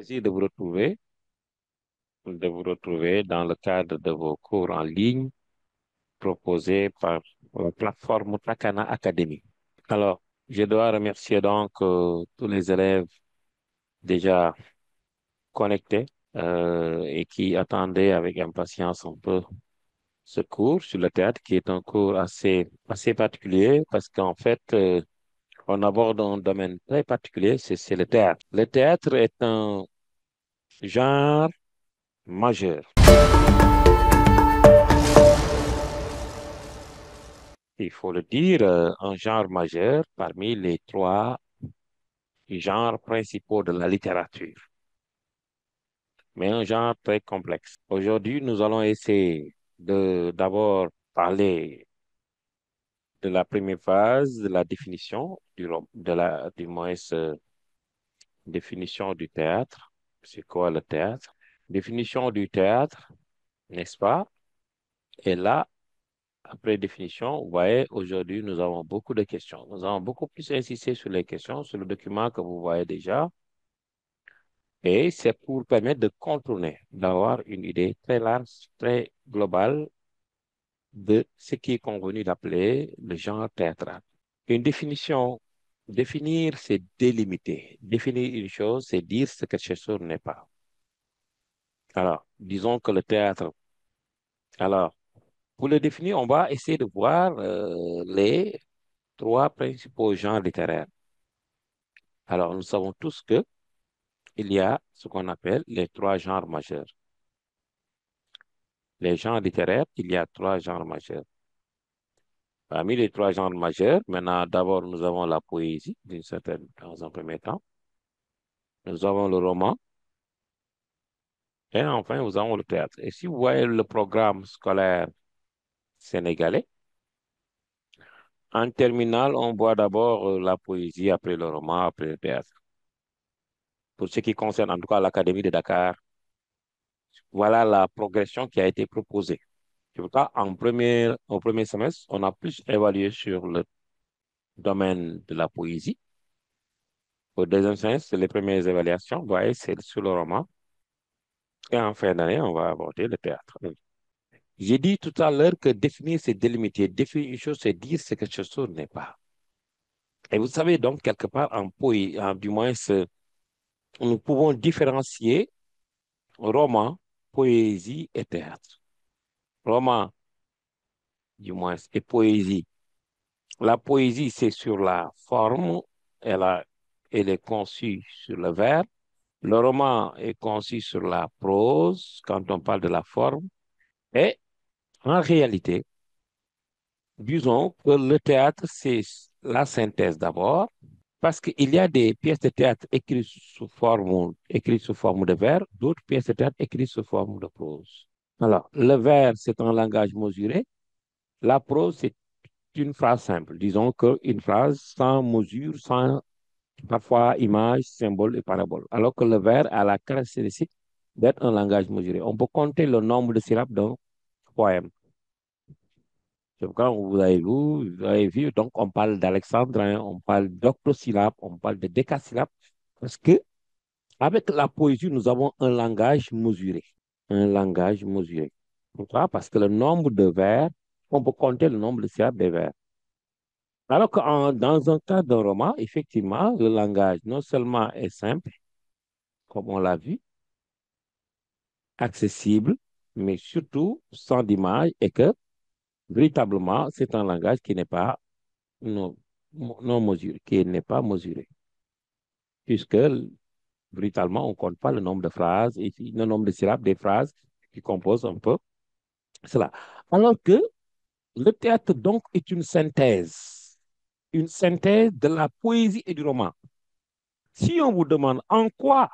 Plaisir de vous retrouver dans le cadre de vos cours en ligne proposés par la plateforme Takana Academy. Alors, je dois remercier donc tous les élèves déjà connectés et qui attendaient avec impatience un peu ce cours sur le théâtre, qui est un cours assez particulier parce qu'en fait, on aborde un domaine très particulier, c'est le théâtre. Le théâtre est un genre majeur. Il faut le dire, un genre majeur parmi les trois genres principaux de la littérature, mais un genre très complexe. Aujourd'hui, nous allons essayer de d'abord parler de la première phase, de la définition du moins, définition du théâtre. C'est quoi le théâtre? Définition du théâtre, n'est-ce pas? Et là, après définition, vous voyez, aujourd'hui, nous avons beaucoup de questions. Nous avons beaucoup plus insisté sur les questions, sur le document que vous voyez déjà. Et c'est pour permettre de contourner, d'avoir une idée très large, très globale de ce qui est convenu d'appeler le genre théâtral. Une définition, définir, c'est délimiter. Définir une chose, c'est dire ce que quelque chose n'est pas. Alors, disons que le théâtre. Alors, pour le définir, on va essayer de voir les trois principaux genres littéraires. Alors, nous savons tous que il y a ce qu'on appelle les trois genres majeurs. Les genres littéraires, il y a trois genres majeurs. Parmi les trois genres majeurs, maintenant, d'abord, nous avons la poésie, dans un premier temps. Nous avons le roman. Et enfin, nous avons le théâtre. Et si vous voyez le programme scolaire sénégalais, en terminale, on voit d'abord la poésie, après le roman, après le théâtre. Pour ce qui concerne en tout cas l'Académie de Dakar, voilà la progression qui a été proposée. En tout cas, au premier semestre, on a plus évalué sur le domaine de la poésie. Au deuxième semestre, les premières évaluations, vous voyez, c'est sur le roman. Et en fin d'année, on va aborder le théâtre. J'ai dit tout à l'heure que définir, c'est délimiter. Définir une chose, c'est dire ce que quelque chose n'est pas. Et vous savez donc, quelque part, en poésie, du moins, nous pouvons différencier roman, poésie et théâtre. Roman, du moins, et poésie. La poésie, c'est sur la forme, elle est conçue sur le vers. Le roman est conçu sur la prose, quand on parle de la forme. Et en réalité, disons que le théâtre, c'est la synthèse d'abord, parce qu'il y a des pièces de théâtre écrites sous forme de vers, d'autres pièces de théâtre écrites sous forme de prose. Alors, le vers, c'est un langage mesuré. La prose, c'est une phrase simple. Disons qu'une phrase sans mesure, sans parfois image, symbole et parabole. Alors que le vers a la caractéristique d'être un langage mesuré. On peut compter le nombre de syllabes d'un poème. Quand vous avez vu, donc on parle d'alexandrin, on parle d'octosyllabes, on parle de décasyllabes, parce que avec la poésie, nous avons un langage mesuré. Un langage mesuré. Pourquoi? Parce que le nombre de vers, on peut compter le nombre de syllabes des vers. Alors que dans un cas d'un roman, effectivement, le langage non seulement est simple, comme on l'a vu, accessible, mais surtout sans d'image et que véritablement, c'est un langage qui n'est pas non, non mesuré, qui n'est pas mesuré, puisque brutalement, on ne compte pas le nombre de phrases et le nombre de syllabes des phrases qui composent un peu cela. Alors que le théâtre, donc, est une synthèse de la poésie et du roman. Si on vous demande en quoi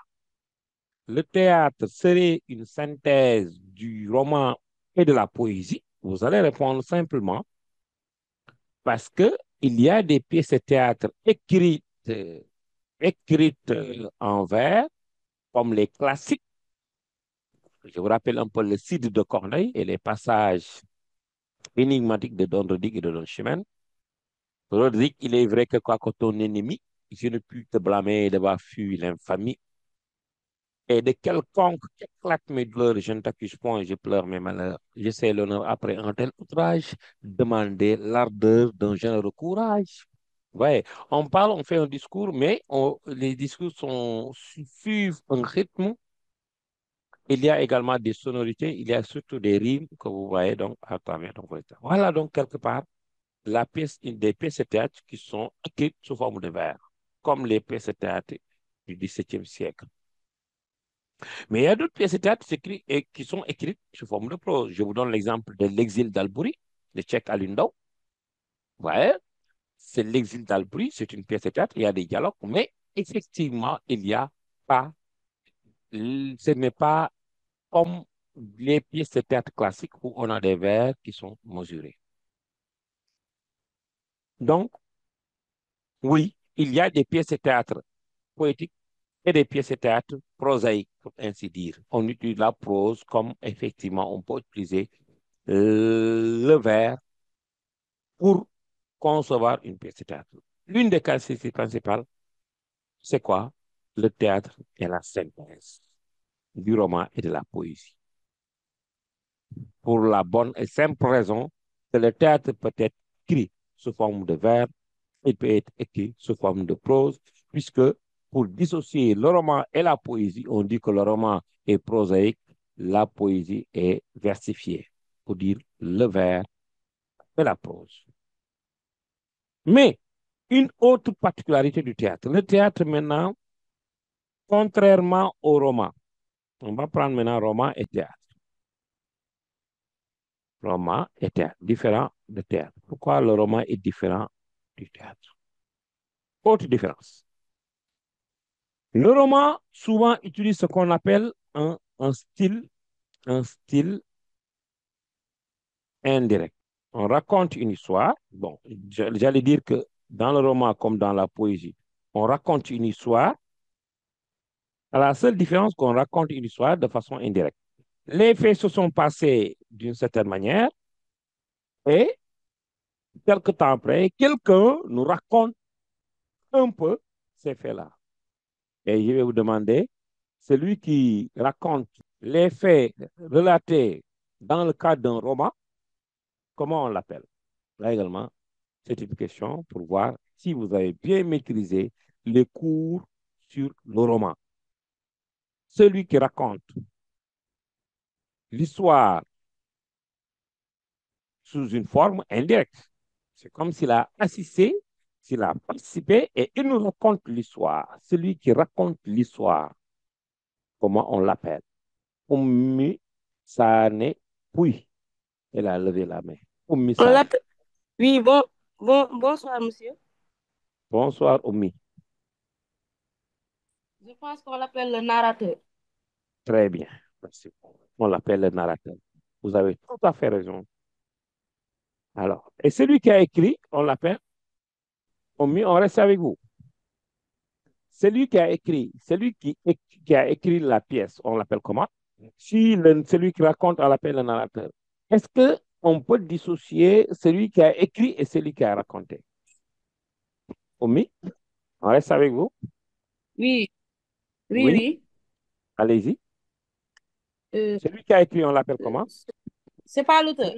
le théâtre serait une synthèse du roman et de la poésie, vous allez répondre simplement parce que il y a des pièces de théâtre écrites en vers, comme les classiques. Je vous rappelle un peu le Cid de Corneille et les passages énigmatiques de Don Rodrigue et de Don Chimène. Rodrigue, il est vrai que quoi que ton ennemi, je ne puis te blâmer d'avoir fui l'infamie. Et de quelconque éclate mes douleurs, je ne t'accuse point, je pleure mes malheurs. Je sais l'honneur après un tel outrage, demander l'ardeur d'un généreux courage. Ouais, on parle, on fait un discours, mais les discours suivent un rythme. Il y a également des sonorités, il y a surtout des rimes que vous voyez donc à travers donc, voilà donc quelque part une des pièces de théâtre qui sont écrites sous forme de vers, comme les pièces de théâtre du XVIIe siècle. Mais il y a d'autres pièces de théâtre qui sont écrites sous forme de prose. Je vous donne l'exemple de L'exil d'Albury, de Cheikh Alindou. Ouais, c'est L'exil d'Albury, c'est une pièce de théâtre, il y a des dialogues, mais effectivement, il n'y a pas, ce n'est pas comme les pièces de théâtre classiques où on a des vers qui sont mesurés. Donc, oui, il y a des pièces de théâtre poétiques et des pièces de théâtre prosaïques, pour ainsi dire. On utilise la prose comme effectivement on peut utiliser le vers pour concevoir une pièce de théâtre. L'une des caractéristiques principales, c'est quoi? Le théâtre est la synthèse du roman et de la poésie. Pour la bonne et simple raison que le théâtre peut être écrit sous forme de vers, il peut être écrit sous forme de prose, puisque pour dissocier le roman et la poésie, on dit que le roman est prosaïque, la poésie est versifiée, pour dire le vers et la prose. Mais une autre particularité du théâtre, le théâtre maintenant, contrairement au roman, on va prendre maintenant roman et théâtre. Roman et théâtre, différent de théâtre. Pourquoi le roman est différent du théâtre? Autre différence. Le roman souvent utilise ce qu'on appelle un style indirect. On raconte une histoire. Bon, j'allais dire que dans le roman comme dans la poésie, on raconte une histoire. À la seule différence qu'on raconte une histoire de façon indirecte. Les faits se sont passés d'une certaine manière et quelque temps après, quelqu'un nous raconte un peu ces faits-là. Et je vais vous demander, celui qui raconte les faits relatés dans le cadre d'un roman, comment on l'appelle? Là également, c'est une question pour voir si vous avez bien maîtrisé les cours sur le roman. Celui qui raconte l'histoire sous une forme indirecte. C'est comme s'il a assisté, s'il a participé et il nous raconte l'histoire. Celui qui raconte l'histoire, comment on l'appelle? Oumi Sane Pouy. Elle a levé la main. Oumi On Sane. l'appelle. Oui, bonsoir, monsieur. Bonsoir, Oumi. Je pense qu'on l'appelle le narrateur. Très bien. Merci. On l'appelle le narrateur. Vous avez tout à fait raison. Alors, et celui qui a écrit, on l'appelle Oumi, on reste avec vous. Celui qui a écrit, qui a écrit la pièce, on l'appelle comment? Si celui qui raconte, on l'appelle le narrateur. Est-ce que on peut dissocier celui qui a écrit et celui qui a raconté? Omi, on reste avec vous? Oui, oui, Oui, oui. allez-y. Euh, Celui qui a écrit, on l'appelle euh, comment? c'est pas l'auteur.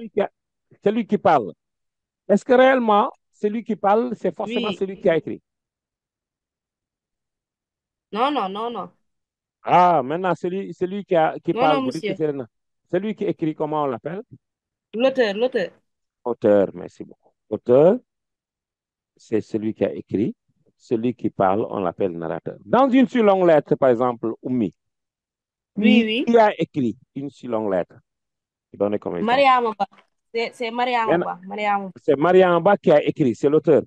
Celui qui parle. Est-ce que réellement, celui qui parle, c'est forcément Oui. celui qui a écrit? Non, non, non, non. Ah, maintenant, qui Non, parle, non, vous dites que monsieur. c'est celui qui écrit, comment on l'appelle? L'auteur, l'auteur. Auteur, merci beaucoup. Auteur, c'est celui qui a écrit. Celui qui parle, on l'appelle narrateur. Dans une si longue lettre, par exemple, Oumi, Oui, oui. qui a écrit une si longue lettre? Donnez comme exemple. Mariama Ba. C'est Mariama Maintenant, Ba. Mariama Ba. c'est Mariam Ba qui a écrit, c'est l'auteur,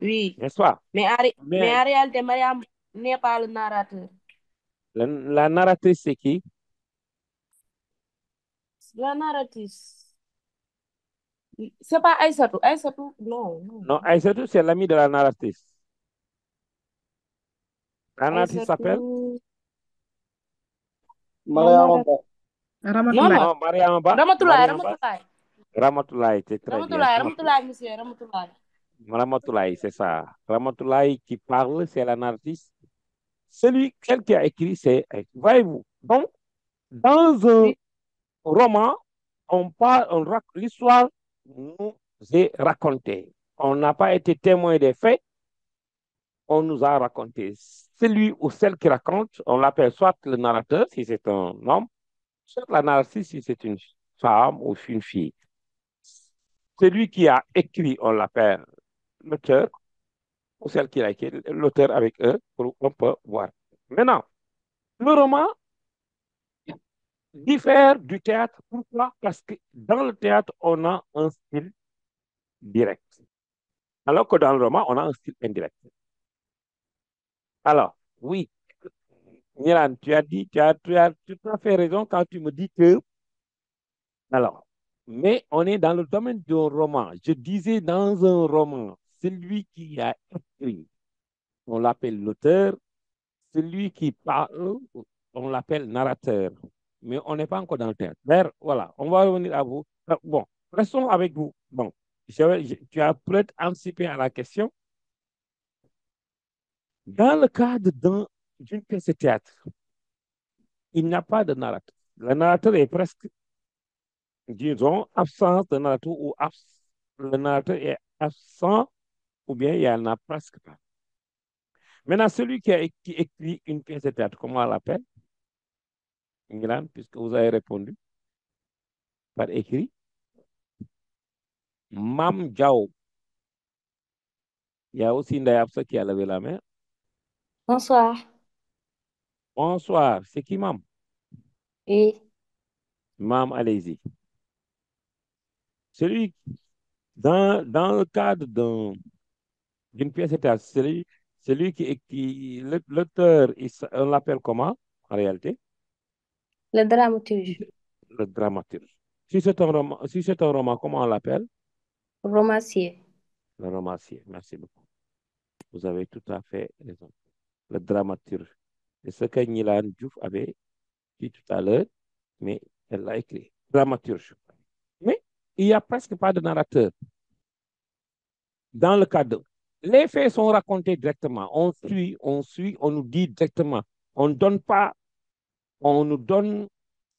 Oui. n'est-ce pas? Mais Mais en réalité, Mariama n'est pas le narrateur. la narratrice, c'est qui? La narratrice. C'est pas Aïssatou. Aïssatou, non, non. Non, Aïssatou, c'est l'ami de la narratrice. La narratrice s'appelle? Aïssatou. La Mariama Ba. narratrice. Non, Ramatulaay. non. Non, Mariam Ba. Ramatoulaye, Mariam Ba. Ramatoulaye. Ramatoulaye, c'est très bien. Ramatoulaye, Ramatoulaye, monsieur, Ramatoulaye. Ramatoulaye, c'est ça. Ramatoulaye qui parle, c'est la narratrice. Celle qui a écrit, c'est, voyez-vous, donc, dans un Oui. roman, l'histoire nous est racontée. On n'a pas été témoin des faits, on nous a raconté. Celui ou celle qui raconte, on l'appelle soit le narrateur, si c'est un homme, soit la narratrice, si c'est une femme ou une fille. Celui qui a écrit, on l'appelle l'auteur, ou celle qui a écrit, l'auteur avec eux, on peut voir. Maintenant, le roman diffère du théâtre. Pourquoi? Parce que dans le théâtre, on a un style direct. Alors que dans le roman, on a un style indirect. Alors, oui, Milan, tu as tout à fait raison quand tu me dis que, alors, mais on est dans le domaine d'un roman. Je disais dans un roman, celui qui a écrit, on l'appelle l'auteur, celui qui parle, on l'appelle narrateur. Mais on n'est pas encore dans le théâtre. D'ailleurs, voilà, on va revenir à vous. Bon, restons avec vous. Bon, tu as peut-être anticipé à la question. Dans le cadre d'une pièce de théâtre, il n'y a pas de narrateur. Le narrateur est presque, disons, absence de narrateur ou le narrateur est absent ou bien il n'y en a presque pas. Maintenant, celui qui écrit une pièce de théâtre, comment on l'appelle? Milan, puisque vous avez répondu par écrit. Mam Diao. Il y a aussi Ndayabsa qui a levé la main. Bonsoir. Bonsoir. C'est qui, Mam? Oui. Mam, allez-y. Celui, dans le cadre d'une pièce de théâtre, celui l'auteur, on l'appelle comment, en réalité? Le dramaturge. Le dramaturge. Si c'est un roman, comment on l'appelle? Romancier. Le romancier. Merci beaucoup. Vous avez tout à fait raison. Le dramaturge. C'est ce que Nilan Diouf avait dit tout à l'heure, mais elle l'a écrit. Dramaturge. Mais il n'y a presque pas de narrateur dans le cadre. Les faits sont racontés directement. On suit, on nous dit directement. On ne donne pas, on nous donne,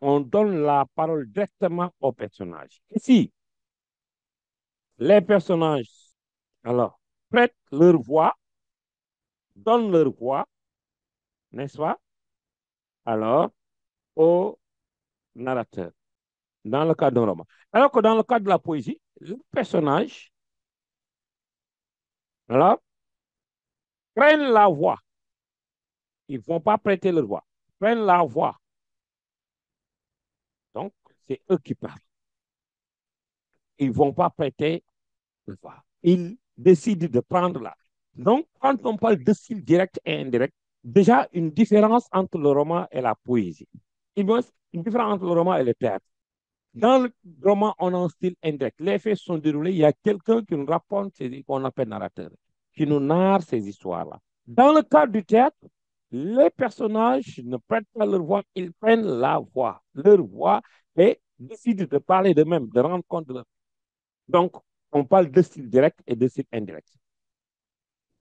on donne la parole directement aux personnages. Ici, les personnages, alors, prêtent leur voix, donnent leur voix, n'est-ce pas? Alors, au narrateur, dans le cadre d'un roman. Alors que dans le cadre de la poésie, les personnages, alors, prennent la voix. Ils ne vont pas prêter leur voix. Prennent la voix. Donc, c'est eux qui parlent. Ils ne vont pas prêter leur voix. Ils décident de prendre la. Donc, quand on parle de style direct et indirect, déjà une différence entre le roman et la poésie. Il y a une différence entre le roman et le théâtre. Dans le roman, on a un style indirect. Les faits sont déroulés, il y a quelqu'un qui nous raconte qu'on appelle narrateur, qui nous narre ces histoires-là. Dans le cadre du théâtre, les personnages ne prêtent pas leur voix, ils prennent la voix, leur voix, et décident de parler d'eux-mêmes, de rendre compte de leur. Donc, on parle de style direct et de style indirect.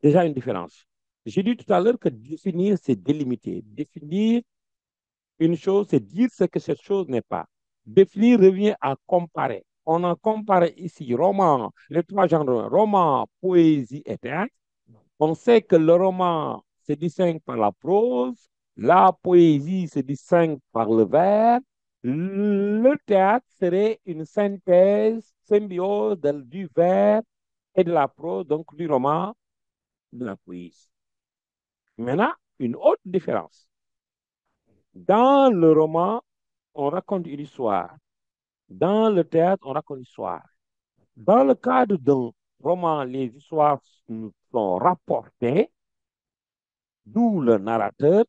Déjà une différence. J'ai dit tout à l'heure que définir, c'est délimiter. Définir une chose, c'est dire ce que cette chose n'est pas. Définir revient à comparer. On a comparé ici roman, les trois genres, roman, poésie et théâtre. On sait que le roman se distingue par la prose, la poésie se distingue par le vers, le théâtre serait une synthèse, symbiose du vers et de la prose, donc du roman, de la poésie. Maintenant, une autre différence. Dans le roman, on raconte une histoire. Dans le théâtre, on raconte une histoire. Dans le cadre d'un roman, les histoires nous sont rapportées, d'où le narrateur.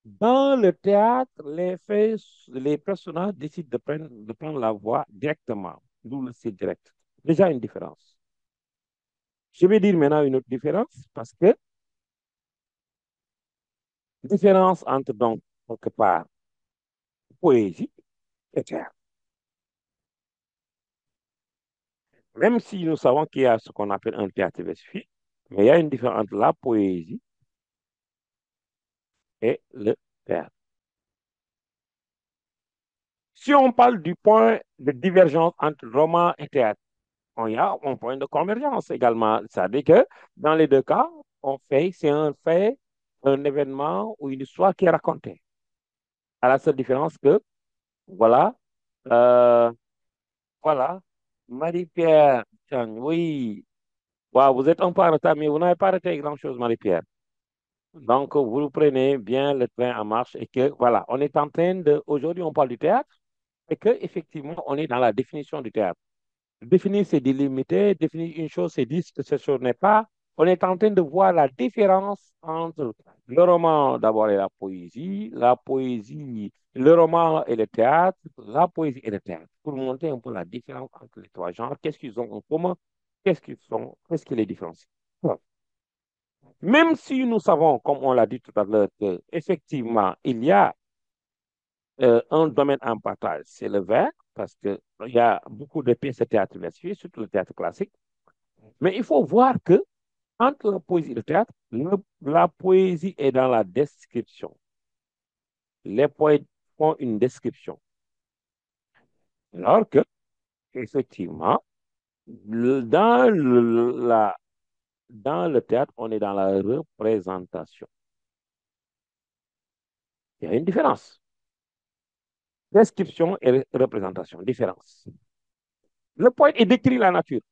Dans le théâtre, les personnages décident de prendre la voix directement, d'où le site direct. Déjà une différence. Je vais dire maintenant une autre différence parce que différence entre donc, quelque part, poésie et théâtre. Même si nous savons qu'il y a ce qu'on appelle un théâtre versifié, mais il y a une différence entre la poésie et le théâtre. Si on parle du point de divergence entre roman et théâtre, on y a un point de convergence également. C'est-à-dire que dans les deux cas, c'est un fait, un événement ou une histoire qui est racontée. À la seule différence que, voilà, euh, voilà, Marie-Pierre, Chang, oui, wow, vous êtes un peu en retard, mais vous n'avez pas arrêté grand-chose, Marie-Pierre. Donc, vous prenez bien le train en marche et que, voilà, on est en train de, aujourd'hui, on parle du théâtre et que, effectivement, on est dans la définition du théâtre. Définir, c'est délimiter. Définir une chose, c'est dire ce que cette chose n'est pas. On est en train de voir la différence entre le roman d'abord et la poésie, le roman et le théâtre, la poésie et le théâtre, pour montrer un peu la différence entre les trois genres. Qu'est-ce qu'ils ont en commun? Qu'est-ce qui les différencie? Bon. Même si nous savons, comme on l'a dit tout à l'heure, qu'effectivement, il y a un domaine en partage, c'est le vers, parce qu'il y a beaucoup de pièces de théâtre diversifiées, surtout le théâtre classique. Mais il faut voir que entre la poésie et le théâtre, la poésie est dans la description. Les poètes font une description. Alors que, effectivement, dans le théâtre, on est dans la représentation. Il y a une différence. Description et représentation, différence. Le poète est décrit la nature.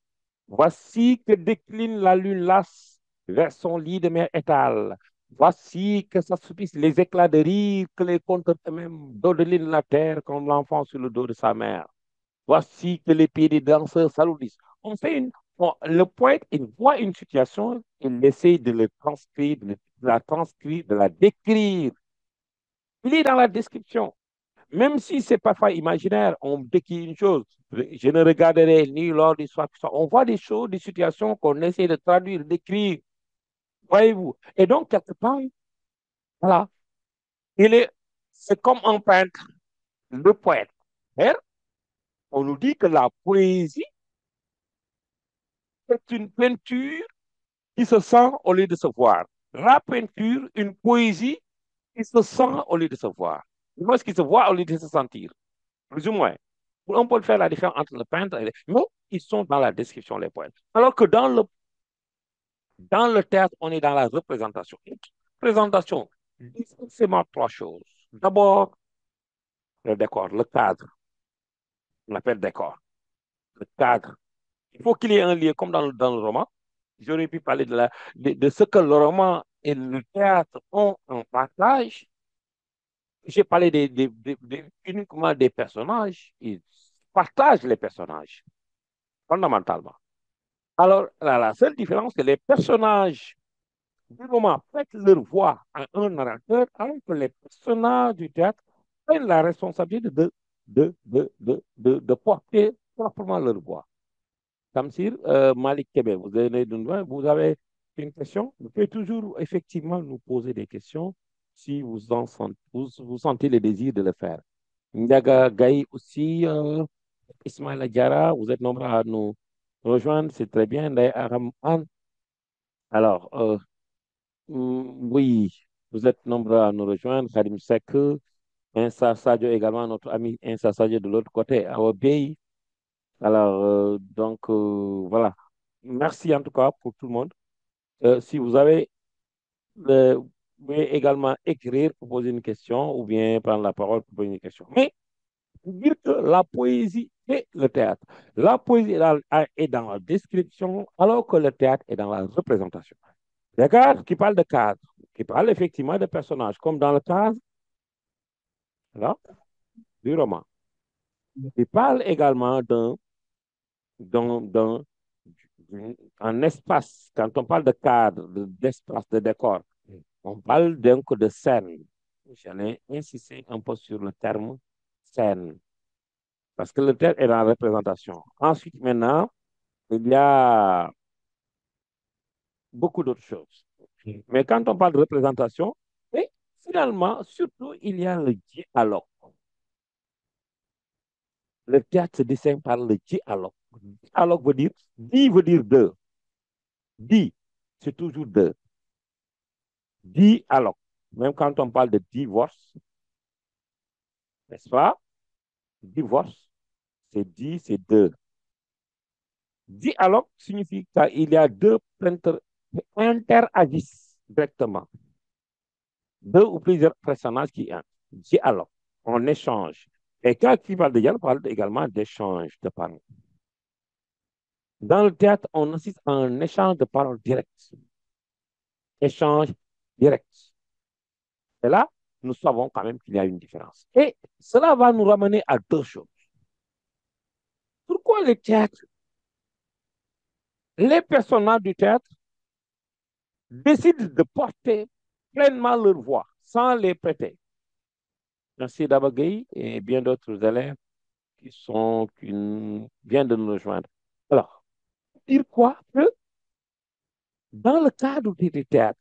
Voici que décline la lune lasse vers son lit de mer étale. Voici que s'assoupissent les éclats de rire que les contes eux-mêmes dodelinent la terre comme l'enfant sur le dos de sa mère. Voici que les pieds des danseurs s'alourdissent. Le poète, il voit une situation, il essaie de le transcrire, de la transcrire, de la décrire. Il est dans la description. Même si c'est parfois imaginaire, on décrit une chose. Je ne regarderai ni lors du soir. On voit des choses, des situations qu'on essaie de traduire, d'écrire. Voyez-vous? Et donc, quelque part, voilà, c'est comme un peintre, le poète. Et on nous dit que la poésie est une peinture qui se sent au lieu de se voir. La peinture, une poésie qui se sent au lieu de se voir. Moi, ce qui se voit au lieu de se sentir, plus ou moins. On peut faire la différence entre le peintre et les... Mais ils sont dans la description, les poètes. Alors que dans le théâtre, on est dans la représentation. Une représentation dit forcément trois choses. D'abord, le décor, le cadre. On appelle décor. Le cadre. Il faut qu'il y ait un lien, comme dans le roman. J'aurais pu parler de ce que le roman et le théâtre ont en partage. J'ai parlé uniquement des personnages. Ils partagent les personnages, fondamentalement. Alors, la seule différence, c'est que les personnages du roman prêtent leur voix à un narrateur, alors que les personnages du théâtre prennent la responsabilité de porter proprement leur voix. Tamsir, Malik Kébé, vous avez une question? Vous pouvez toujours effectivement nous poser des questions si vous sentez le désir de le faire. Ndiaga Gaye aussi, Ismaël Diarra, vous êtes nombreux à nous rejoindre, c'est très bien. Ndeye Aram Anne. Alors, oui, vous êtes nombreux à nous rejoindre. Karim Sek, Insa Sadio également, notre ami Insa Sadio de l'autre côté, à Obey. Alors, voilà. Merci en tout cas pour tout le monde. Si vous avez, vous pouvez également écrire pour poser une question ou bien prendre la parole pour poser une question. Mais, pour dire que la poésie et le théâtre. La poésie est dans la description, alors que le théâtre est dans la représentation. Les cadres qui parlent de cadres, qui parlent effectivement de personnages, comme dans le cadre là, du roman. Ils parlent également d'un, d'un- un espace. Quand on parle de cadre, d'espace, de décor, on parle donc de scène. J'allais insister un peu sur le terme scène, parce que le terme est dans la représentation. Ensuite, maintenant, il y a beaucoup d'autres choses. Mais quand on parle de représentation, et finalement, surtout, il y a le dialogue. Le théâtre se distingue par le dialogue. Dialogue veut dire, dit veut dire deux. Dit, c'est toujours deux. Dialogue. Même quand on parle de divorce, n'est-ce pas? Divorce, c'est dit, c'est deux. Dialogue signifie qu'il y a deux plaintes qui interagissent directement. Deux ou plusieurs personnages qui dialoguent, on échange. Et quand il parle de dialogue, on parle également d'échange de paroles. Dans le théâtre, on assiste à un échange de paroles direct. Échange direct. Et là, nous savons quand même qu'il y a une différence. Et cela va nous ramener à deux choses. Pourquoi le théâtre, les personnages du théâtre décident de porter pleinement leur voix sans les prêter? Merci Dabagay et bien d'autres élèves qui viennent de nous rejoindre. Alors, dire quoi? Que dans le cadre du théâtre,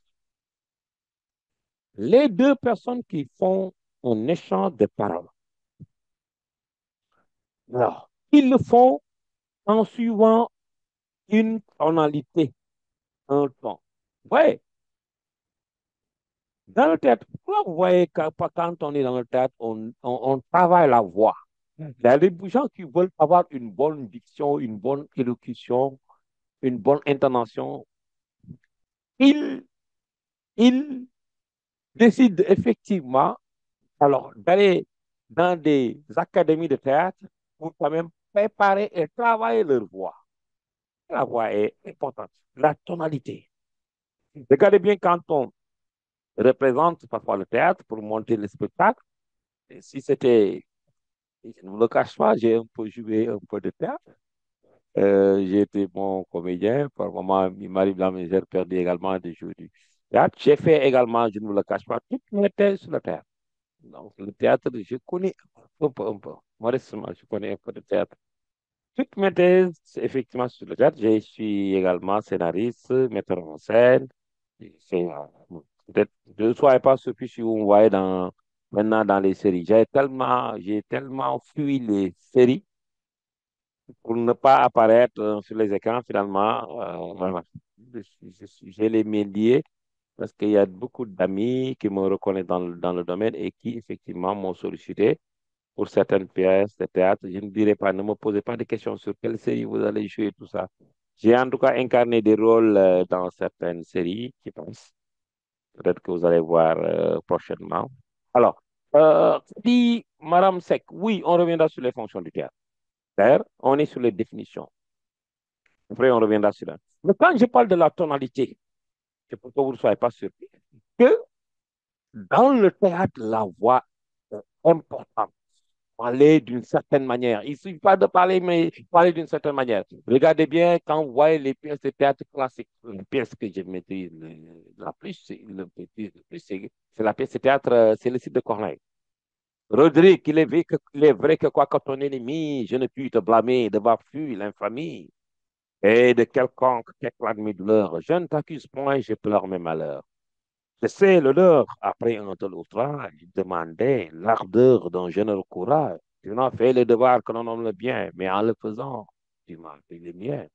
les deux personnes qui font un échange de paroles, alors, ils le font en suivant une tonalité, un ton. Oui, dans le théâtre, pourquoi vous voyez que quand on est dans le théâtre, on travaille la voix. Il y a des gens qui veulent avoir une bonne diction, une bonne élocution, une bonne intonation. Ils, ils décident effectivement alors d'aller dans des académies de théâtre pour quand même préparer et travailler leur voix. La voix est importante. La tonalité. Regardez bien quand on représente parfois le théâtre pour monter le spectacle. Et si c'était, je ne vous le cache pas, j'ai un peu joué un peu de théâtre. J'ai été bon comédien. Par moment, il m'arrive la misère perdu également de jouer du théâtre. J'ai fait également, je ne vous le cache pas, toutes mes thèses sur le théâtre. Donc, le théâtre, je connais un peu, un peu. Modestement, je connais un peu de théâtre. Toutes mes thèses, c'est effectivement sur le théâtre. Je suis également scénariste, metteur en scène. C'est, peut-être, ne soyez pas surpris si vous me voyez maintenant dans les séries. J'ai tellement fui les séries pour ne pas apparaître sur les écrans finalement. Voilà. J'ai les mains liées parce qu'il y a beaucoup d'amis qui me reconnaissent dans le domaine et qui effectivement m'ont sollicité pour certaines pièces de théâtre. Je ne dirais pas, ne me posez pas de questions sur quelle série vous allez jouer, tout ça. J'ai en tout cas incarné des rôles dans certaines séries qui passent. Peut-être que vous allez voir prochainement. Alors, dit Madame Sek, oui, on reviendra sur les fonctions du théâtre. D'ailleurs, on est sur les définitions. Après, on reviendra sur là. Mais quand je parle de la tonalité, c'est pour que vous ne soyez pas surpris, que dans le théâtre, la voix est importante. Parler d'une certaine manière. Il ne suffit pas de parler, mais parler d'une certaine manière. Regardez bien quand vous voyez les pièces de théâtre classiques. La pièce que je maîtrise la plus, c'est la pièce de théâtre, c'est le site de Corneille. Roderick, il est vrai que quoi que ton ennemi, je ne puis te blâmer d'avoir fui l'infamie. Et de quelconque éclat de mes douleurs, je ne t'accuse point, je pleure mes malheurs. Je sais le leur, après un tel outrage, demandait l'ardeur d'un généreux courage. Tu n'as fait le devoir que l'on nomme le bien, mais en le faisant, tu m'as fait le mien.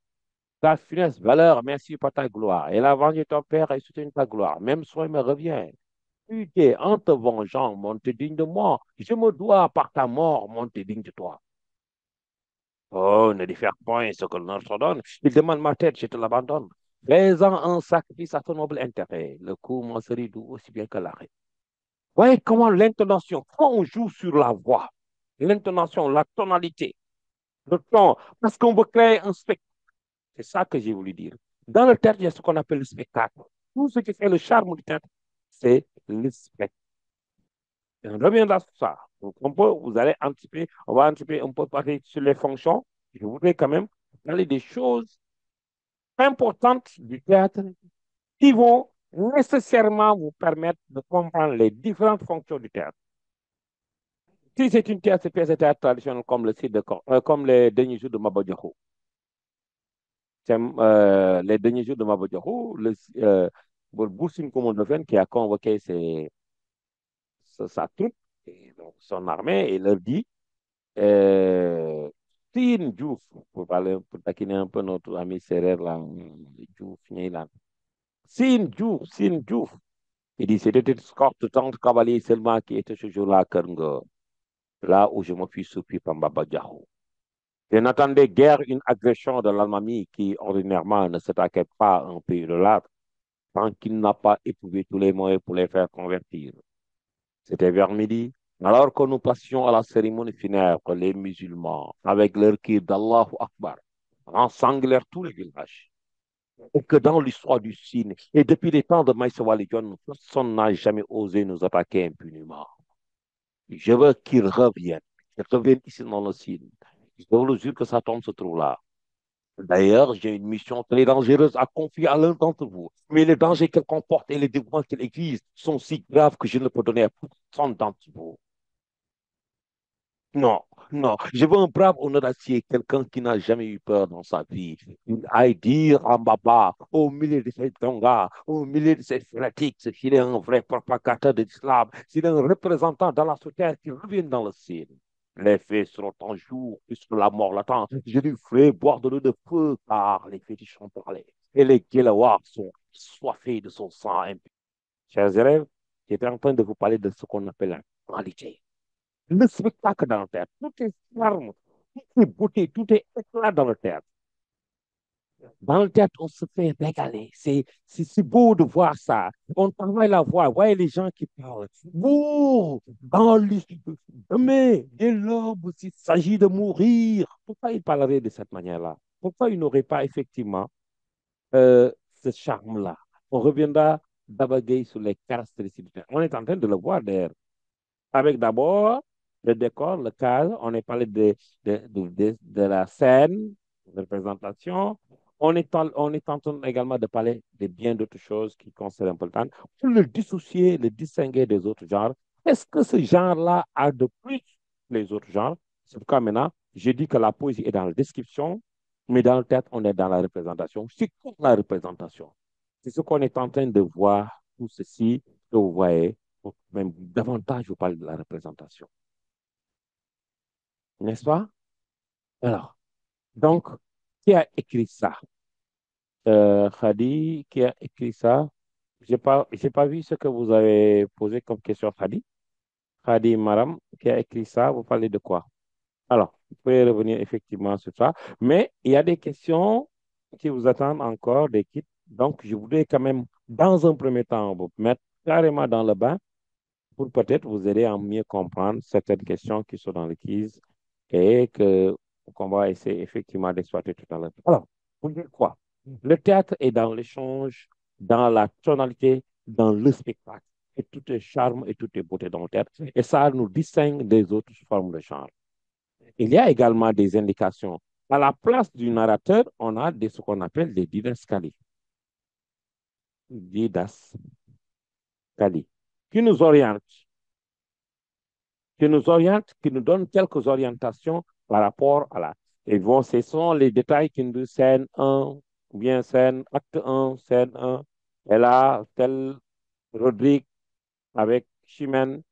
Ta funeste valeur, merci pour ta gloire. Et la vengé ton père et soutenu ta gloire. Même soin me revient. Tu t'es en te vengeant, monte digne de moi. Je me dois par ta mort, monte digne de toi. Oh, ne diffère point ce que l'on donne. Il demande ma tête, je te l'abandonne. Fais-en un sacrifice à ton noble intérêt. Le coup m'en serait doux aussi bien que l'arrêt. Voyez comment l'intonation, quand on joue sur la voix, l'intonation, la tonalité, le ton, parce qu'on veut créer un spectacle. C'est ça que j'ai voulu dire. Dans le théâtre, il y a ce qu'on appelle le spectacle. Tout ce qui fait le charme du théâtre, c'est le spectacle. Et on reviendra sur ça. Donc, vous allez anticiper, on va anticiper un peu parler sur les fonctions. Je voudrais quand même parler des choses importantes du théâtre qui vont nécessairement vous permettre de comprendre les différentes fonctions du théâtre. Si c'est une pièce de théâtre traditionnelle comme comme les derniers jours de Mabodjahou, les derniers jours de Mabodjahou, Boursine Komondofène qui a convoqué sa troupe, et donc son armée, et leur dit Tine Diouf, pour taquiner un peu notre ami Serrer, là, Diouf, là. Sin Diouf, Il dit, c'était une escorte de 30 cavaliers seulement qui étaient ce jour-là à Kerngo, là où je me suis surpris par Mbaba Diakhou. Je n'attendais guère une agression de l'Allemagne qui, ordinairement, ne s'attaquait pas à un pays de l'autre tant qu'il n'a pas éprouvé tous les moyens pour les faire convertir. C'était vers midi, alors que nous passions à la cérémonie funèbre, les musulmans, avec leur cri d'Allahu Akbar, ensanglèrent tous les villages. Et que dans l'histoire du Sine, et depuis les temps de Maïssa Walidion, personne n'a jamais osé nous attaquer impunément. Je veux qu'ils reviennent ici dans le Sine. Je vous jure que sa tombe se trouve là. D'ailleurs, j'ai une mission très dangereuse à confier à l'un d'entre vous. Mais les dangers qu'elle comporte et les déboires qu'elle exige sont si graves que je ne peux donner à personne d'entre vous. Non, non, je veux un brave honoracier, quelqu'un qui n'a jamais eu peur dans sa vie. Il aille dire à Mbaba, au milieu de ces tongas, au milieu de ces fanatiques, s'il est un vrai propagateur de l'islam, s'il est un représentant dans la société, qu'il revienne dans le ciel. Les faits seront en jour, puisque la mort l'attend. Je lui ferai boire de l'eau de feu, car les fétiches ont parlé. Et les Guélawas sont soifés de son sang impur. Chers élèves, j'étais en train de vous parler de ce qu'on appelle la moralité. Le spectacle dans le théâtre, tout est charme, tout est beauté, tout est éclat dans le théâtre. Dans le théâtre, on se fait régaler. C'est beau de voir ça. On travaille la voix. Voyez les gens qui parlent. Vous, dans l'histoire, mais dès l'homme, s'il s'agit de mourir, pourquoi il parlerait de cette manière-là? Pourquoi il n'aurait pas effectivement ce charme-là? On reviendra d'abord sur les caractéristiques. On est en train de le voir d'ailleurs avec d'abord le décor, le cadre. On est parlé de la scène, de représentation. On est en train également de parler de bien d'autres choses qui concernent un peu le temps. Pour le dissocier, le distinguer des autres genres, est-ce que ce genre-là a de plus que les autres genres? C'est pourquoi maintenant, je dis que la poésie est dans la description, mais dans le théâtre, on est dans la représentation. C'est quoi la représentation? C'est ce qu'on est en train de voir, tout ceci que vous voyez même davantage, vous parlez de la représentation. N'est-ce pas? Alors, donc, qui a écrit ça? Khadi, qui a écrit ça? J'ai pas vu ce que vous avez posé comme question, Khadi. Khadi Maram, qui a écrit ça? Vous parlez de quoi? Alors, vous pouvez revenir effectivement sur ça. Mais il y a des questions qui vous attendent encore, des kits. Donc, je voudrais quand même, dans un premier temps, vous mettre carrément dans le bain pour peut-être vous aider à mieux comprendre certaines questions qui sont dans le quiz et qu'on va essayer effectivement d'exploiter tout à l'heure. Alors, vous dites quoi? Le théâtre est dans l'échange, dans la tonalité, dans le spectacle. Et tout est charme et tout est beauté dans le théâtre. Et ça nous distingue des autres formes de genre. Il y a également des indications. À la place du narrateur, on a ce qu'on appelle des didascalies. Didascalies, qui nous orientent qui nous donne quelques orientations par rapport à la. Et bon, ce sont les détails qui nous disent scène 1, ou bien scène acte 1, scène 1. Et là, tel Rodrigue avec Chimène,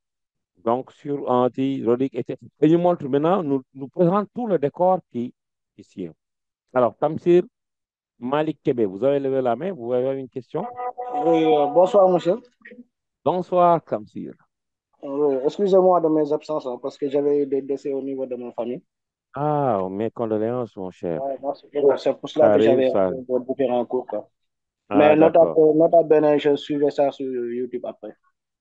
donc sur Anti, Rodrigue était. Et il montre maintenant, nous présente tout le décor qui est ici. Alors, Tamsir, Malik Kébé, vous avez levé la main, vous avez une question? Oui, bonsoir, monsieur. Bonsoir, Tamsir. Oui, excusez-moi de mes absences hein, parce que j'avais eu des décès au niveau de ma famille. Ah, mes condoléances, mon cher. Ouais, merci. C'est pour cela Ça que arrive, j'avais ça. raté vos différents cours, quoi. Ah, Mais d'accord. nota bene, je suivais ça sur YouTube après.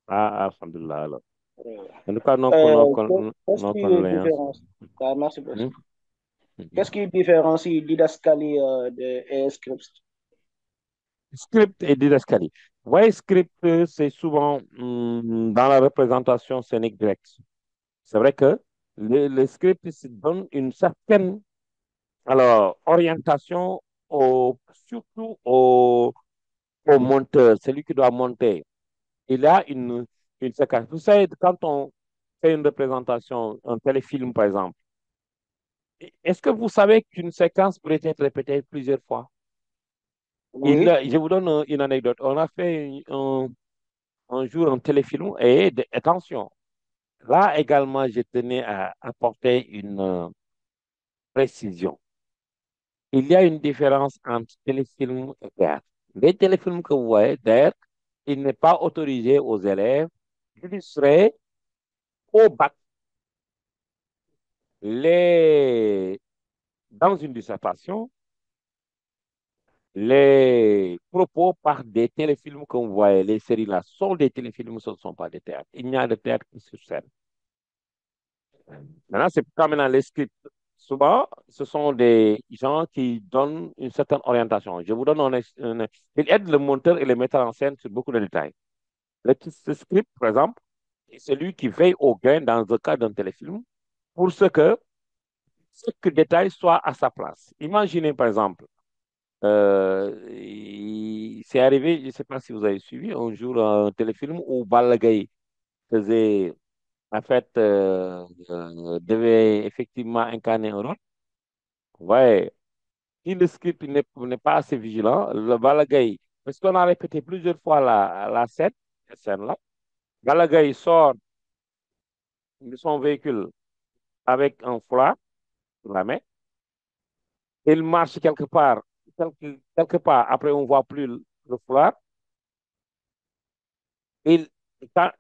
Ah, alhamdulillah, alors. Euh, En tout cas, Qu'est-ce nos qui condoléances. différencie? Ah, merci beaucoup. Hmm? Mhm. Qu'est-ce qui différencie Didascalie et Scripts? Script et didascalie. Ouais, script, c'est souvent dans la représentation scénique directe. C'est vrai que le script donne une certaine orientation surtout au monteur, celui qui doit monter. Il a une séquence. Vous savez, quand on fait une représentation, un téléfilm par exemple, est-ce que vous savez qu'une séquence pourrait être répétée plusieurs fois? Oui. Je vous donne une anecdote. On a fait un jour un téléfilm et attention, là également, je tenais à apporter une précision. Il y a une différence entre téléfilm et théâtre. Les téléfilms que vous voyez, d'ailleurs, il n'est pas autorisé aux élèves d'illustrer au bac les, dans une dissertation les propos par des téléfilms que vous voyez. Les séries là sont des téléfilms, ce ne sont pas des théâtres. Il n'y a de théâtre que sur scène. Maintenant, c'est quand maintenant les scripts. Souvent, ce sont des gens qui donnent une certaine orientation. Je vous donne ils aident le monteur et le metteur en scène sur beaucoup de détails. Le script, par exemple, c'est celui qui veille au gain dans le cas d'un téléfilm pour ce que détail soit à sa place. Imaginez, par exemple, c'est arrivé, je ne sais pas si vous avez suivi, un jour un téléfilm où Balla Gaye faisait, en fait, devait effectivement incarner un rôle. Ouais, si le script n'est pas assez vigilant, le Balla Gaye, parce qu'on a répété plusieurs fois la scène, cette scène-là, Balla Gaye sort de son véhicule avec un foulard sur la main, il marche quelque part, après on ne voit plus le foulard, il, quand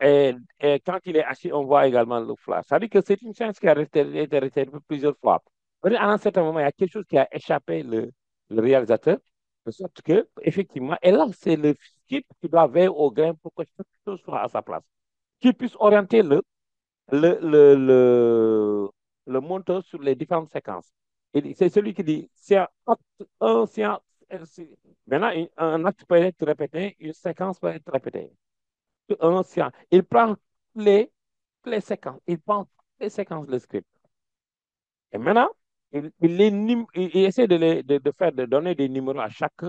il est assis, on voit également le foulard. Ça veut dire que c'est une scène qui a été répétée plusieurs fois. À un certain moment, il y a quelque chose qui a échappé le réalisateur, de sorte que, effectivement, et là, c'est le script qui doit veiller au grain pour que chaque chose soit à sa place, qui puisse orienter le, le, le, le monteur sur les différentes séquences. Et c'est celui qui dit, c'est un acte, un, c'est un, maintenant, un acte peut être répété, une séquence peut être répétée. Un, c'est il prend les, les séquences, il prend les séquences de script. Et maintenant, il essaie de faire, de donner des numéros à chaque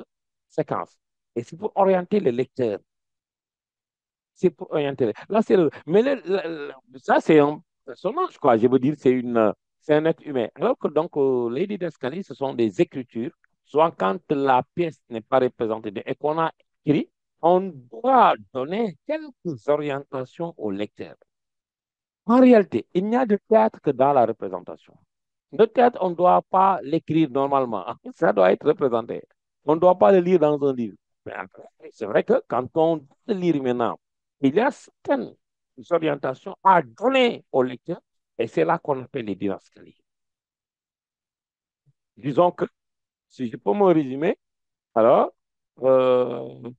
séquence. Et c'est pour orienter le lecteur. C'est pour orienter. Là, mais ça, c'est un personnage, quoi. Je veux dire, c'est un être humain. Alors que donc, Lady d'Escalier, ce sont des écritures. Soit quand la pièce n'est pas représentée et qu'on a écrit, on doit donner quelques orientations au lecteur. En réalité, il n'y a de théâtre que dans la représentation. Le théâtre, on ne doit pas l'écrire normalement. Ça doit être représenté. On ne doit pas le lire dans un livre. Mais après, c'est vrai que quand on le lit maintenant, il y a certaines orientations à donner au lecteur et c'est là qu'on appelle les didascalies. Disons que, si je peux me résumer, alors, euh,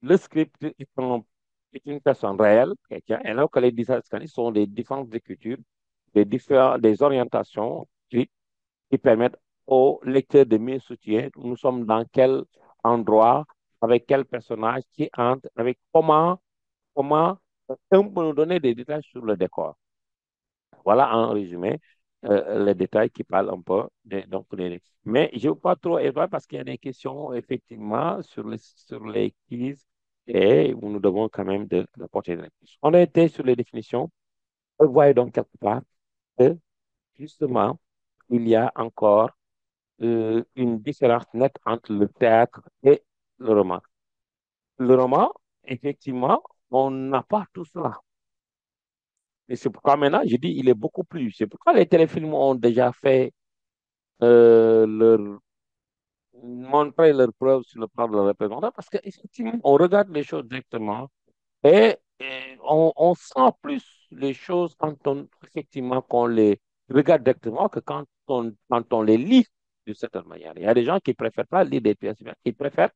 le script est une personne réelle, quelqu'un, alors que les didascalies sont des différentes écritures, des orientations qui permettent au lecteur de mieux soutenir nous sommes dans quel endroit, avec quel personnage, qui entre, avec comment on peut nous donner des détails sur le décor. Voilà en résumé les détails qui parlent un peu donc, mais je ne veux pas trop évaluer parce qu'il y a des questions effectivement sur les quiz et où nous devons quand même de porter des réponses. On a été sur les définitions. On voit donc quelque part que justement, il y a encore une différence nette entre le théâtre et le roman. Le roman, effectivement, on n'a pas tout cela. Et c'est pourquoi maintenant, je dis, il est beaucoup plus. C'est pourquoi les téléfilms ont déjà fait montrer leurs preuves sur le plan de la représentation parce qu'effectivement, on regarde les choses directement et on sent plus les choses effectivement, qu'on les regarde directement que quand on les lit d'une certaine manière. Il y a des gens qui préfèrent pas lire des pièces, qui préfèrent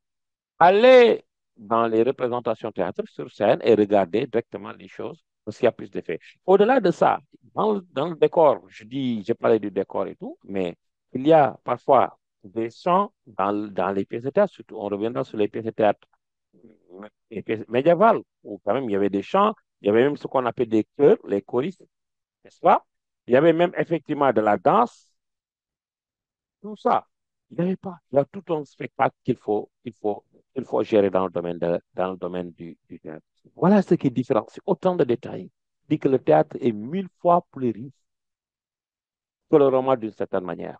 aller dans les représentations théâtrales sur scène et regarder directement les choses parce qu'il y a plus d'effets. Au-delà de ça, dans le décor, j'ai parlé du décor et tout, mais il y a parfois des chants dans les pièces de théâtre, surtout on reviendra sur les pièces de théâtre les pièces médiévales, où quand même il y avait des chants, il y avait même ce qu'on appelle des chœurs, les choristes, n'est-ce pas? Il y avait même effectivement de la danse, tout ça. Il n'y avait pas. Il y a tout un spectacle qu'il faut gérer dans le domaine du théâtre. Voilà ce qui différencie. Autant de détails. Dit que le théâtre est 1000 fois plus riche que le roman d'une certaine manière.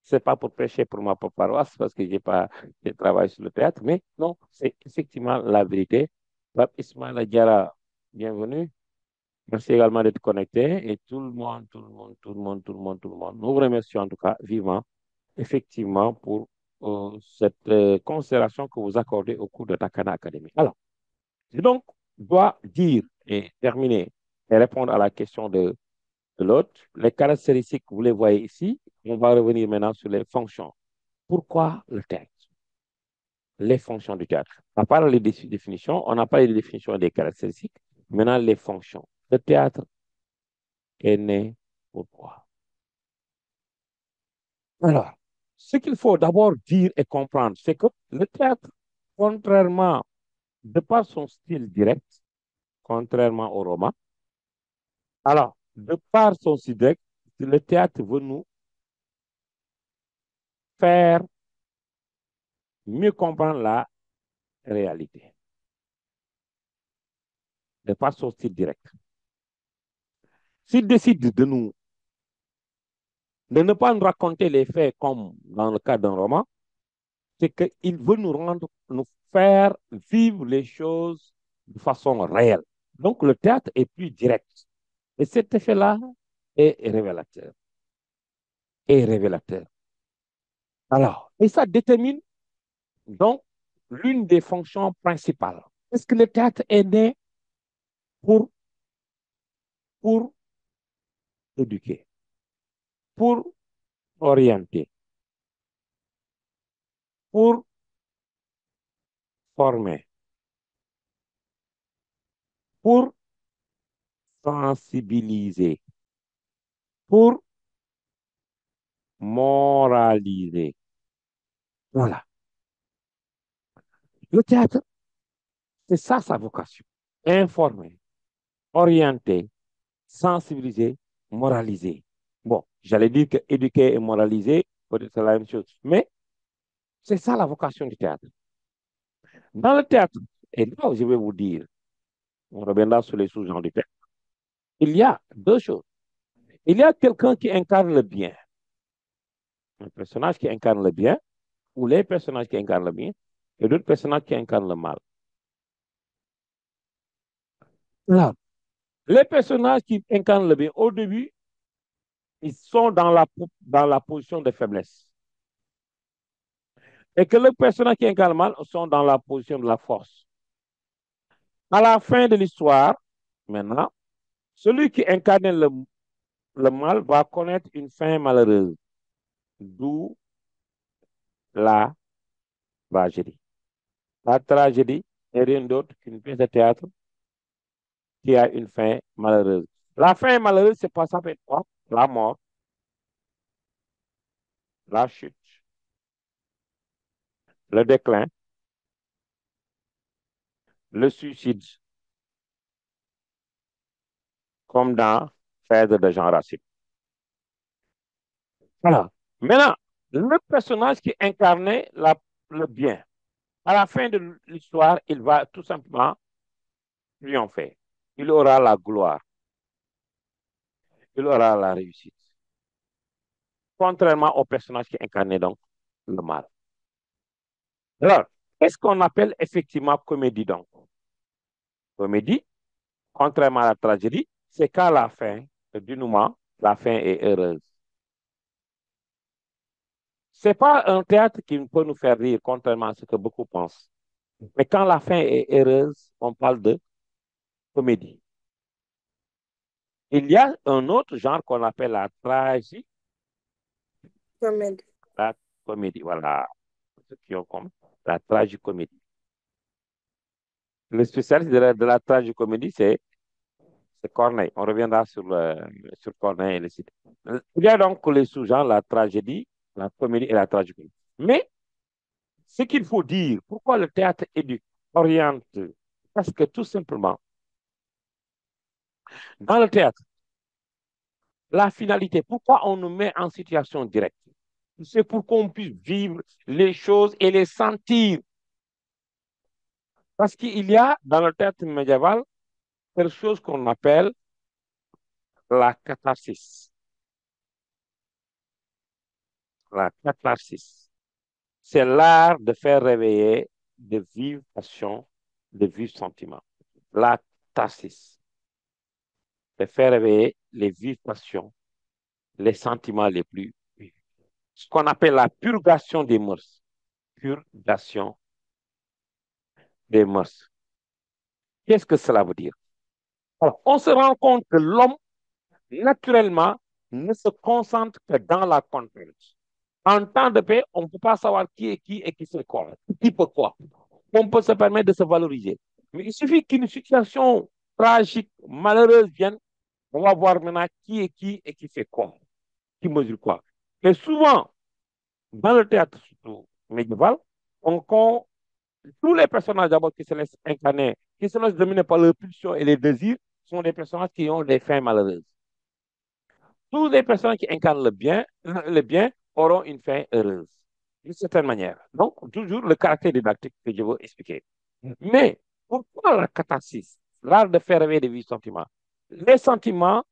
C'est pas pour prêcher pour ma propre paroisse parce que je travaille sur le théâtre, mais non, c'est effectivement la vérité. Pape Ismaël Diarra, bienvenue. Merci également d'être connecté et tout le monde, tout le monde, tout le monde, tout le monde, tout le monde. Nous vous remercions en tout cas vivement, effectivement, pour cette considération que vous accordez au cours de Takana Academy. Alors, je donc dois dire et terminer et répondre à la question de l'autre. Les caractéristiques, vous les voyez ici. On va revenir maintenant sur les fonctions. Pourquoi le théâtre? Les fonctions du théâtre. À part les définitions, on n'a pas les définitions des caractéristiques. Maintenant, les fonctions. Le théâtre est né pourquoi? Alors, ce qu'il faut d'abord dire et comprendre, c'est que le théâtre, contrairement, de par son style direct, contrairement au roman, alors, de par son style direct, le théâtre veut nous faire mieux comprendre la réalité, de par son style direct. S'il décide de ne pas nous raconter les faits comme dans le cas d'un roman, c'est qu'il veut nous faire vivre les choses de façon réelle. Donc, le théâtre est plus direct. Et cet effet-là est révélateur. Est révélateur. Alors, et ça détermine donc l'une des fonctions principales. Est-ce que le théâtre est né pour, pour éduquer, pour orienter, pour former, pour sensibiliser, pour moraliser. Voilà. Le théâtre, c'est ça sa vocation. Informer, orienter, sensibiliser, moraliser. Bon, j'allais dire que éduquer et moraliser, peut-être c'est la même chose. Mais c'est ça la vocation du théâtre. Dans le théâtre, et là où je vais vous dire, on reviendra sur les sous-genres du théâtre, il y a deux choses. Il y a quelqu'un qui incarne le bien, un personnage qui incarne le bien, ou les personnages qui incarnent le bien, et d'autres personnages qui incarnent le mal. Là, les personnages qui incarnent le bien, au début, ils sont dans la position de faiblesse. Et que les personnages qui incarnent le mal sont dans la position de la force. À la fin de l'histoire, maintenant, celui qui incarne le mal va connaître une fin malheureuse, d'où la tragédie. La tragédie n'est rien d'autre qu'une pièce de théâtre qui a une fin malheureuse. La fin malheureuse, c'est pas ça fait quoi? La mort, la chute, le déclin, le suicide, comme dans Phèdre de Jean Racine. Voilà. Maintenant, le personnage qui incarnait le bien, à la fin de l'histoire, il va tout simplement triompher. Il aura la gloire, il aura la réussite. Contrairement au personnage qui incarnait donc le mal. Alors, qu'est-ce qu'on appelle effectivement comédie donc? Comédie, contrairement à la tragédie, c'est qu'à la fin du moment, la fin est heureuse. C'est pas un théâtre qui peut nous faire rire, contrairement à ce que beaucoup pensent. Mais quand la fin est heureuse, on parle de comédie. Il y a un autre genre qu'on appelle la tragique, Comédie. la comédie. Voilà, ceux qui ont comme la tragicomédie. Le spécialiste de la tragicomédie, c'est Corneille. On reviendra sur Corneille et le site. Il y a donc les sous-genres, la tragédie, la comédie et la tragicomédie. Mais ce qu'il faut dire, pourquoi le théâtre éduque, oriente? Parce que tout simplement, dans le théâtre, la finalité, pourquoi on nous met en situation directe? C'est pour qu'on puisse vivre les choses et les sentir. Parce qu'il y a dans le théâtre médiéval quelque chose qu'on appelle la catharsis. La catharsis. C'est l'art de faire réveiller de vives passions, de vifs sentiments. La catharsis. De faire réveiller les vives passions, les sentiments les plus vifs. Ce qu'on appelle la purgation des mœurs. purgation des mœurs. Qu'est-ce que cela veut dire? Alors, on se rend compte que l'homme, naturellement, ne se concentre que dans la contrainte. En temps de paix, on ne peut pas savoir qui est qui et qui fait quoi, qui peut quoi. On peut se permettre de se valoriser. Mais il suffit qu'une situation tragique, malheureuse vienne, on va voir maintenant qui est qui et qui fait quoi, qui mesure quoi. Et souvent, dans le théâtre surtout médiéval, tous les personnages d'abord qui se laissent incarner, qui se laissent dominer par leurs pulsions et les désirs, sont des personnages qui ont des fins malheureuses. Toutes les personnes qui incarnent le bien auront une fin heureuse, d'une certaine manière. Donc, toujours le caractère didactique que je veux expliquer. Mais, pourquoi la catharsis, l'art de faire rêver des vifs sentiments? Les sentiments,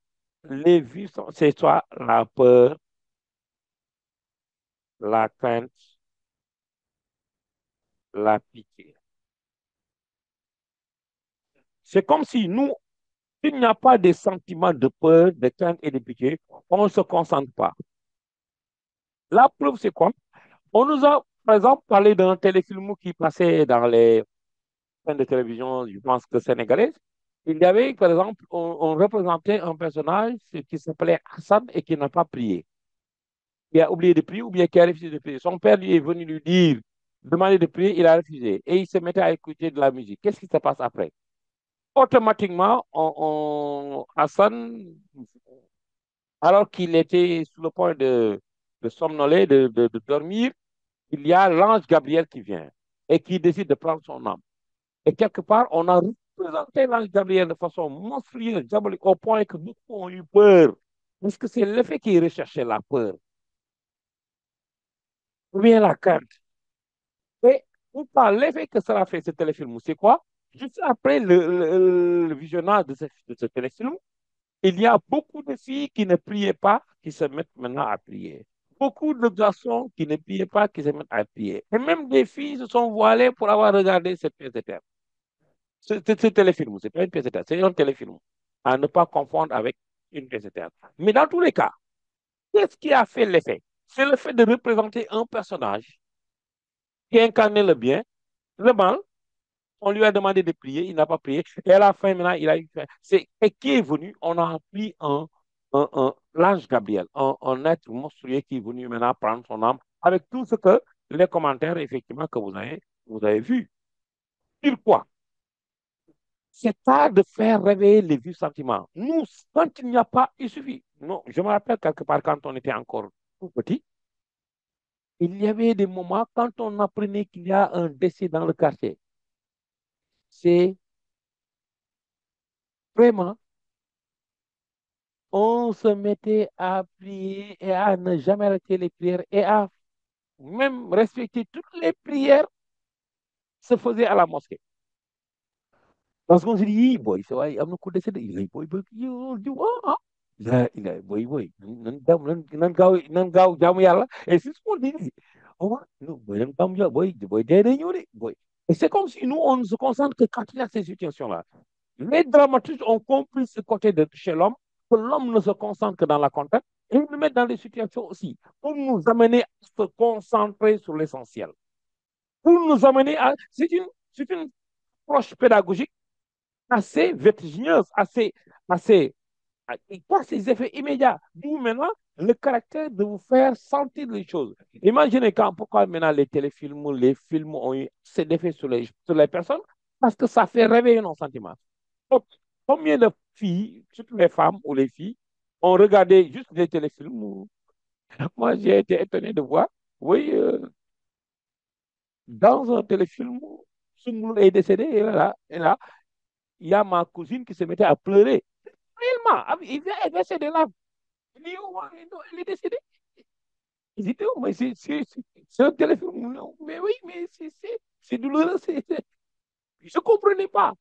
c'est soit la peur, la crainte, la pitié. C'est comme si nous, s'il n'y a pas de sentiments de peur, de crainte et de pitié, on ne se concentre pas. La preuve, c'est quoi? On nous a, par exemple, parlé d'un téléfilm qui passait dans les chaînes de télévision, je pense que sénégalaise. Il y avait, par exemple, on représentait un personnage qui s'appelait Hassan et qui n'a pas prié, qui a oublié de prier ou bien qui a refusé de prier. Son père lui est venu lui dire, demander de prier, il a refusé. Et il se mettait à écouter de la musique. Qu'est-ce qui se passe après? Automatiquement, Hassan, alors qu'il était sur le point de somnoler, de dormir, il y a l'ange Gabriel qui vient et qui décide de prendre son âme. Et quelque part, on a représenté l'ange Gabriel de façon monstrueuse, diabolique, au point que beaucoup ont eu peur. Est-ce que c'est l'effet qui recherchait la peur ou bien la crainte? Et pourtant, l'effet que cela fait, ce téléfilm, c'est quoi? Juste après le visionnage de ce téléfilm, il y a beaucoup de filles qui ne priaient pas, qui se mettent maintenant à prier. Beaucoup de garçons qui ne priaient pas, qui se mettent à prier. Et même des filles se sont voilées pour avoir regardé cette pièce de théâtre. Ce téléfilm, c'est pas une pièce de théâtre, c'est un téléfilm. À ne pas confondre avec une pièce de théâtre. Mais dans tous les cas, qu'est-ce qui a fait l'effet? C'est le fait de représenter un personnage qui incarnait le bien, le mal. On lui a demandé de prier, il n'a pas prié. Et à la fin, maintenant, il a eu faim. Et qui est venu? On a pris l'ange Gabriel, un être monstrueux qui est venu maintenant prendre son âme avec tout ce que les commentaires, effectivement, que vous avez vus. Sur quoi? C'est pas de faire réveiller les vieux sentiments. Nous, quand il n'y a pas, il suffit. Non, je me rappelle quelque part quand on était encore tout petit, il y avait des moments quand on apprenait qu'il y a un décès dans le quartier. C'est vraiment, on se mettait à prier et à ne jamais arrêter les prières et à même respecter toutes les prières se faisaient à la mosquée. Parce qu'on se dit, boy, ça va, il y a un coup décédé. Il est, boy, boy, boy, boy, nan gaaw jaamu yàlla. Et c'est ce qu'on dit. Oh, boy, nan gaamu yàlla, boy, dee day ñëw de, boy. Et c'est comme si nous, on ne se concentre que quand il y a ces situations-là. Les dramaturges ont compris ce côté de chez l'homme, que l'homme ne se concentre que dans la contact, et ils nous mettent dans des situations aussi, pour nous amener à se concentrer sur l'essentiel. Pour nous amener à. C'est une approche pédagogique assez vertigineuse, assez, il passe ses effets immédiats. D'où maintenant le caractère de vous faire sentir les choses. Imaginez pourquoi maintenant les téléfilms, les films ont eu cet effet sur les personnes, parce que ça fait réveiller nos sentiments. Donc, combien de filles, surtout les femmes ou les filles, ont regardé juste des téléfilms? Moi, j'ai été étonné de voir, oui, dans un téléfilm, Sungul est décédé, et là, il y a ma cousine qui se mettait à pleurer. Réellement, il versait des larmes. Il dit, oh, non, il est décédé. Il dit, oh, mais c'est un téléfilm. Non, mais oui, mais c'est douloureux. Je ne comprenais pas.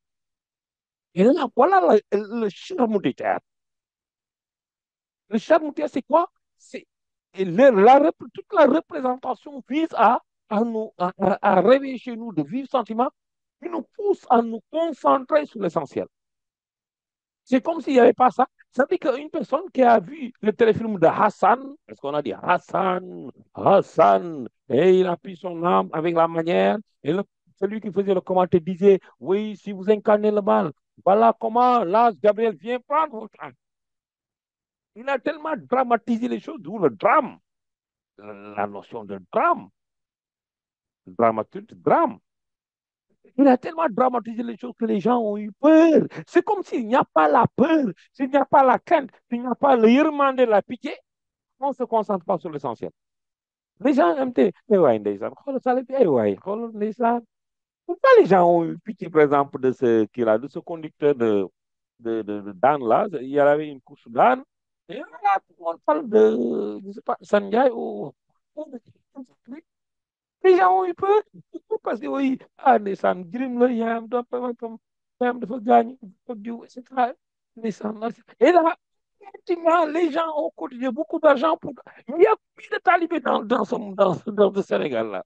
Et là, voilà le charme du théâtre. Le charme du théâtre, c'est quoi? C'est toute la représentation vise à réveiller chez nous de vifs sentiments qui nous poussent à nous concentrer sur l'essentiel. C'est comme s'il n'y avait pas ça. Ça veut dire qu'une personne qui a vu le téléfilm de Hassan, parce qu'on a dit Hassan, Hassan, et il a pris son âme avec la manière, et celui qui faisait le commentaire disait, oui, si vous incarnez le mal, voilà comment l'ange Gabriel vient prendre votre âme. Il a tellement dramatisé les choses, d'où le drame, la notion de drame, dramaturge, drame. Il a tellement dramatisé les choses que les gens ont eu peur. C'est comme s'il n'y a pas la peur, s'il n'y a pas la crainte, s'il n'y a pas le yërmande, la pitié, on ne se concentre pas sur l'essentiel. Les gens aiment ouais, ndeysaan, xoolal xale bi, ouais, xoolal ndeysaan. Pourquoi les gens ont eu pitié, par exemple, de ce conducteur de d'âne là? Il y avait une course d'âne. Et là, tout le monde parle de, je sais pas, Sanjay ou les gens ont eu peur parce que oui, ah, ndeysaan, jirim la yaayam yaayam dafa gaañu, dafa diw, etc. Ndeysaan, et là, effectivement, les gens ont cotisé beaucoup d'argent pour. Il y a plus de talibés dans ce Sénégal-là.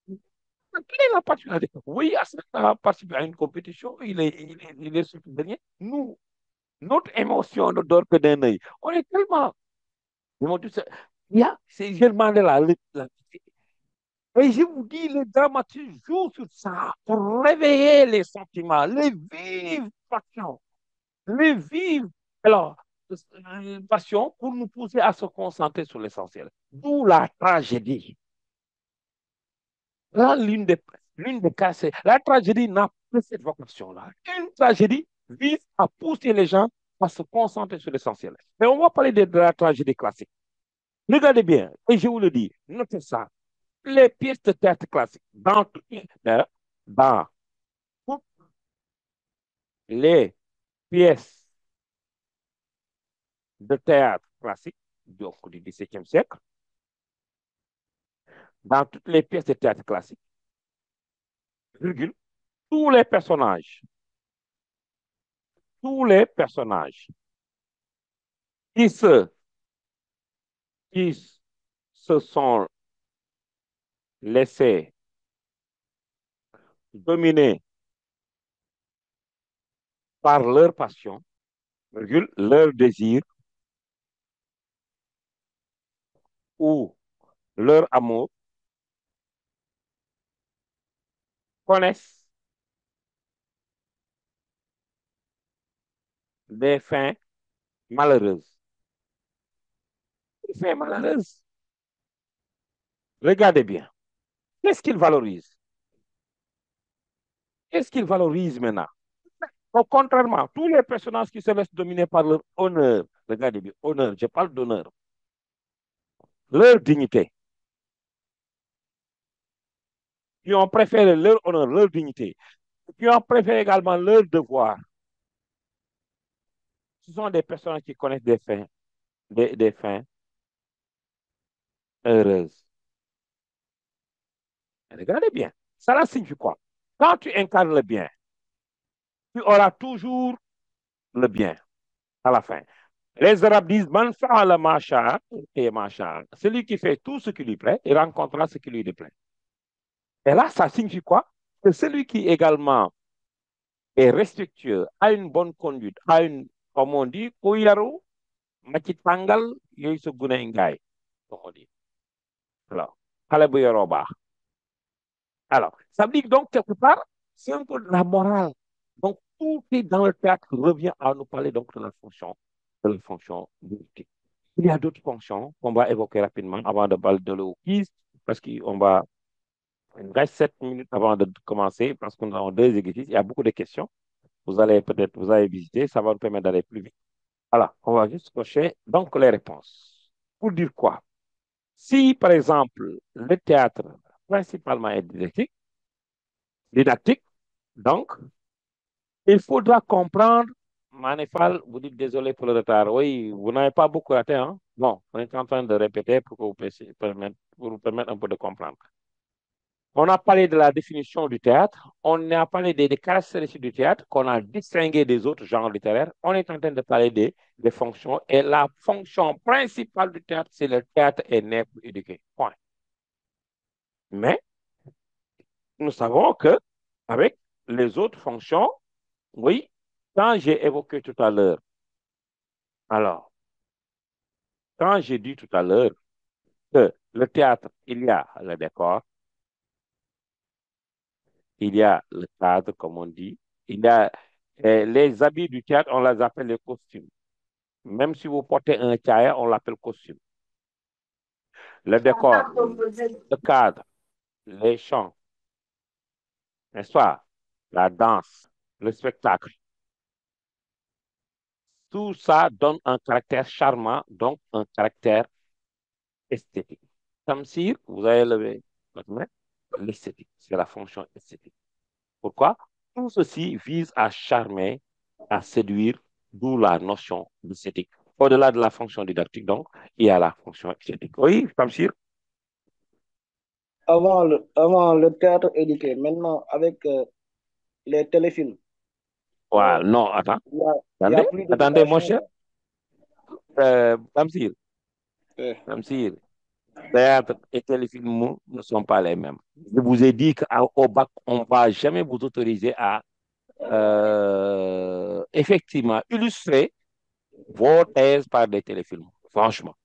Quelle est la particularité? Oui, Assane a participé à une compétition, il est surtout dernier. Nous, notre émotion ne dort que d'un œil. On est tellement. Il y a ces germains-là, et je vous dis, le dramaturge joue sur ça pour réveiller les sentiments, les vives passions, les vives alors, passions pour nous pousser à se concentrer sur l'essentiel. D'où la tragédie. Là, l'une des cas, c'est la tragédie n'a pas cette vocation-là. Une tragédie vise à pousser les gens à se concentrer sur l'essentiel. Mais on va parler de la tragédie classique. Regardez bien, et je vous le dis, notez ça. Les pièces de théâtre classique, dans toutes les pièces de théâtre classique donc, du XVIIe siècle, dans toutes les pièces de théâtre classique, virgule, tous les personnages, tous les personnages qui se, qui se sont laissés dominer par leur passion, virgule, leur désir ou leur amour, connaissent des fins malheureuses. Des fins malheureuses. Regardez bien. Qu'est-ce qu'ils valorisent? Qu'est-ce qu'ils valorisent maintenant? Donc, contrairement, tous les personnages qui se laissent dominer par leur honneur, regardez bien, honneur, je parle d'honneur, leur dignité, qui ont préféré leur honneur, leur dignité, qui ont préféré également leur devoir, ce sont des personnages qui connaissent des fins heureuses. Regardez bien, ça signifie quoi? Quand tu incarnes le bien, tu auras toujours le bien à la fin. Les Arabes disent Man fa'ala ma sha'a et ma sha'a. Celui qui fait tout ce qui lui plaît, il rencontrera ce qui lui déplaît. Et là, ça signifie quoi? Que celui qui également est respectueux, a une bonne conduite, comme on dit, kuyaru, machitangal, yoiso gunengai, comme on dit. Alors, xale yoroo baax. Alors, ça veut dire donc, quelque part, c'est un peu de la morale. Donc, tout est dans le théâtre revient à nous parler donc de la fonction politique. Il y a d'autres fonctions qu'on va évoquer rapidement avant de parler de l'eau parce qu'on va, il reste 7 minutes avant de commencer, parce qu'on a deux exercices, il y a beaucoup de questions. Vous allez visiter, ça va nous permettre d'aller plus vite. Alors, on va juste cocher donc les réponses. Pour dire quoi? Si, par exemple, le théâtre principalement est didactique, donc, il faudra comprendre, Manefal, vous dites désolé pour le retard. Oui, vous n'avez pas beaucoup raté, hein? Bon, on est en train de répéter pour que pour vous permettre un peu de comprendre. On a parlé de la définition du théâtre, on a parlé des caractéristiques du théâtre qu'on a distingué des autres genres littéraires. On est en train de parler des fonctions et la fonction principale du théâtre, c'est le théâtre est né pour éduquer. Point. Mais nous savons que avec les autres fonctions, oui, quand j'ai évoqué tout à l'heure Alors, quand j'ai dit tout à l'heure que le théâtre, il y a le décor, il y a le cadre, comme on dit, il y a les habits du théâtre, on les appelle les costumes. Même si vous portez un théâtre, on l'appelle costume. Le décor, le cadre, les chants, n'est-ce pas? La danse, le spectacle. Tout ça donne un caractère charmant, donc un caractère esthétique. Tamsir, vous avez levé votre main, l'esthétique, c'est la fonction esthétique. Pourquoi? Tout ceci vise à charmer, à séduire, d'où la notion d'esthétique. Au-delà de la fonction didactique, donc, il y a la fonction esthétique. Oui, Tamsir? Avant le théâtre éduqué, maintenant avec les téléfilms, Ouais, euh, non, attends, il y a attendez, plus attendez, mon d'éducation, cher. quoi. Tamsir, Ouais. Tamsir, théâtre et téléfilm ne sont pas les mêmes. Je vous ai dit qu'au bac, on ne va jamais vous autoriser à effectivement illustrer vos thèses par des téléfilms, franchement.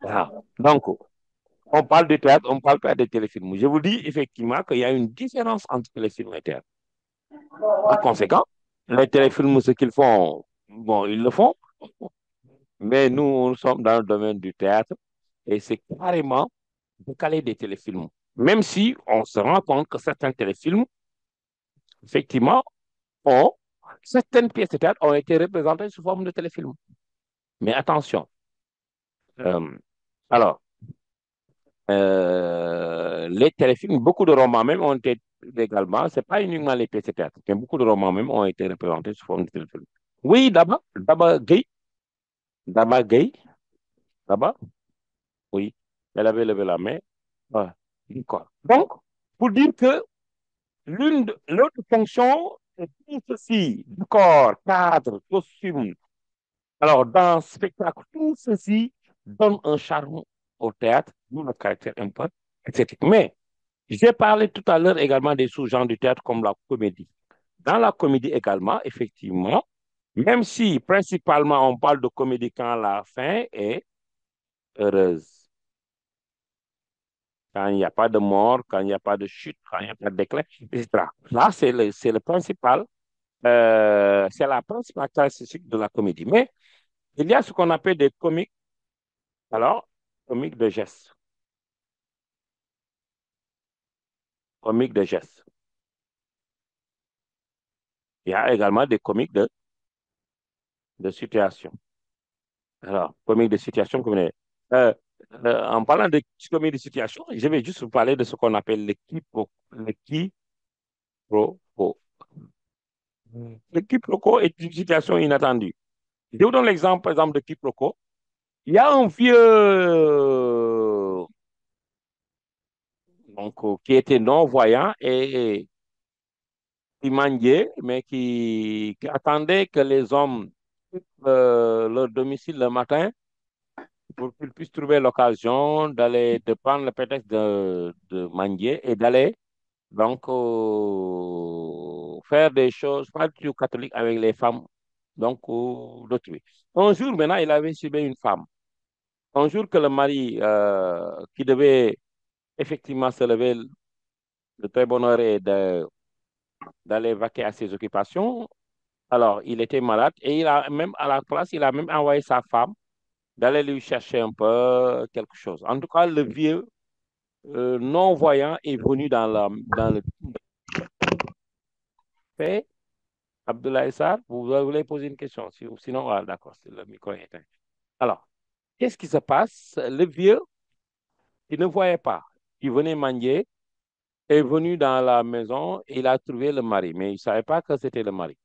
Voilà. Donc, on parle de théâtre, on ne parle pas de téléfilms. Je vous dis effectivement qu'il y a une différence entre téléfilm et théâtre. Par conséquent, les téléfilms, ce qu'ils font, bon, ils le font, mais nous sommes dans le domaine du théâtre et c'est carrément décalé des téléfilms. Même si on se rend compte que certains téléfilms, effectivement, ont, certaines pièces de théâtre ont été représentées sous forme de téléfilms. Mais attention, euh, alors, les téléfilms, beaucoup de romans même ont été également, c'est pas uniquement les pièces de théâtre, mais beaucoup de romans même ont été représentés sous forme de téléfilm. Oui, Daba Gay, Daba, oui, elle avait levé la main. Ouais, d'accord. Donc, pour dire que l'autre fonction, c'est tout ceci, décor, cadre, costume, alors dans spectacle, tout ceci donne un charme au théâtre, d'où le caractère un peu esthétique. Mais j'ai parlé tout à l'heure également des sous-genres du théâtre comme la comédie. Dans la comédie également, effectivement, même si principalement on parle de comédie quand la fin est heureuse, quand il n'y a pas de mort, quand il n'y a pas de chute, quand il n'y a pas de déclin, etc. Là, c'est le principal, c'est la principale caractéristique de la comédie. Mais il y a ce qu'on appelle des comiques, alors, comiques de gestes, comiques de gestes. Il y a également des comiques de situation. Alors, comique de situation, euh, en parlant de comique de situation, je vais juste vous parler de ce qu'on appelle le quiproquo. Le quiproquo est une situation inattendue. Je vous donne l'exemple, par exemple, de quiproquo. Il y a un vieux qui était non-voyant et qui mendiait, mais qui attendait que les hommes quittent leur domicile le matin pour qu'ils puissent trouver l'occasion de prendre le prétexte de mendier et d'aller donc faire des choses pas du tout catholiques avec les femmes donc d'autrui. Un jour maintenant, il avait subi une femme. Un jour que le mari qui devait effectivement se lever de très bonne heure et d'aller vaquer à ses occupations, alors il était malade et il a même à la place, il a même envoyé sa femme d'aller lui chercher un peu quelque chose. En tout cas, le vieux non-voyant est venu dans le fait. Abdoulaye Sarr, vous voulez poser une question? Sinon, ah, d'accord, le micro est éteint. Alors, qu'est-ce qui se passe? Le vieux, qui ne voyait pas, qui venait manger, est venu dans la maison, il a trouvé le mari, mais il ne savait pas que c'était le mari.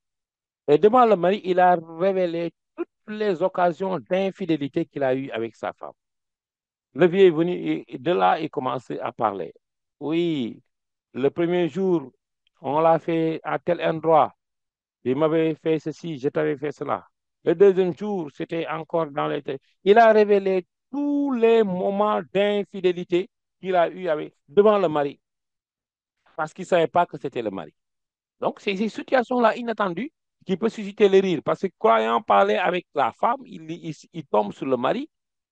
Et devant le mari, il a révélé toutes les occasions d'infidélité qu'il a eues avec sa femme. Le vieux est venu, et de là, il commençait à parler. Oui, le premier jour, on l'a fait à tel endroit. Il m'avait fait ceci, je t'avais fait cela. Le deuxième jour, c'était encore dans les... Il a révélé tous les moments d'infidélité qu'il a eu devant le mari, parce qu'il ne savait pas que c'était le mari. Donc, c'est ces situations-là inattendues qui peut susciter le rire. Parce que croyant parler avec la femme, il tombe sur le mari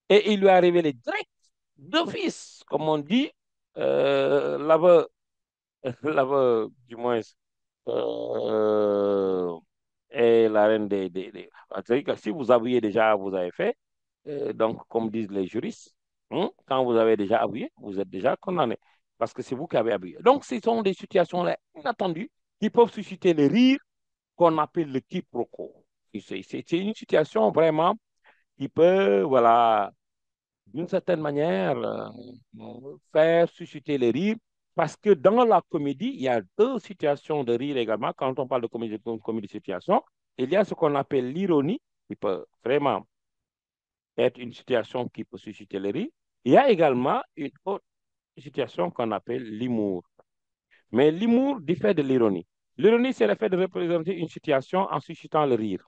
et il lui a révélé direct, d'office, comme on dit, l'aveu, l'aveu, du moins, euh, est la reine des. C'est-à-dire que si vous avouez déjà, vous avez fait, donc, comme disent les juristes, hein, quand vous avez déjà avoué, vous êtes déjà condamné. Parce que c'est vous qui avez avoué. Donc, ce sont des situations là, inattendues qui peuvent susciter le rire qu'on appelle le quiproquo. C'est une situation vraiment qui peut, voilà, d'une certaine manière, faire susciter le rire. Parce que dans la comédie, il y a deux situations de rire également. Quand on parle de comédie de situation, il y a ce qu'on appelle l'ironie, qui peut vraiment être une situation qui peut susciter le rire. Il y a également une autre situation qu'on appelle l'humour. Mais l'humour diffère de l'ironie. L'ironie, c'est le fait de représenter une situation en suscitant le rire.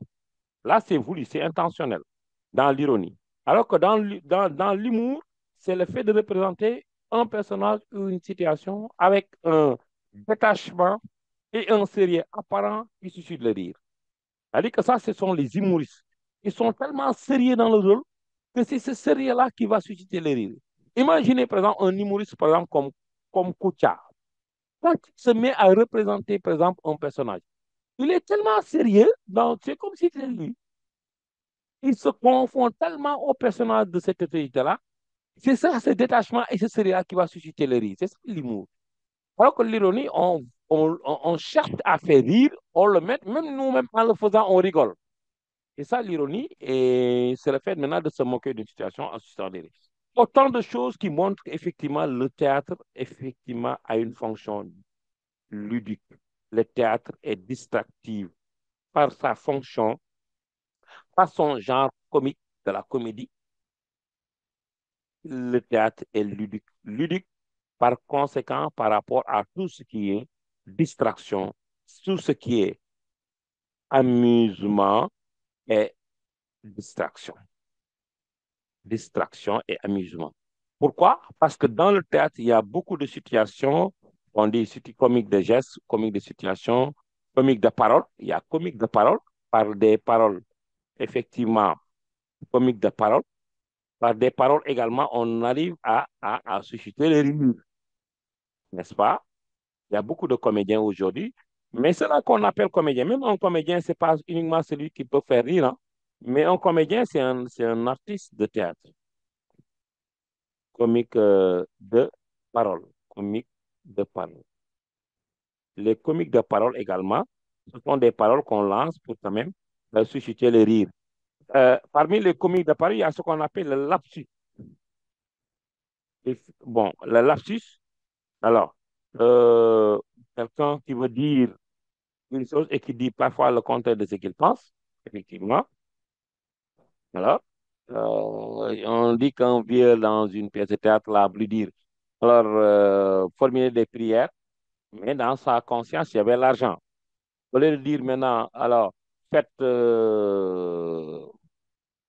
Là, c'est voulu, c'est intentionnel dans l'ironie. Alors que dans l'humour, c'est le fait de représenter un personnage ou une situation avec un détachement et un sérieux apparent qui suscite le rire. C'est-à-dire que ça, ce sont les humoristes. Ils sont tellement sérieux dans le rôle que c'est ce sérieux-là qui va susciter le rire. Imaginez, par exemple, un humoriste, par exemple, comme Koucha. Quand il se met à représenter, par exemple, un personnage, il est tellement sérieux, c'est comme si c'était lui. Il se confond tellement au personnage de cette autorité-là. C'est ça, ce détachement et ce sérieux-là qui va susciter le rire. C'est ça l'humour. Alors que l'ironie, on cherche à faire rire, on le met, même nous-mêmes en le faisant, on rigole. Et ça, l'ironie, et c'est le fait maintenant de se moquer d'une situation en suscitant des rires. Autant de choses qui montrent qu'effectivement, le théâtre, effectivement, a une fonction ludique. Le théâtre est distractif par sa fonction, par son genre comique de la comédie. Le théâtre est ludique. Ludique par conséquent par rapport à tout ce qui est distraction, tout ce qui est amusement et distraction. Distraction et amusement. Pourquoi? Parce que dans le théâtre, il y a beaucoup de situations, on dit comique de gestes, comique de situation, comique de parole. Il y a comique de parole, par des paroles, effectivement, comique de parole. Par des paroles également, on arrive à susciter les rires, n'est-ce pas? Il y a beaucoup de comédiens aujourd'hui, mais c'est là qu'on appelle comédien. Même un comédien, ce n'est pas uniquement celui qui peut faire rire, hein. Mais un comédien, c'est un artiste de théâtre, comique de parole, comique de parole. Les comiques de parole également, ce sont des paroles qu'on lance pour quand même susciter le rire. Parmi les comiques de parole, il y a ce qu'on appelle le lapsus. Bon, le lapsus, alors, euh, quelqu'un qui veut dire une chose et qui dit parfois le contraire de ce qu'il pense, effectivement. Alors, on dit qu'un vieux dans une pièce de théâtre l'a voulu dire. Alors, formuler des prières, mais dans sa conscience, il y avait l'argent. Au lieu de dire maintenant, alors, faites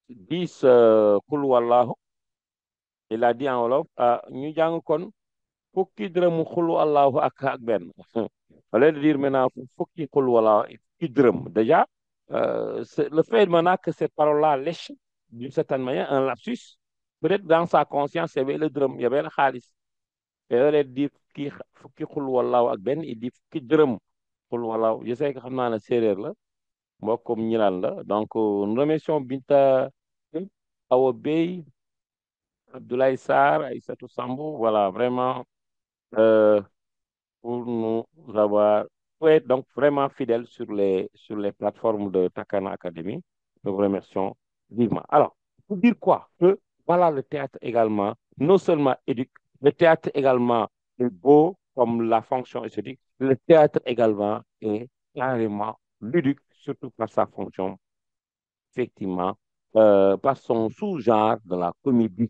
10 Kul Wallahu, il a dit en Wolof, ñu jàng kon fukki dërëmu Kul Wallahu ak benn. Au lieu de dire maintenant fukki Kul Wallahu, fukki dërëm. Déjà, le fait maintenant que cette parole-là lèche, d'une certaine manière, un lapsus, peut-être dans sa conscience, il y avait le dërëm, il y avait le xaalis. Et au lieu de dire fukki Kul Wallahu ak benn, il dit fukki dërëm Kul Wallahu. Je sais que xam naa ne séeréer la. Mbokkum ñilaan la. Donc, nous remercions Binta, Awa Bey, Abdoulaye Sarr, Aïssatou Sambou, voilà, vraiment, euh, pour nous avoir, pour être donc vraiment fidèles sur les plateformes de Takana Academy. Nous vous remercions vivement. Alors, pour dire quoi? Que voilà, le théâtre également, non seulement éduque, le théâtre également est beau comme la fonction esthétique, le théâtre également est carrément ludique, surtout par sa fonction effectivement, par son sous-genre de la comédie.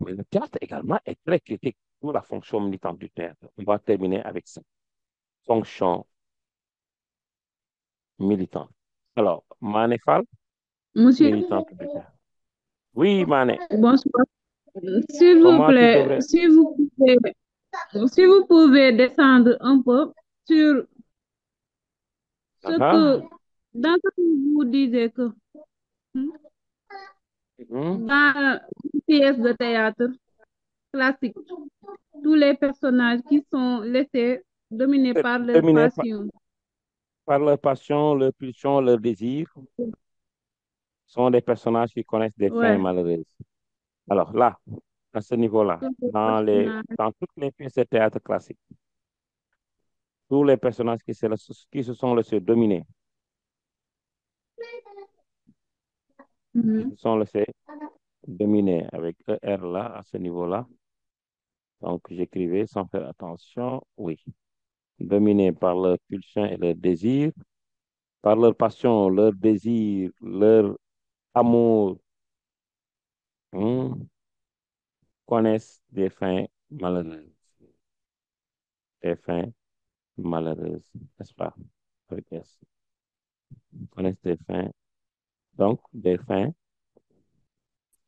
Mais le théâtre également est très critique pour la fonction militante du théâtre. On va terminer avec ça. Fonction militante. Alors, Mané Fall, Monsieur, militante du théâtre. Oui, Mané, bonsoir. S'il vous comment tu plaît, devrais... si vous pouvez descendre un peu sur ce Ah, que dans ce que vous disiez que hmm, Mhm. dans une pièce de théâtre classique, tous les personnages qui sont laissés dominer par leur Dominés passion. par leur passion, leur pulsion, leur désir, sont des personnages qui connaissent des fins Ouais, malheureuses. Alors là, à ce niveau-là, tous les personnages. dans toutes les pièces de théâtre classiques, tous les personnages qui se sont laissés dominer, qui Mhm. se sont laissés dominer avec ER là, à ce niveau-là. Donc, j'écrivais sans faire attention, oui. Dominés par leur pulsion et leur désir, par leur passion, leur désir, leur amour, hmm, connaissent des fins malheureuses. Des fins malheureuses, n'est-ce pas? Avec S. Connaissent des fins, donc des fins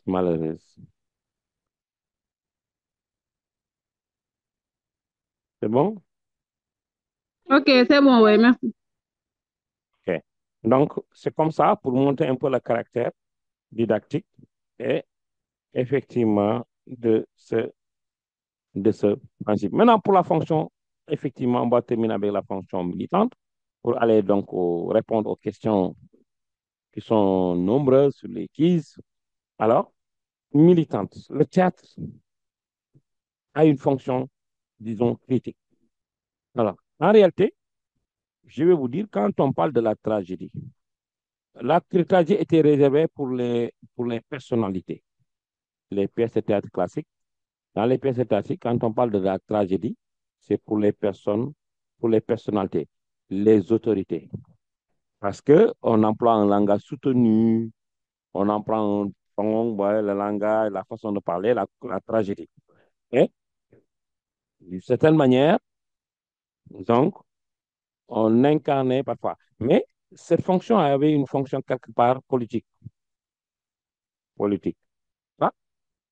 malheureuses. C'est bon? Ok, c'est bon, ouais, merci. OK. Donc, c'est comme ça pour montrer un peu le caractère didactique et effectivement de ce principe. Maintenant, pour la fonction, effectivement, on va terminer avec la fonction militante pour aller donc répondre aux questions qui sont nombreuses sur les quiz. Alors, militante, le théâtre a une fonction, disons, critique. Alors, en réalité, je vais vous dire, quand on parle de la tragédie était réservée pour les personnalités, les pièces de théâtre classiques. Dans les pièces de théâtre, quand on parle de la tragédie, c'est pour les personnes, pour les personnalités, les autorités. Parce qu'on emploie un langage soutenu, on emploie un ton, ouais, le langage, la façon de parler, la tragédie. Et d'une certaine manière, donc, on incarnait parfois. Mais cette fonction avait une fonction quelque part politique. Politique. Hein.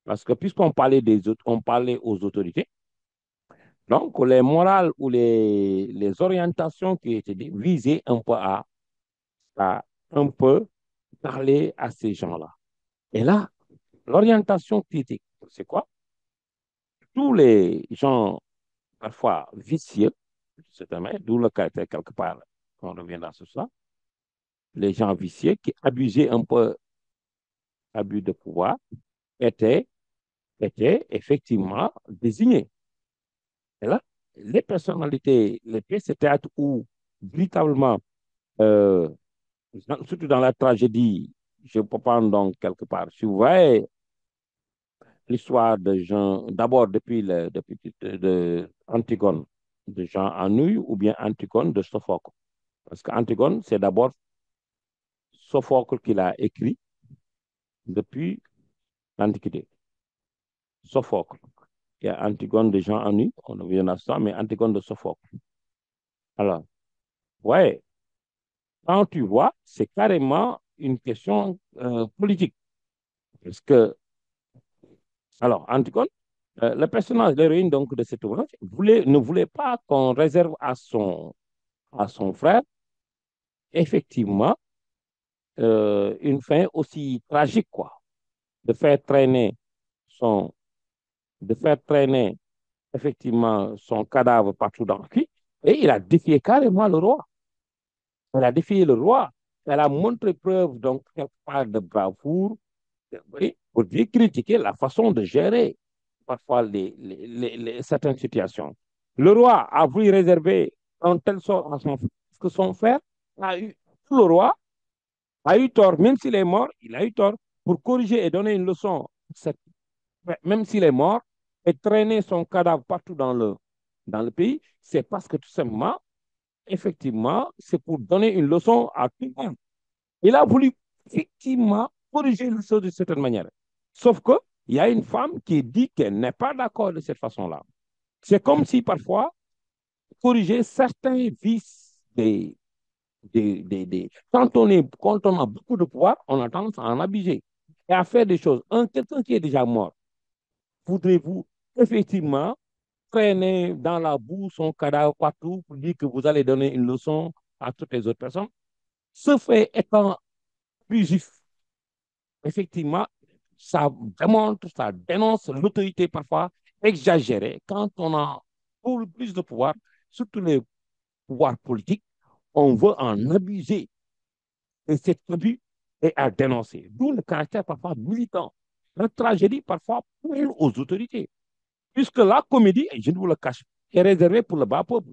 Parce que puisqu'on parlait des autres, on parlait aux autorités, donc les morales ou les orientations qui étaient visées un peu à un peu parler à ces gens-là. Et là, l'orientation critique, c'est quoi? Tous les gens parfois vicieux, d'où le caractère quelque part, on reviendra sur ça, les gens vicieux qui abusaient un peu, abus de pouvoir, étaient, étaient effectivement désignés. Et là, les personnalités, les pièces de théâtre où véritablement, euh, surtout dans la tragédie, je peux prendre donc quelque part, si vous voyez l'histoire de Jean, d'abord depuis Antigone de Jean Anouilh ou bien Antigone de Sophocle. Parce qu'Antigone, c'est d'abord Sophocle qui l'a écrit depuis l'Antiquité. Sophocle. Il y a Antigone de Jean Anouilh, on revient à ça, mais Antigone de Sophocle. Alors, ouais, quand tu vois, c'est carrément une question politique. Parce que, alors, Antigone, le personnage, l'héroïne donc de cet ouvrage, ne voulait pas qu'on réserve à son frère, effectivement, une fin aussi tragique, quoi. De faire traîner son, de faire traîner effectivement son cadavre partout dans le pays. Et il a défié carrément le roi. Elle a défié le roi. Elle a montré preuve, donc, quelque part de bravoure, oui, pour dire critiquer la façon de gérer parfois certaines situations. Le roi a voulu réserver en telle sorte à son frère, que son frère a eu, le roi a eu tort, même s'il est mort, il a eu tort pour corriger et donner une leçon. Même s'il est mort, et traîner son cadavre partout dans le pays, c'est parce que tout simplement, effectivement, c'est pour donner une leçon à tout le monde. Il a voulu effectivement corriger les choses de certaine manière. Sauf que il y a une femme qui dit qu'elle n'est pas d'accord de cette façon-là. C'est comme si parfois, corriger certains vices quand on a beaucoup de pouvoir, on a tendance à en abuser et à faire des choses. Quelqu'un qui est déjà mort, voudrez-vous effectivement traîner dans la boue son cadavre partout pour dire que vous allez donner une leçon à toutes les autres personnes? Ce fait étant abusif, effectivement, ça démontre, ça dénonce l'autorité parfois exagérée quand on a pour plus de pouvoir, surtout les pouvoirs politiques, on veut en abuser. Et cet abus est à dénoncer. D'où le caractère parfois militant. La tragédie parfois pour aux autorités. Puisque la comédie, et je ne vous le cache, est réservée pour le bas peuple.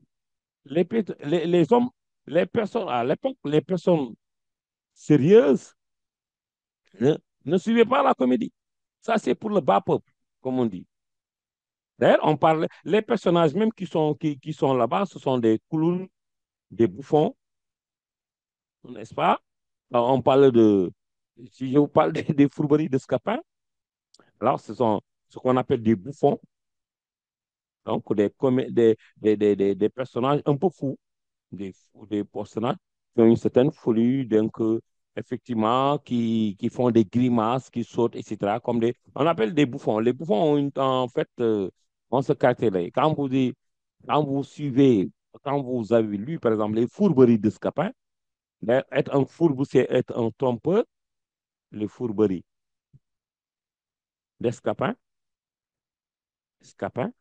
Les hommes, les personnes, à l'époque, les personnes sérieuses ne, ne suivaient pas la comédie. Ça, c'est pour le bas peuple, comme on dit. D'ailleurs, on parle, les personnages même qui sont là-bas, ce sont des clowns, des bouffons, n'est-ce pas? Alors, on parle de, si je vous parle des fourberies de Scapin, alors ce sont ce qu'on appelle des bouffons, donc des personnages un peu fous, des personnages qui ont une certaine folie, donc effectivement, qui font des grimaces, qui sautent, etc. Comme on appelle des bouffons. Les bouffons ont en fait, ont ce caractère-là. Quand vous suivez, quand vous avez lu, par exemple, les fourberies de Scapin, être un fourbe, c'est être un trompeur, les fourberies d'Escapin, Scapin.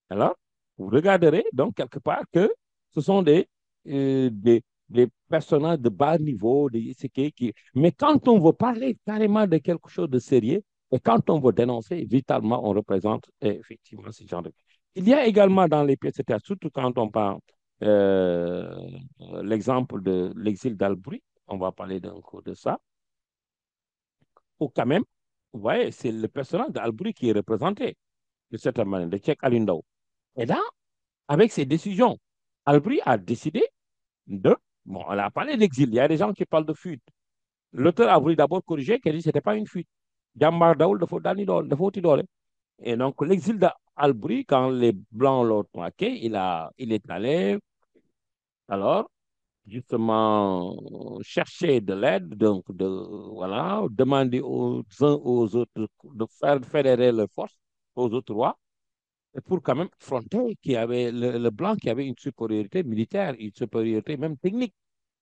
Alors, vous regarderez donc quelque part que ce sont euh, des, des personnages de bas niveau, mais quand on veut parler carrément de quelque chose de sérieux, et quand on veut dénoncer, vitalement, on représente effectivement ce genre de... Il y a également dans les pièces de théâtre, surtout quand on parle euh, l'exemple de l'exil d'Albury, on va parler d'un coup de ça, ou quand même, vous voyez, c'est le personnage d'Albury qui est représenté, de cette manière, de Cheikh Alindao. Et là, avec ses décisions, Albury a décidé de... Bon, on a parlé d'exil. Il y a des gens qui parlent de fuite. L'auteur a voulu d'abord corriger, qu'il dit que ce n'était pas une fuite. Jambar Daoul de Fautidore. Et donc, l'exil d'Albury, quand les Blancs l'ont traqué, il est allé, alors, justement, chercher de l'aide, donc, voilà, demander aux uns aux autres de faire fédérer leurs forces aux autres rois pour quand même affronter qui avait le blanc qui avait une supériorité militaire, une supériorité même technique,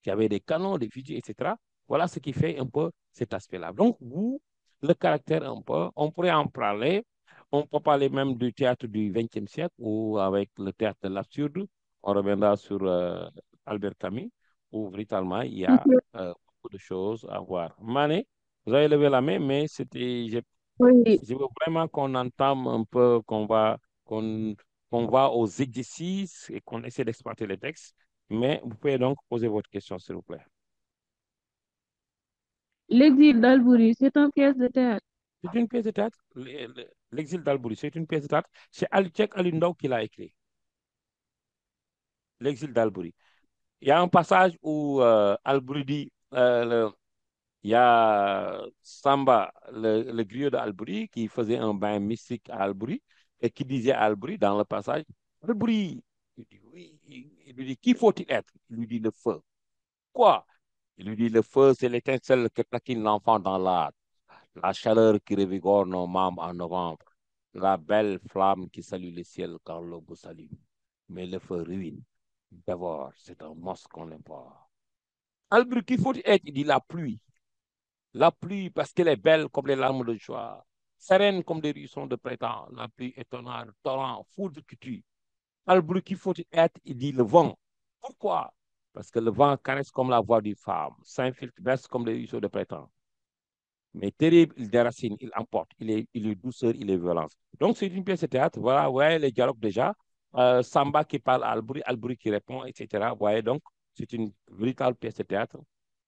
qui avait des canons, des fusils, etc. Voilà ce qui fait un peu cet aspect-là. Donc, vous, le caractère un peu, on pourrait en parler. On peut parler même du théâtre du XXe siècle ou avec le théâtre de l'absurde. On reviendra sur Albert Camus, où véritablement il y a beaucoup de choses à voir. Mané, vous avez levé la main, mais Oui, je veux vraiment qu'on entame un peu, qu'on qu'on va aux exercices et qu'on essaie d'exploiter les textes. Mais vous pouvez donc poser votre question, s'il vous plaît. l'exil d'Albury, c'est une pièce de théâtre. C'est une pièce de théâtre. L'exil d'Albury, c'est une pièce de théâtre. C'est Cheikh Ali Ndaw qui l'a écrit. L'exil d'Albury. Il y a un passage où Albury dit, il y a Samba, le griot d'Albury, qui faisait un bain mystique à Albury et qui disait à Albury dans le passage, Albury, il dit, oui, il lui dit, qui faut-il être? Il lui dit le feu. Quoi? Il lui dit, le feu, c'est l'étincelle que taquine l'enfant dans l'âme, la chaleur qui revigore nos membres en novembre, la belle flamme qui salue le ciel quand l'aube salue. Mais le feu ruine. D'abord, c'est un monstre qu'on n'aime pas. Albury, qui faut-il être? Il dit la pluie. La pluie, parce qu'elle est belle comme les larmes de joie, sereine comme des ruissons de printemps. La pluie est tonnerre, torrent, foudre qui tue. Albury, qu'il faut être? Il dit le vent. Pourquoi? Parce que le vent caresse comme la voix d'une femme, s'infiltre, verse comme les ruisseaux de printemps. Mais terrible, il déracine, il emporte, il est douceur, il est violence. Donc, c'est une pièce de théâtre. Voilà, ouais, les dialogues déjà. Samba qui parle à Albury, Albury qui répond, etc. Vous voyez, donc, c'est une véritable pièce de théâtre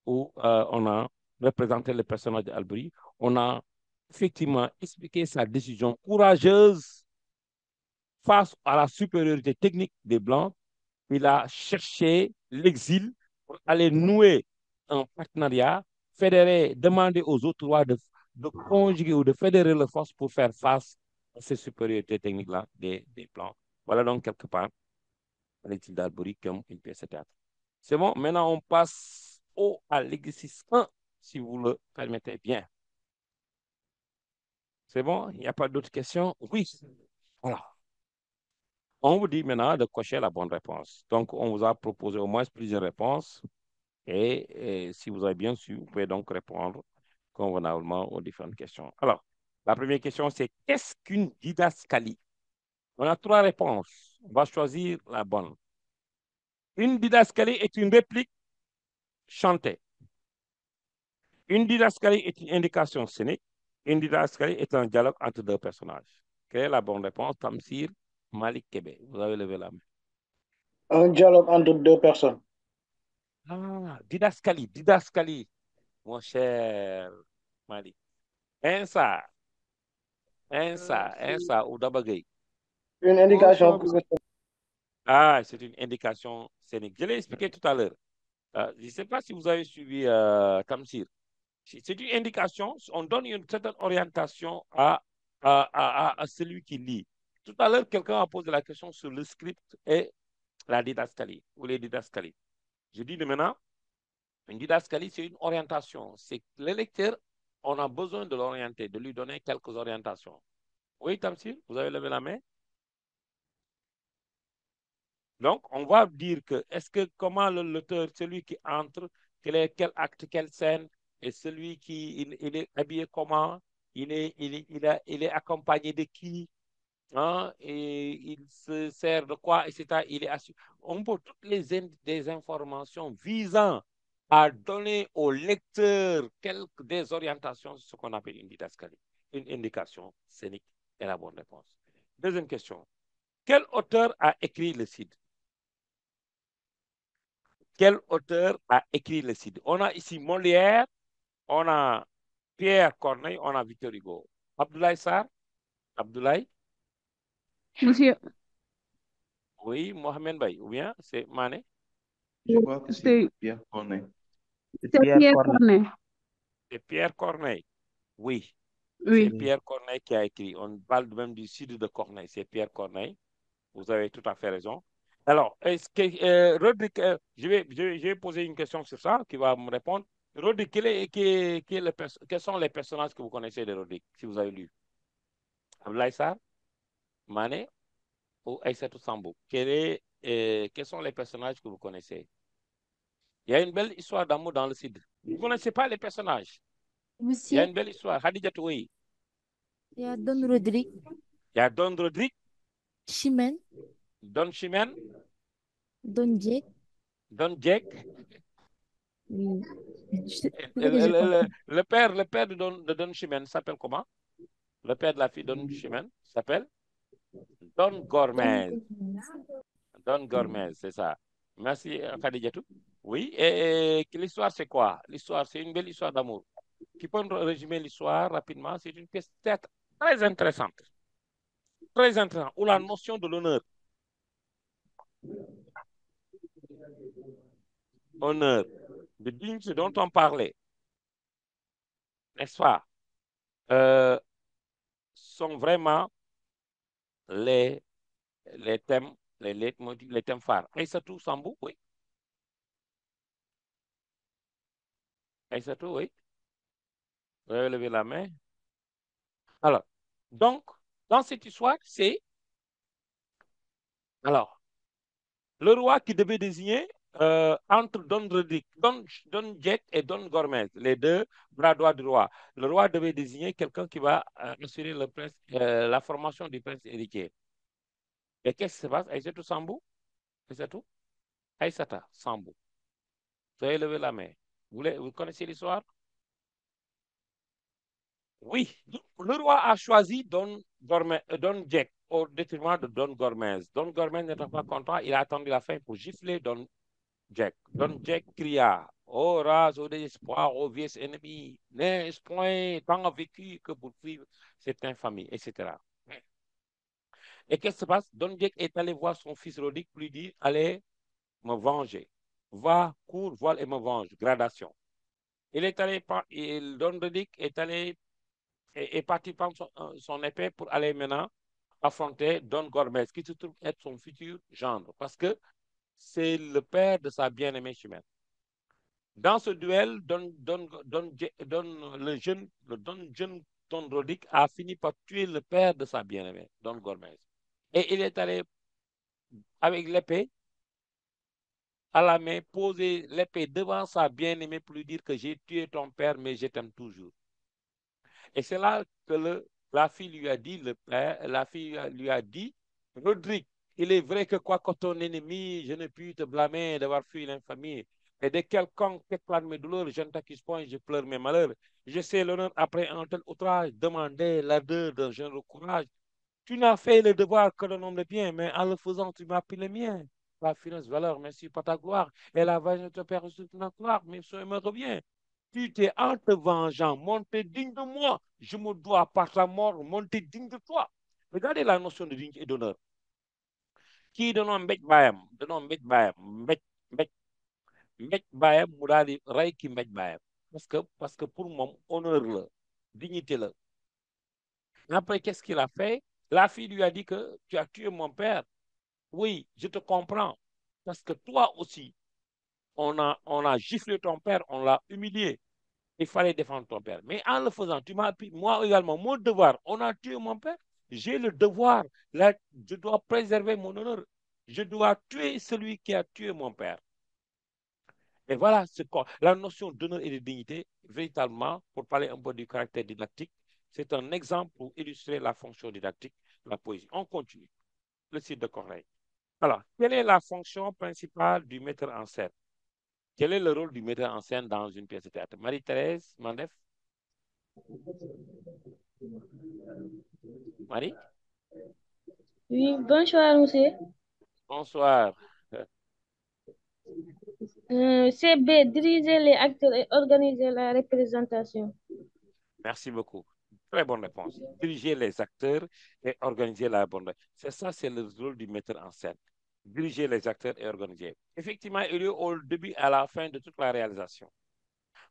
où on a représenté le personnage d'Albury. On a effectivement expliqué sa décision courageuse face à la supériorité technique des Blancs. Il a cherché l'exil pour aller nouer un partenariat, fédérer, demander aux autres rois de conjuguer ou de fédérer leurs forces pour faire face à ces supériorités techniques-là des Blancs. Voilà donc quelque part l'exil d'Albury comme une pièce de théâtre. C'est bon, maintenant on passe à l'exercice 1, si vous le permettez bien. C'est bon, il n'y a pas d'autres questions? Oui. Voilà. On vous dit maintenant de cocher la bonne réponse. Donc, on vous a proposé au moins plusieurs réponses. Et si vous avez bien su, vous pouvez donc répondre convenablement aux différentes questions. Alors, la première question, c'est qu'est-ce qu'une didascalie? On a trois réponses. On va choisir la bonne. Une didascalie est une réplique chantée. Une didascalie est une indication scénique. Une didascalie est un dialogue entre deux personnages. Quelle est la bonne réponse? Tamsir, Malik Kébé. Vous avez levé la main. Un dialogue entre deux personnes. Ah, didascalie, mon cher Malik. Insa, Insa ou Dabagay. Une indication Bonsoir. pour... Ah, c'est une indication scénique. Je l'ai expliqué tout à l'heure. Je ne sais pas si vous avez suivi Tamsir. C'est une indication, on donne une certaine orientation à celui qui lit. Tout à l'heure, quelqu'un a posé la question sur le script et la didascalie, ou les didascalies. Je dis de maintenant, une didascalie, c'est une orientation. C'est le lecteur, on a besoin de l'orienter, de lui donner quelques orientations. Oui, Tamsir, vous avez levé la main? Donc, on va dire que, est-ce que comment l'auteur, celui qui entre, quel acte, quelle scène, et celui qui il est habillé comment, il est accompagné de qui, hein, et il se sert de quoi, etc. Il est assuré. On peut toutes des informations visant à donner au lecteur quelques des orientations, ce qu'on appelle une didascalie, une indication scénique est la bonne réponse. Deuxième question. Quel auteur a écrit le Cid? Quel auteur a écrit le Cid? On a ici Molière, on a Pierre Corneille, on a Victor Hugo. Abdoulaye Sarr? Abdoulaye? Monsieur, Oui, Mohamed Baye, ou bien c'est Mané? Je crois que c'est c'est Pierre Corneille. C'est c'est Pierre Pierre Corneille. Corneille. C'est Pierre Corneille. Oui, c'est Oui. Oui. Pierre Corneille qui a écrit. On parle même du Cid de Corneille. C'est Pierre Corneille. Vous avez tout à fait raison. Alors, est-ce que, Rodrigue, je vais poser une question sur ça qui va me répondre. Rodrigue, quels sont les personnages que vous connaissez de Rodrigue, si vous avez lu? Abdoulaye Sarr, Mané ou Aïssatou Sambou? Quels sont les personnages que vous connaissez? Il y a une belle histoire d'amour dans le Cid. Vous ne connaissez pas les personnages. Il y a Monsieur, une belle histoire. Khadijatou, oui. il y a Don Rodrigue, Il y a Don Rodrigue, Chimène, Don Chimène, Don Jack. Don Jack. Oui. Et C'est vrai que je comprends. le père de Don Chimène s'appelle comment? Le père de la fille de Don Chimène s'appelle Don Don Gormez. Don Gormez, c'est ça. Merci, Khadijatou. Oui, et l'histoire, c'est quoi? L'histoire, c'est une belle histoire d'amour. Qui peut résumer l'histoire rapidement? C'est une pièce de théâtre très intéressante, où la notion de l'honneur, honneur, de dignité dont on parlait, n'est-ce pas, euh, sont vraiment les, les thèmes, les thèmes phares. Aïssatou Sambou, oui. Aïssatou, oui. Vous avez levé la main. Alors, donc, dans cette histoire, c'est, alors, le roi qui devait désigner entre Don Rodrigue, Don Jet et Don Gormez, les deux bras droits du roi. Le roi devait désigner quelqu'un qui va assurer la formation du prince héritier. Et qu'est-ce qui se passe? Aïssatou Sambou? Aïssatou? Aïssata Sambou. Vous avez levé la main. Vous connaissez l'histoire? Oui. Le roi a choisi Don Jack au détriment de Don Gormez. Don Gormez n'était pas content. Il a attendu la fin pour gifler Don Jack. Don Jack cria: oh, race au désespoir, ô vieux ennemi, n'est-ce point tant vécu que pour suivre cette infamie, etc. Et qu'est-ce qui se passe? Don Jack est allé voir son fils Rodic pour lui dire: allez me venger. Va, cours, voile et me venge. Gradation. Il est allé, Don Rodic est parti prendre son épée pour aller maintenant affronter Don Gormez, qui se trouve être son futur gendre, parce que c'est le père de sa bien-aimée Chimène. Dans ce duel, le jeune Don Rodic a fini par tuer le père de sa bien-aimée, Don Gormez. Et il est allé avec l'épée à la main, poser l'épée devant sa bien-aimée pour lui dire que j'ai tué ton père, mais je t'aime toujours. Et c'est là que la fille lui a dit, le père, la fille lui a dit, Rodrigue, il est vrai que quoi que ton ennemi, je ne puis te blâmer d'avoir fui l'infamie. Et de quelconque éclate mes douleurs, je ne t'accuse point, je pleure mes malheurs. Je sais l'honneur après un tel outrage, demander l'ardeur d'un jeune courage. Tu n'as fait le devoir que d'un homme de bien, mais en le faisant, tu m'as pris le mien. La finesse valeur, merci pour ta gloire. Et la vache de ton père reçoit ta gloire, mais ça me revient. Tu t'es en te vengeant, monté digne de moi. Je me dois par ta mort, monter digne de toi. Regardez la notion de dignité et d'honneur. Qui donne mbéj bayam, donne mbéj bayam, mbéj, mbéj, mbéj bayam, mu daal di rey ki mbéj bayam. Parce que pour moi, honneur la, dignité la. Après, qu'est-ce qu'il a fait? La fille lui a dit que tu as tué mon père. Oui, je te comprends. Parce que toi aussi, on a giflé ton père, on l'a humilié. Il fallait défendre ton père. Mais en le faisant, tu m'as appris, moi également, mon devoir, on a tué mon père. J'ai le devoir, là, je dois préserver mon honneur. Je dois tuer celui qui a tué mon père. Et voilà la notion d'honneur et de dignité, véritablement, pour parler un peu du caractère didactique, c'est un exemple pour illustrer la fonction didactique de la poésie. On continue. Le site de Corneille. Alors, quelle est la fonction principale du metteur en scène? Quel est le rôle du metteur en scène dans une pièce de théâtre? Marie-Thérèse Mandef? Marie? Oui, bonsoir, monsieur. Bonsoir. C'est B, diriger les acteurs et organiser la représentation. Merci beaucoup. Très bonne réponse. Diriger les acteurs et organiser la bonne. C'est ça, c'est le rôle du metteur en scène. Diriger les acteurs et organiser. Effectivement, il est au début et à la fin de toute la réalisation.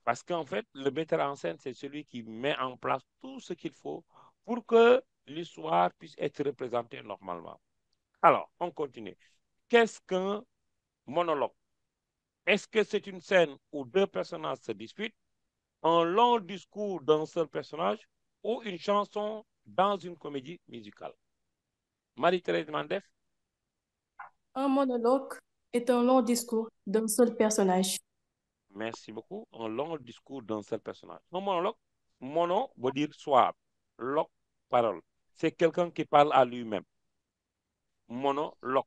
Parce qu'en fait, le metteur en scène, c'est celui qui met en place tout ce qu'il faut pour que l'histoire puisse être représentée normalement. Alors, on continue. Qu'est-ce qu'un monologue? Est-ce que c'est une scène où deux personnages se disputent, un long discours d'un seul personnage ou une chanson dans une comédie musicale? Marie-Thérèse Mandef? Un monologue est un long discours d'un seul personnage. Merci beaucoup. Un long discours d'un seul personnage. Un monologue, mono veut dire soir, log, parole. C'est quelqu'un qui parle à lui-même. Monologue.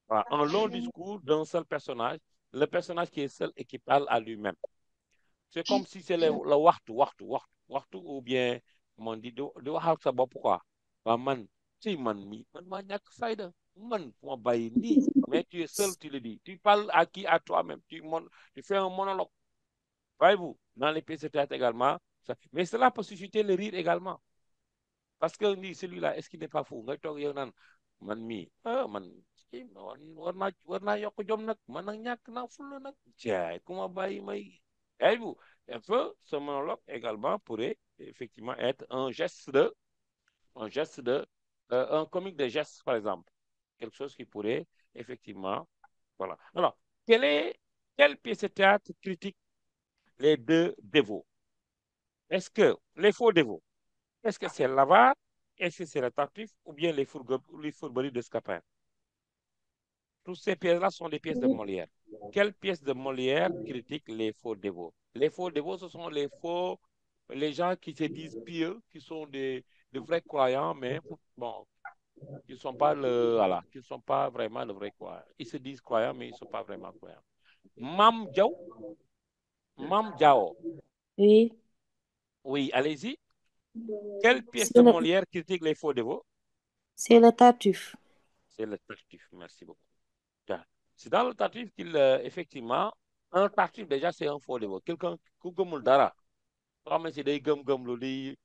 Voilà. Un long discours d'un seul personnage, le personnage qui est seul et qui parle à lui-même. C'est comme si c'est le waxtu ou bien, comment on dit, de wax ak sa bopp quoi. Waa man, si man maa ñàkk fayda, man fu ma bàyyi nii. Mais tu es seul, tu le dis. Tu parles à qui? À toi-même. Tu fais un monologue. Voyez-vous, dans les pièces de théâtre également. Mais cela peut susciter le rire également. Parce que celui-là, est-ce qu'il n'est pas fou? Nga toog yow naan man mii man war naa yokk jom nag man nag ñàkk naa fulla nag jaay ku ma bàyyi may. Voyez-vous, un peu, ce monologue également pourrait effectivement être un comique de gestes, par exemple. Quelque chose qui pourrait effectivement, voilà. Alors, quelle pièce de théâtre critique les deux dévots? Est-ce que les faux dévots, est-ce que c'est l'avare, est-ce que c'est le tartuffe ou bien les fourberies de Scapin? Toutes ces pièces-là sont des pièces de Molière. Quelle pièce de Molière critique les faux dévots? Les faux dévots, ce sont les gens qui se disent pieux, qui sont de vrais croyants, mais bon, qui ne sont pas voilà, qui ne sont pas vraiment de vrais croyants. Ils se disent croyants, mais ils ne sont pas vraiment croyants. Mam Diao, Mam Diao. Oui, Oui, allez-y. Quelle pièce c'est de le, Molière critique les faux dévots? c'est le tartuffe. C'est le tartuffe. Merci beaucoup. C'est dans le tartuffe effectivement, un tartuffe déjà, c'est un faux dévot. Quelqu'un ku gëmul dara. Soo xam ne si day gëm-gëm lu di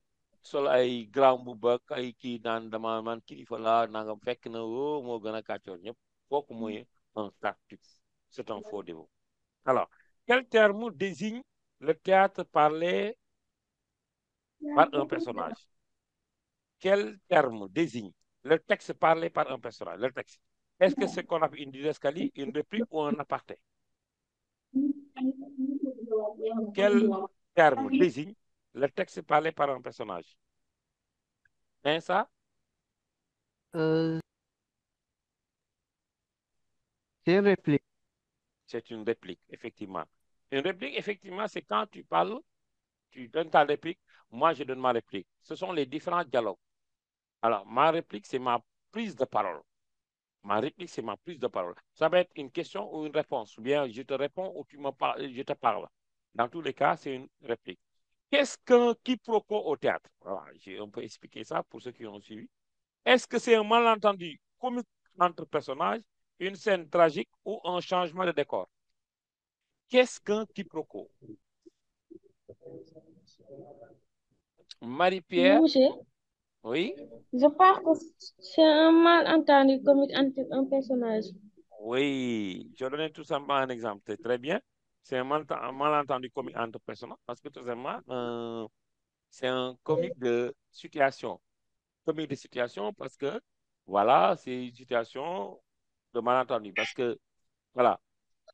sol ay grand mbubb ak ay kii naan dama man kilifa laa nangam fekk na woo moo gën a kàccoor ñëpp kooku mooy un tartuffe. C'est un faux dévot. Alors, quel terme désigne le théâtre parlé par un personnage? Quel terme désigne le texte parlé par un personnage? Le texte. Est-ce que c'est qu'on appelle une didascalie, une réplique ou un aparté? Quel terme désigne le texte parlé par un personnage? Hein, ça? Euh, c'est une réplique. c'est une réplique, effectivement. Une réplique, effectivement, c'est quand tu parles, tu donnes ta réplique, moi je donne ma réplique. Ce sont les différents dialogues. Alors, ma réplique, c'est ma prise de parole. Ma réplique, c'est ma prise de parole. Ça va être une question ou une réponse. Ou bien je te réponds ou tu me parles, je te parle. Dans tous les cas, c'est une réplique. Qu'est-ce qu'un quiproquo au théâtre? Voilà, on peut expliquer ça pour ceux qui ont suivi. Est-ce que c'est un malentendu comique entre personnages, une scène tragique ou un changement de décor? Qu'est-ce qu'un quiproquo? Marie-Pierre, Boucher, oui? je pense que c'est un malentendu comique entre un personnage. Oui, je donne tout simplement un exemple. C'est très bien. C'est un malentendu comique entre personnages parce que tout simplement, c'est un comique de situation. Comique de situation parce que, voilà, c'est une situation de malentendu. Parce que, voilà,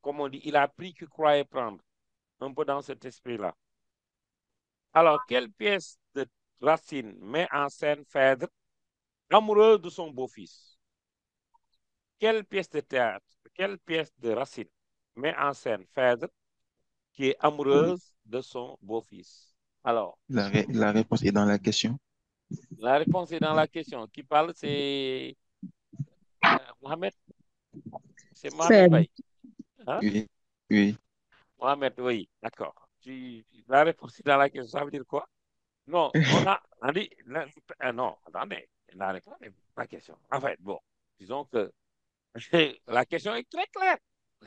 comme on dit, il a pris qu'il croyait prendre. Un peu dans cet esprit-là. Alors, quelle pièce de Racine met en scène Phèdre, amoureux de son beau-fils? Quelle pièce de théâtre, quelle pièce de Racine met en scène Phèdre, qui est amoureuse de son beau-fils? Alors, La réponse est dans la question. la réponse est dans la question. Qui parle, c'est Mohamed. C'est Mohamed Faible. Baye. Hein? Oui, oui. Mohamed, oui, d'accord. La réponse est dans la question. Ça veut dire quoi? Non, on dit, non, attendez, la réponse n'est pas la question. En fait, bon, disons que la question est très claire.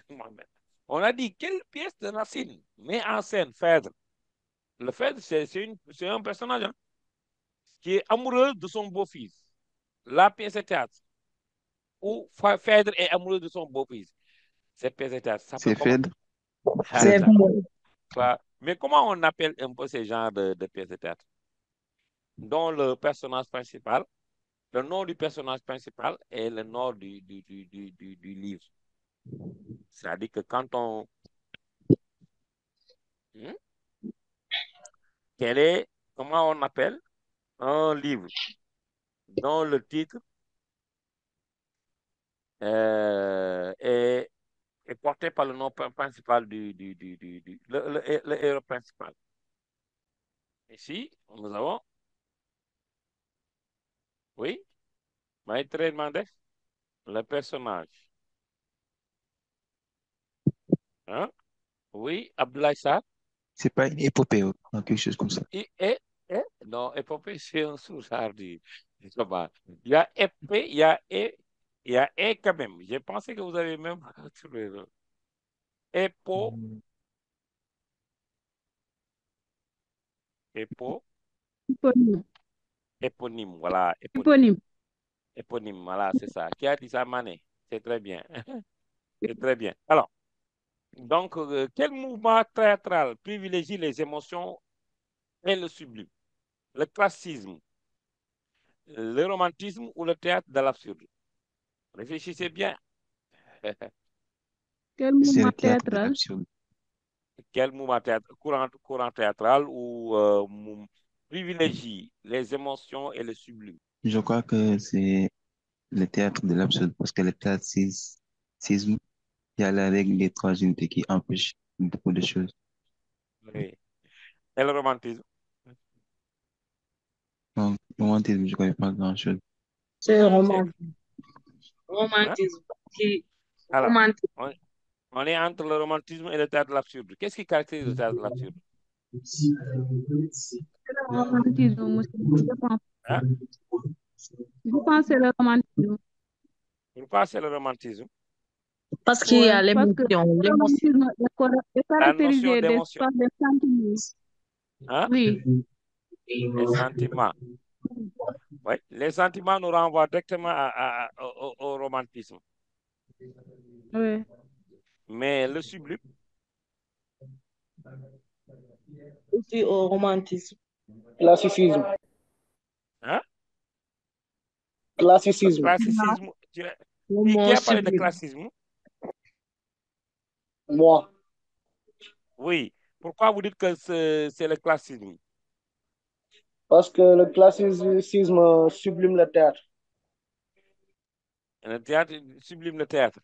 Mohamed. On a dit, quelle pièce de Racine met en scène Phèdre? Le Phèdre, c'est un personnage hein, qui est amoureux de son beau-fils. La pièce de théâtre où Phèdre est amoureux de son beau-fils. Cette pièce de théâtre s'appelle C'est comment? Phèdre. Ah, C'est d'accord. bon. Mais comment on appelle un peu ces genres de pièces de théâtre? Dont le personnage principal, le nom du personnage principal est le nom du livre. C'est-à-dire que quand on... Hmm? Comment on appelle un livre dont le titre est porté par le nom principal le héros principal. Ici, nous avons, oui, Maître Mendès, le personnage. Hein? Oui, Abdoulaye Sarr. C'est pas une épopée ou quelque chose comme ça. Non, épopée, c'est un sous-genre du combat. Il y a épée, il y a et quand même. J'ai pensé que vous avez même trouvé le épo, épo, Éponyme. éponyme, voilà, éponyme. Éponyme. Éponyme, voilà, c'est ça. Qui a dit ça, Mané? C'est très bien. C'est très bien. Alors, donc, quel mouvement théâtral privilégie les émotions et le sublime? Le classicisme, le romantisme ou le théâtre de l'absurde? Réfléchissez bien. Quel C'est mouvement le théâtre de théâtral? l'absurde. Quel mouvement courant théâtral ou privilégie les émotions et le sublime? Je crois que c'est le théâtre de l'absurde parce que le classicisme, il y a la règle des trois unités qui empêche beaucoup de choses. Oui. Et le romantisme? Donc, le romantisme, je connais pas grand-chose. C'est C'est- hein? romantisme. Qui, Alors, romantisme. on, on est entre le romantisme et le théâtre de l'absurde. Qu'est-ce qui caractérise le théâtre de l'absurde? C'est le romantisme, monsieur. Je pense. Hein? Je pense que c'est le romantisme. Pourquoi c'est le romantisme? Parce qu'il y Oui, a parce que l'émotion. le L'émotion. romantisme est La notion caractérisé d'émotion. par des sentiments. Hein? Oui, Les sentiments. Oui. Les sentiments nous renvoient directement au romantisme. oui. Mais le sublime, Aussi au romantisme. Classicisme. hein? Classicisme. Classicisme. Le Qui mot a parlé de sublime. classicisme? Moi. Oui. Pourquoi vous dites que c'est le classicisme? Parce que le classicisme sublime le théâtre. Le théâtre sublime le théâtre.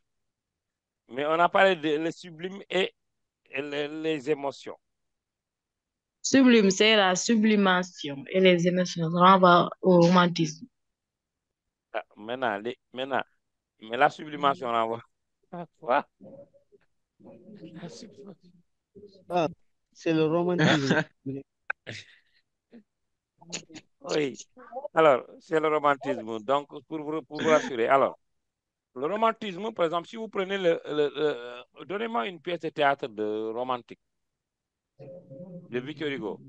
Mais on a parlé de le sublime et les émotions. Sublime, c'est la sublimation et les émotions renvoient au romantisme. Ah, maintenant, mais la sublimation renvoie à quoi? La sublimation. Ah, c'est le romantisme. Oui. Alors, c'est le romantisme. Donc, pour vous rassurer, alors, le romantisme, par exemple, si vous prenez donnez-moi une pièce de théâtre de romantique de Victor Hugo.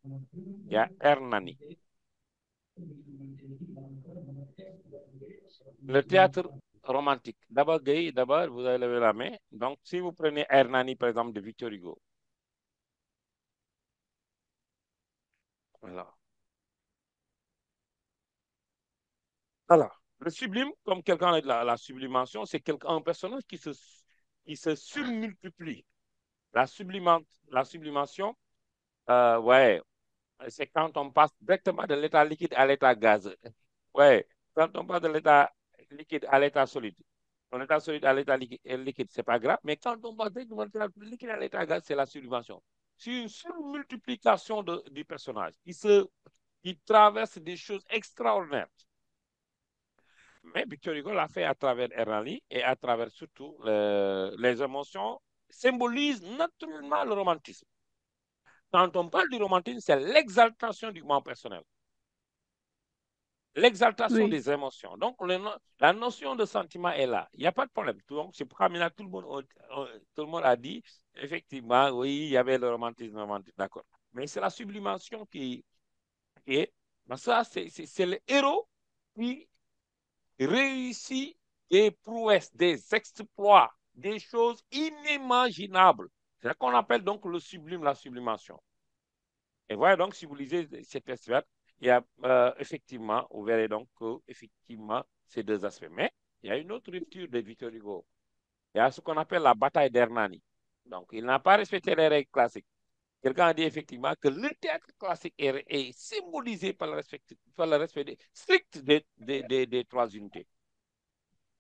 Il y a Hernani. Le théâtre romantique. D'abord, Guy, d'abord, vous avez levé la main. Donc, si vous prenez Hernani, par exemple, de Victor Hugo. Voilà. Alors, le sublime, comme quelqu'un de la sublimation, c'est un personnage qui se surmultiplie. La sublimation, ouais, c'est quand on passe directement de l'état liquide à l'état gazeux. Ouais, quand on passe de l'état liquide à l'état solide. Ton état solide à l'état liquide, c'est pas grave, mais quand on passe directement de l'état liquide à l'état gazeux, c'est la sublimation. C'est une surmultiplication du personnage qui traverse des choses extraordinaires. Mais Victor Hugo l'a fait à travers Hernani et à travers surtout les émotions symbolisent naturellement le romantisme. Quand on parle du romantisme, c'est l'exaltation du moment personnel, l'exaltation Oui. des émotions. Donc, la notion de sentiment est là. Il n'y a pas de problème. Donc, c'est pourquoi maintenant tout le monde a dit, effectivement, oui, il y avait le romantisme, d'accord. Mais c'est la sublimation qui est. Ça, c'est le héros qui réussit des prouesses, des exploits, des choses inimaginables. C'est ce qu'on appelle donc le sublime, la sublimation. Et voilà donc, si vous lisez cette festival, il y a effectivement, vous verrez donc que effectivement ces deux aspects. Mais il y a une autre rupture de Victor Hugo. Il y a ce qu'on appelle la bataille d'Hernani. Donc, il n'a pas respecté les règles classiques. Quelqu'un a dit effectivement que le théâtre classique est symbolisé par le respect strict des trois unités.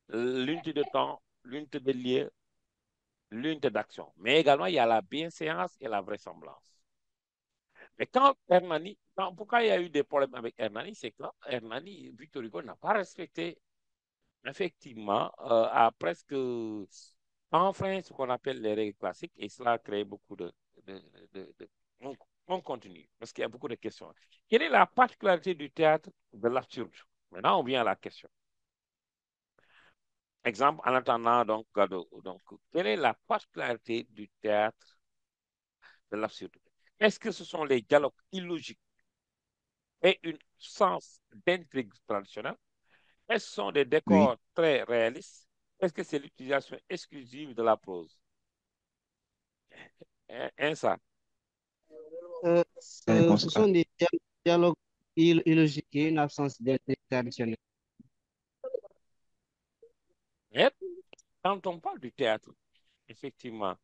L'unité de temps, l'unité de lieu, l'unité d'action. Mais également, il y a la bienséance et la vraisemblance. Mais quand pourquoi il y a eu des problèmes avec Hernani, c'est que Hernani, Victor Hugo n'a pas respecté, effectivement, a presque enfreint ce qu'on appelle les règles classiques et cela a créé beaucoup de on continue, parce qu'il y a beaucoup de questions. Quelle est la particularité du théâtre de l'absurde? Maintenant, on vient à la question. Exemple, en attendant, donc, Gado. Donc, quelle est la particularité du théâtre de l'absurde? Est-ce que ce sont les dialogues illogiques et un sens d'intrigue traditionnelle? Est-ce que ce sont des Oui, décors très réalistes? Est-ce que c'est l'utilisation exclusive de la prose? Ça. Euh, la réponse ce A. sont des dialogues illogiques et une absence d'intérêt traditionnel. Et quand on parle du théâtre, effectivement,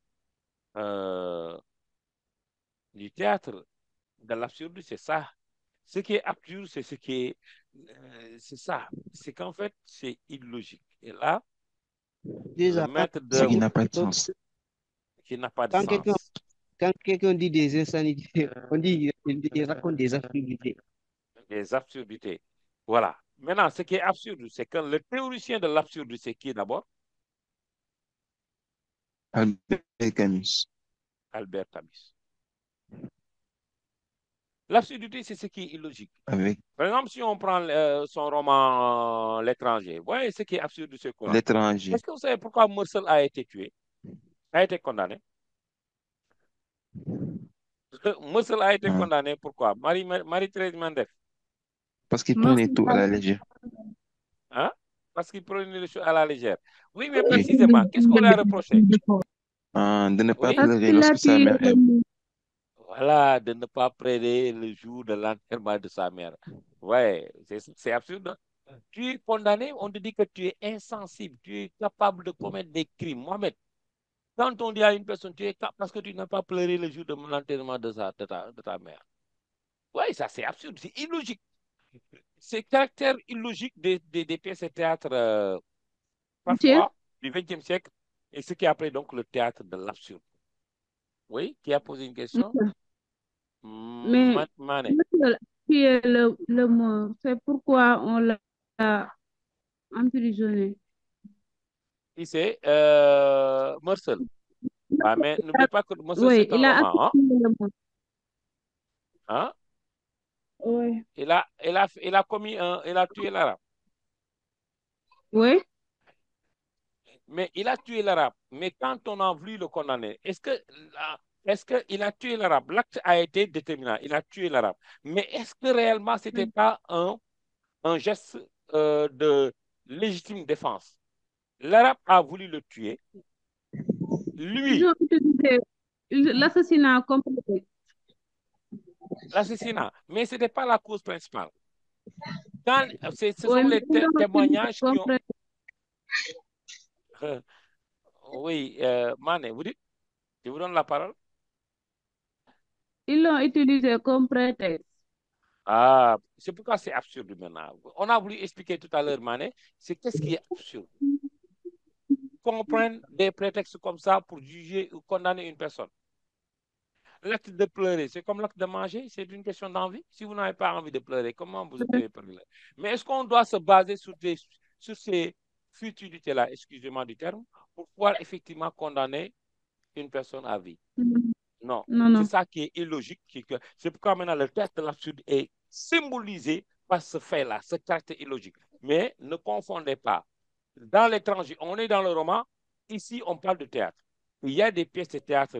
euh, du théâtre de l'absurde, c'est ça. Ce qui est absurde, c'est ce qui est. C'est ça. C'est qu'en fait, c'est illogique. Et là, le Déjà, maître Ce qui d'œuvre n'a pas de sens. qui n'a pas de quand quelqu'un sens, quand quelqu'un dit des insanités, on dit il raconte des absurdités. des absurdités. Voilà. Maintenant, ce qui est absurde, c'est que le théoricien de l'absurde, c'est qui d'abord? Albert Camus. Albert Camus. L'absurdité, c'est ce qui est illogique. Avec Par exemple, si on prend son roman L'étranger, vous voyez ce qui est absurde, c'est quoi? l'étranger. Est-ce que vous savez pourquoi Meursault a été tué, a été condamné? Meursault a été Hein, condamné pourquoi? Marie-Thérèse Mendès. parce qu'il Moi, prenait tout à la légère. Hein? Parce qu'il prenait les choses à la légère. Oui, mais Oui. précisément, qu'est-ce qu'on lui a reproché? De ne pas Oui? parce pleurer qu'il a lorsque sa tué mère est. Voilà, de ne pas plaider le jour de l'enterrement de sa mère. Ouais, c'est absurde. Tu es condamné, on te dit que tu es insensible, tu es capable de commettre des crimes. Mohamed, quand on dit à une personne, tu es capable parce que tu n'as pas pleuré le jour de l'enterrement de ta mère. Oui, ça c'est absurde, c'est illogique. C'est caractère illogique des pièces de théâtre, Dieu, parfois. du XXe siècle et ce qui a appelé donc le théâtre de l'absurde. Oui, qui a posé une question? Mais Mané. qui est le mort? C'est pourquoi on l'a emprisonné. Qui c'est? Meursault. Ah, mais n'oublie pas que Meursault, Oui, c'est un il a roman. Hein? assassiné le mort. Hein? Oui. Il a tué l'arabe. Oui. Mais il a tué l'arabe. Mais quand on a voulu le condamner, est-ce qu'il a tué l'arabe? L'acte a été déterminant. Il a tué l'arabe. Mais est-ce que réellement, ce n'était pas un geste de légitime défense? L'arabe a voulu le tuer. Ils Lui, ont utilisé l'assassinat complet. l'assassinat. Mais ce n'était pas la cause principale. Ce Oui, sont mais les ils ont utilisé témoignages qui ont... complet. Oui, Mané, vous dites? Je vous donne la parole. Ils l'ont utilisé comme prétexte. Ah, c'est pourquoi c'est absurde maintenant. On a voulu expliquer tout à l'heure, Mané, c'est qu'est-ce qui est absurde. Qu'on prenne des prétextes comme ça pour juger ou condamner une personne. L'acte de pleurer, c'est comme l'acte de manger, c'est une question d'envie. Si vous n'avez pas envie de pleurer, comment vous pouvez pleurer? Mais est-ce qu'on doit se baser sur ces futilités-là, excusez-moi du terme, pour pouvoir effectivement condamner une personne à vie? Non, Non, c'est non. ça qui est illogique. C'est pourquoi maintenant le théâtre de l'absurde est symbolisé par ce fait-là, ce caractère illogique. Mais ne confondez pas. Dans l'étranger, on est dans le roman. Ici, on parle de théâtre. Il y a des pièces de théâtre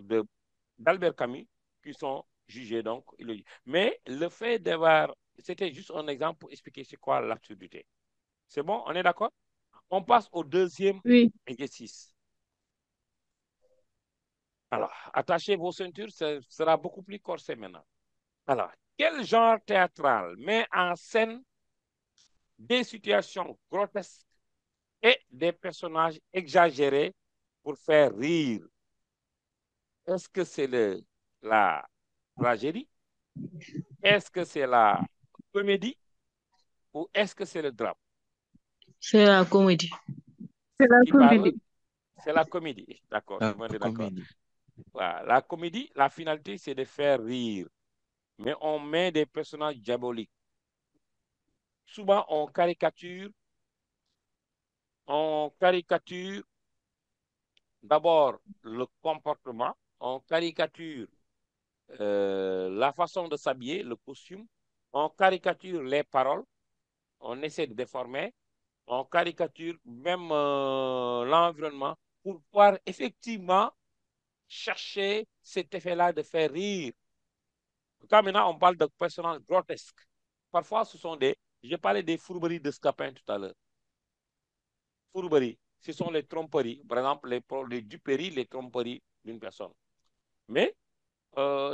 d'Albert Camus qui sont jugées donc illogiques. Mais le fait d'avoir... C'était juste un exemple pour expliquer c'est quoi l'absurdité. C'est bon? On est d'accord? On passe au deuxième Oui. exercice. Alors, attachez vos ceintures, ce sera beaucoup plus corsé maintenant. Alors, quel genre théâtral met en scène des situations grotesques et des personnages exagérés pour faire rire? Est-ce que c'est la tragédie? Est-ce que c'est la comédie? Ou est-ce que c'est le drame? C'est la comédie. C'est la Qui parle? comédie. C'est la comédie. D'accord, tout La le monde est d'accord. comédie. Voilà. La comédie, la finalité, c'est de faire rire. Mais on met des personnages diaboliques. Souvent, on caricature d'abord le comportement, on caricature la façon de s'habiller, le costume, on caricature les paroles, on essaie de déformer, on caricature même l'environnement pour pouvoir effectivement chercher cet effet-là de faire rire. Quand maintenant on parle de personnages grotesques, parfois ce sont j'ai parlé des fourberies de Scapin tout à l'heure. Fourberies, ce sont les tromperies, par exemple les duperies, les tromperies d'une personne. Mais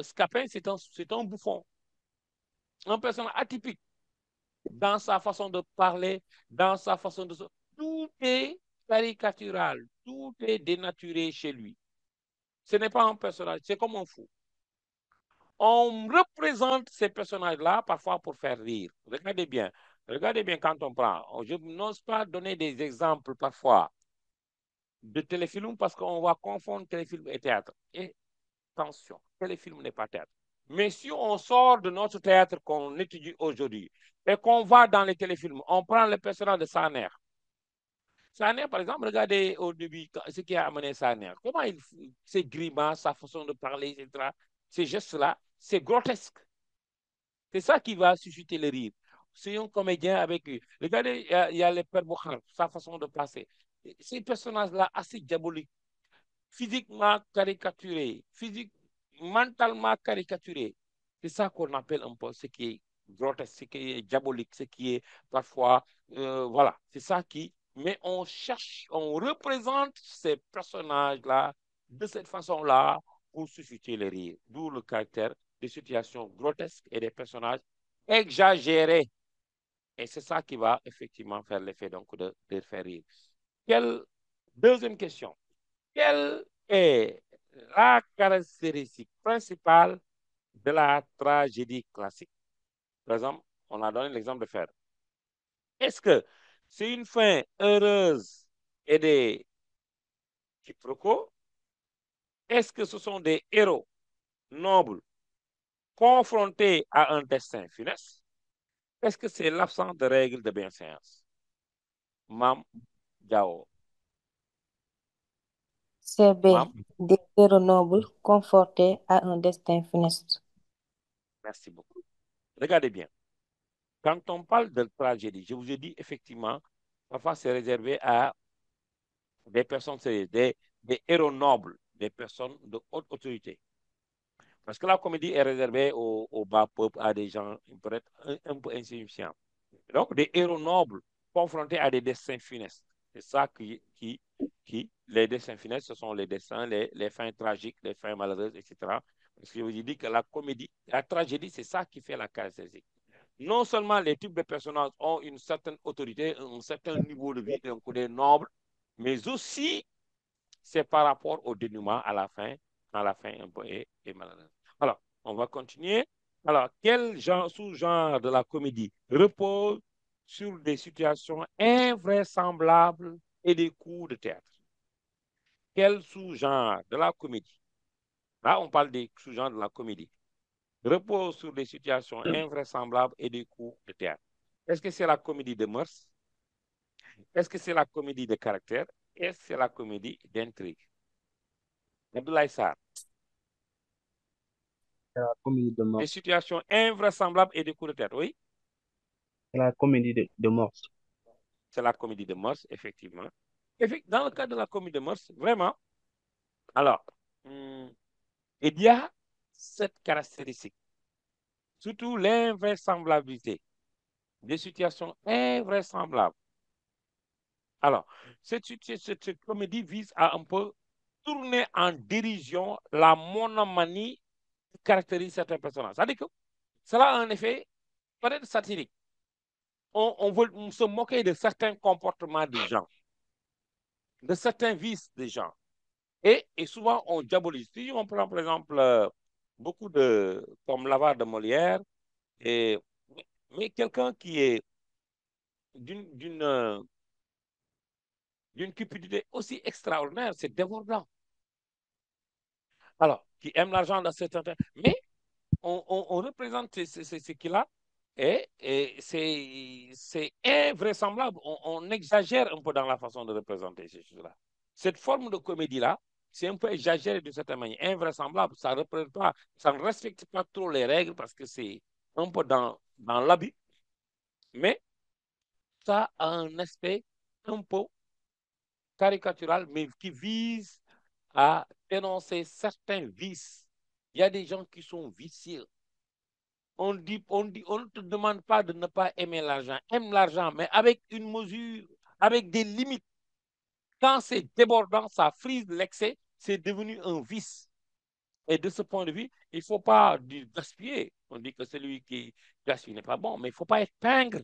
Scapin, c'est un bouffon, un personnage atypique dans sa façon de parler, dans sa façon de... Tout est caricatural, tout est dénaturé chez lui. Ce n'est pas un personnage, c'est comme un fou. On représente ces personnages-là parfois pour faire rire. Regardez bien quand on prend. Je n'ose pas donner des exemples parfois de téléfilms parce qu'on va confondre téléfilm et théâtre. Et attention, téléfilm n'est pas théâtre. Mais si on sort de notre théâtre qu'on étudie aujourd'hui et qu'on va dans les téléfilms, on prend le personnage de Saner. Saner, par exemple, regardez au début ce qui a amené Saner. Comment ses grimaces, sa façon de parler, etc. Ces gestes-là, c'est grotesque. C'est ça qui va susciter le rire. C'est un comédien avec lui. Regardez, il y a le Père Boukhar, sa façon de passer. Ces personnages-là, assez diaboliques, physiquement caricaturés, mentalement caricaturés. C'est ça qu'on appelle un peu ce qui est grotesque, ce qui est diabolique, ce qui est parfois, voilà, c'est ça qui... Mais on cherche, on représente ces personnages-là de cette façon-là pour susciter le rire. D'où le caractère des situations grotesques et des personnages exagérés. Et c'est ça qui va effectivement faire l'effet donc de faire rire. Deuxième question. Quelle est la caractéristique principale de la tragédie classique? Par exemple, on a donné l'exemple de Fer. Est-ce que c'est une fin heureuse et des quiproquos. Est-ce que ce sont des héros nobles confrontés à un destin funeste? Est-ce que c'est l'absence de règles de bienséance? Mam Diao. C'est B. Mam, Des héros nobles confortés à un destin funeste. merci beaucoup. Regardez bien. Quand on parle de tragédie, je vous ai dit effectivement, parfois c'est réservé à des personnes sérieuses, des héros nobles, des personnes de haute autorité. Parce que la comédie est réservée au bas peuple, à des gens peut-être un peu insignifiants. Donc, des héros nobles confrontés à des destins funestes. C'est ça les destins funestes, ce sont les destins, les fins tragiques, les fins malheureuses, etc. Parce que je vous ai dit que la comédie, la tragédie, c'est ça qui fait la caractéristique. Non seulement les types de personnages ont une certaine autorité, un certain niveau de vie, un côté noble, mais aussi c'est par rapport au dénouement à la fin, quand la fin un peu est malheureuse. Alors, on va continuer. Alors, quel sous-genre de la comédie repose sur des situations invraisemblables et des coups de théâtre? Quel sous-genre de la comédie? Là, on parle des sous-genres de la comédie. Repose sur des situations invraisemblables et des coups de théâtre. Est-ce que c'est la comédie de mœurs? Est-ce que c'est la comédie de caractère? Est-ce que c'est la comédie d'intrigue? Abdoulaye Sarr. C'est la comédie de Des mort. situations invraisemblables et des coups de tête, oui. C'est la comédie de mort. C'est la comédie de mœurs, effectivement. Dans le cas de la comédie de mœurs, vraiment, alors, il y a cette caractéristique, surtout l'invraisemblabilité, des situations invraisemblables. Alors, cette comédie vise à un peu tourner en dérision la monomanie qui caractérise certains personnages. C'est-à-dire que cela a un effet peut-être satirique. On veut se moquer de certains comportements des gens, de certains vices des gens. Et souvent, on diabolise. Si on prend, par exemple, beaucoup comme l'avare de Molière, et, mais quelqu'un qui est d'une d'une euh, d'une cupidité aussi extraordinaire, c'est débordant. Alors, qui aime l'argent dans certains temps. Mais on représente ce qu'il a et c'est invraisemblable. On exagère un peu dans la façon de représenter ces choses-là. Cette forme de comédie-là, c'est un peu exagéré d'une certaine manière, invraisemblable. Ça représente pas, ça ne respecte pas trop les règles parce que c'est un peu dans l'habit, mais ça a un aspect un peu caricatural, mais qui vise à dénoncer certains vices. Il y a des gens qui sont vicieux. On ne te demande pas de ne pas aimer l'argent. Aime l'argent, mais avec une mesure, avec des limites. Quand c'est débordant, ça frise l'excès, c'est devenu un vice. Et de ce point de vue, il ne faut pas gaspiller. On dit que celui qui gaspille n'est pas bon, mais il ne faut pas être pingre.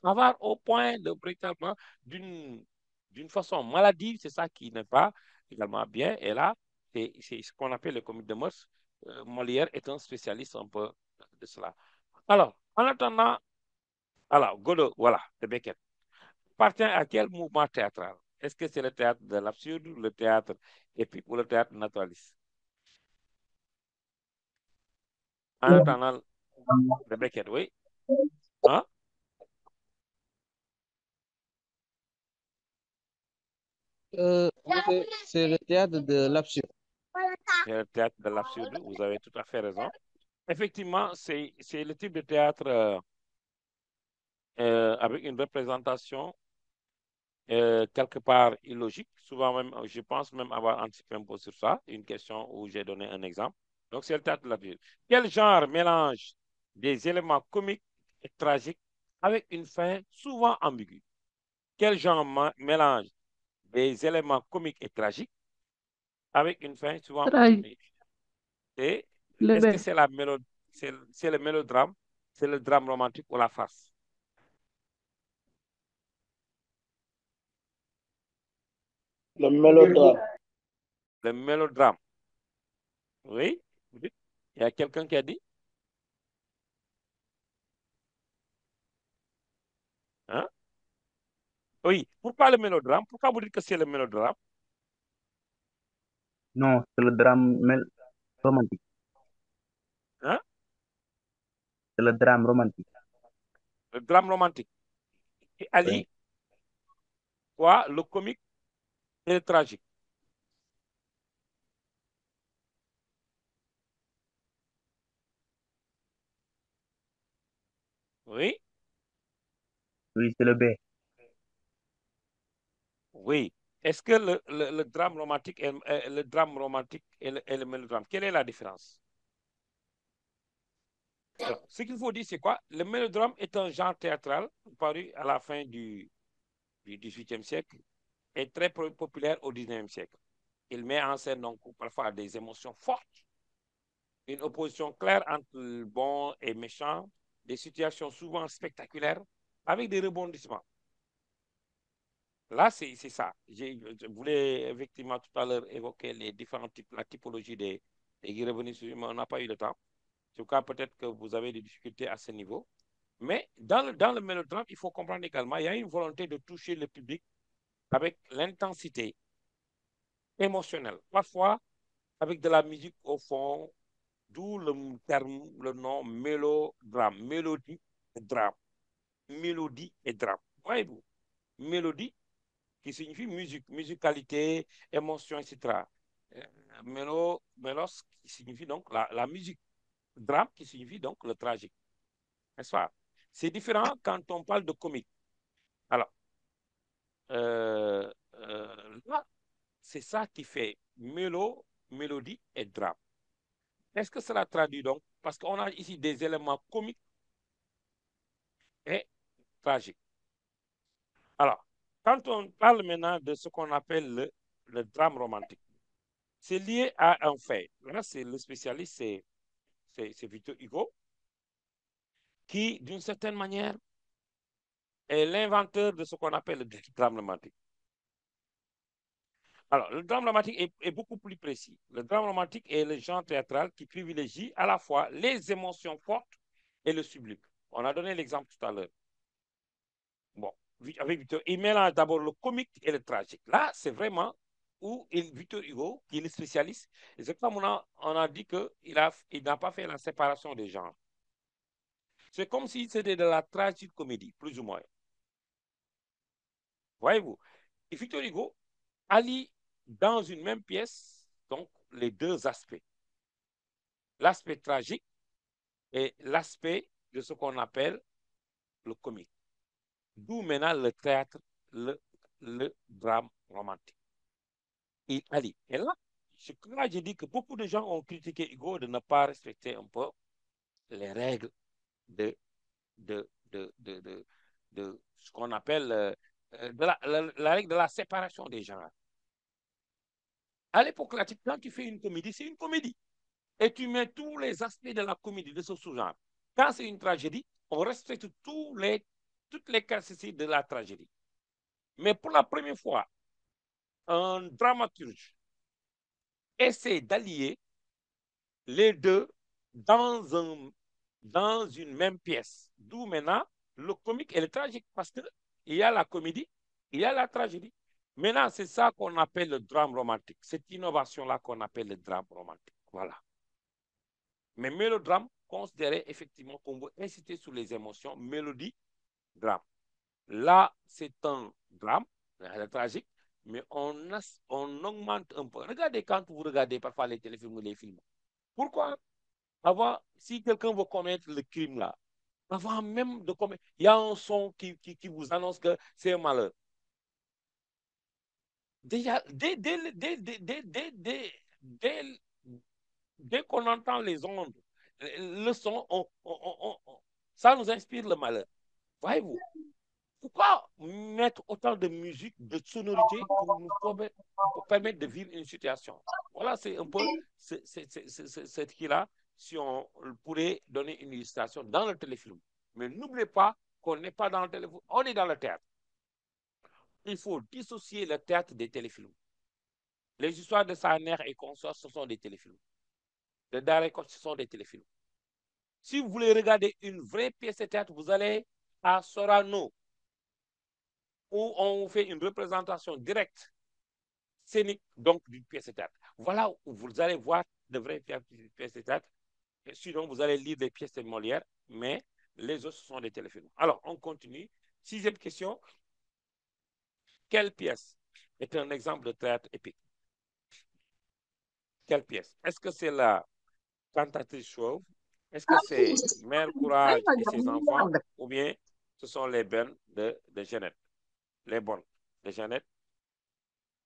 Avoir au point de véritablement d'une façon maladive, c'est ça qui n'est pas également bien. Et là, c'est ce qu'on appelle le comité de mœurs. Molière est un spécialiste un peu de cela. Alors, en attendant, alors, Godot, voilà, de Beckett, appartient à quel mouvement théâtral? Est-ce que c'est le théâtre de l'absurde, le théâtre épique ou le théâtre naturaliste? En attendant, de Beckett, oui. Hein? C'est le théâtre de l'absurde. C'est le théâtre de l'absurde, vous avez tout à fait raison. Effectivement, c'est le type de théâtre avec une représentation quelque part illogique. Souvent même, je pense même avoir anticipé un peu sur ça, une question où j'ai donné un exemple. Donc, c'est le théâtre de l'absurde. Quel genre mélange des éléments comiques et tragiques avec une fin souvent ambiguë? Quel genre mélange des éléments comiques et tragiques avec une fin souvent Tragique. ambiguë? Et Le est-ce que B. c'est le mélodrame, c'est le drame romantique ou la farce? Le mélodrame. Le mélodrame. Oui? Vous dites? Il y a quelqu'un qui a dit? Hein? Oui. Pourquoi le mélodrame? Pourquoi vous dites que c'est le mélodrame? Non, c'est le drame romantique. Hein? C'est le drame romantique. Le drame romantique. Qui Oui. allie quoi? Le comique et le tragique. Oui, Oui, c'est le B. oui. Est-ce que le drame romantique le drame romantique et le mélodrame, quelle est la différence? Alors, ce qu'il faut dire, c'est quoi? Le mélodrame est un genre théâtral paru à la fin du XVIIIe siècle et très populaire au XIXe siècle. Il met en scène donc parfois des émotions fortes, une opposition claire entre le bon et méchant, des situations souvent spectaculaires avec des rebondissements. Là, c'est ça. Je voulais effectivement tout à l'heure évoquer les différents types, la typologie des y revenir sur, mais on n'a pas eu le temps. En tout cas, peut-être que vous avez des difficultés à ce niveau. Mais dans le mélodrame, il faut comprendre également, il y a une volonté de toucher le public avec l'intensité émotionnelle. Parfois, avec de la musique au fond, d'où le terme, le nom mélodrame. Mélodie et drame. Mélodie et drame. Voyez-vous? Mélodie qui signifie musique, musicalité, émotion, etc. Mélos qui signifie donc la musique. Drame qui signifie donc le tragique. N'est-ce pas? C'est différent quand on parle de comique. Alors, là, c'est ça qui fait mélodie et drame. Est-ce que cela traduit donc? Parce qu'on a ici des éléments comiques et tragiques. Alors, quand on parle maintenant de ce qu'on appelle le drame romantique, c'est lié à un fait. Là, c'est le spécialiste, c'est Victor Hugo, qui, d'une certaine manière, est l'inventeur de ce qu'on appelle le drame romantique. Alors, le drame romantique est beaucoup plus précis. Le drame romantique est le genre théâtral qui privilégie à la fois les émotions fortes et le sublime. On a donné l'exemple tout à l'heure. Bon, avec Victor, il mélange d'abord le comique et le tragique. Là, c'est vraiment où Victor Hugo, qui est le spécialiste, et c'est comme on a dit qu'il n'a pas fait la séparation des genres. C'est comme si c'était de la tragique comédie, plus ou moins. Voyez-vous? Et Victor Hugo allie dans une même pièce donc les deux aspects. L'aspect tragique et l'aspect de ce qu'on appelle le comique. D'où maintenant le théâtre, le drame romantique. Il allie. Et là, j'ai dit que beaucoup de gens ont critiqué Hugo de ne pas respecter un peu les règles de, de, de, de, de, de ce qu'on appelle la règle de la séparation des genres. À l'époque classique, quand tu fais une comédie, c'est une comédie. Et tu mets tous les aspects de la comédie, de ce sous-genre. Quand c'est une tragédie, on respecte toutes les capacités de la tragédie. Mais pour la première fois, un dramaturge essaie d'allier les deux dans une même pièce. D'où maintenant le comique et le tragique, parce qu'il y a la comédie, il y a la tragédie. Maintenant, c'est ça qu'on appelle le drame romantique. Cette innovation-là qu'on appelle le drame romantique. Voilà. Mais mélodrame, considéré effectivement qu'on veut inciter sur les émotions, mélodie, drame. Là, c'est un drame, tragique, mais on augmente un peu. Regardez quand vous regardez parfois les téléfilms ou les films. Pourquoi avant, si quelqu'un veut commettre le crime là, avant même de commettre, il y a un son qui vous annonce que c'est un malheur. Déjà, dès qu'on entend les ondes, le son, ça nous inspire le malheur. Voyez-vous? Pourquoi mettre autant de musique, de sonorité pour permettre de vivre une situation? Voilà, c'est un peu cette qui-là, si on pourrait donner une illustration dans le téléfilm. Mais n'oubliez pas qu'on n'est pas dans le téléfilm, on est dans le théâtre. Il faut dissocier le théâtre des téléfilms. Les histoires de Saner et consorts, ce sont des téléfilms. De Daré ce sont des téléfilms. Si vous voulez regarder une vraie pièce de théâtre, vous allez à Sorano, où on fait une représentation directe, scénique, donc d'une pièce de théâtre. Voilà où vous allez voir de vraies pièces de théâtre. Et sinon, vous allez lire des pièces de Molière, mais les autres sont des téléfilms. Alors, on continue. Sixième question. Quelle pièce est un exemple de théâtre épique? Quelle pièce? Est-ce que c'est la Cantatrice chauve? Est-ce que c'est Mère Courage et ses enfants? Ou bien ce sont les bonnes de Jeannette? Les bonnes de Jeannette.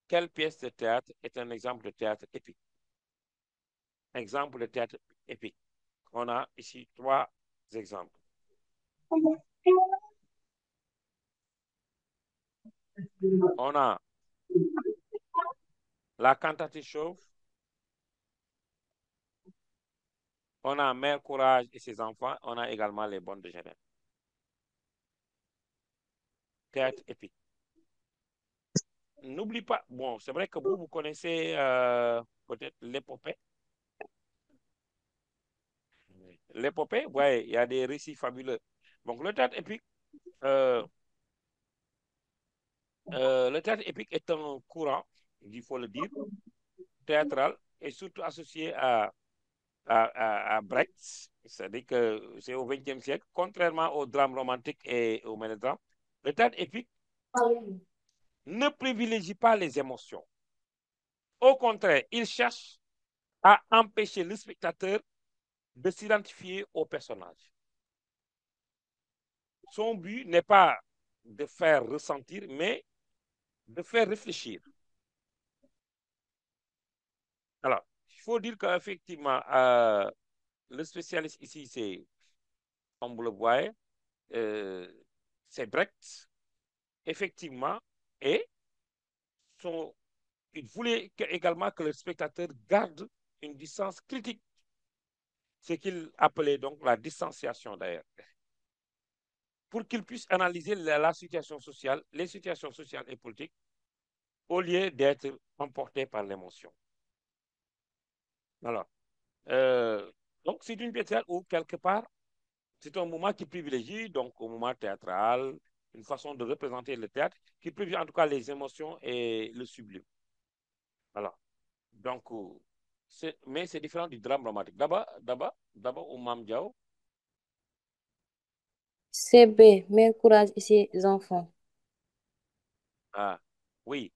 Quelle pièce de théâtre est un exemple de théâtre épique? Exemple de théâtre épique. On a ici 3 exemples. On a la Cantatrice chauve. On a Mère Courage et ses enfants. On a également les bonnes de Jeannette. Théâtre épique. N'oublie pas, bon, c'est vrai que vous connaissez peut-être l'épopée. L'épopée, ouais, il y a des récits fabuleux. Donc, euh, le théâtre épique est un courant, il faut le dire, théâtral, et surtout associé à Brecht. C'est-à-dire que c'est au XXe siècle, contrairement au drame romantique et au mélodrame. Le théâtre épique ne privilégie pas les émotions. Au contraire, il cherche à empêcher le spectateur de s'identifier au personnage. Son but n'est pas de faire ressentir, mais de faire réfléchir. Alors, il faut dire qu'effectivement, le spécialiste ici, c'est, comme vous le voyez, c'est Brecht, effectivement, et il voulait également que le spectateur garde une distance critique, ce qu'il appelait donc la distanciation d'ailleurs, pour qu'il puisse analyser la situation sociale, les situations sociales et politiques, au lieu d'être emporté par l'émotion. Alors, donc c'est une pièce où quelque part, c'est un moment qui privilégie, donc au moment théâtral, une façon de représenter le théâtre, qui privilégie en tout cas les émotions et le sublime. Voilà. Donc, mais c'est différent du drame romantique. D'abord, Oumam Diao. CB, Mère Courage et ses enfants. Ah, oui.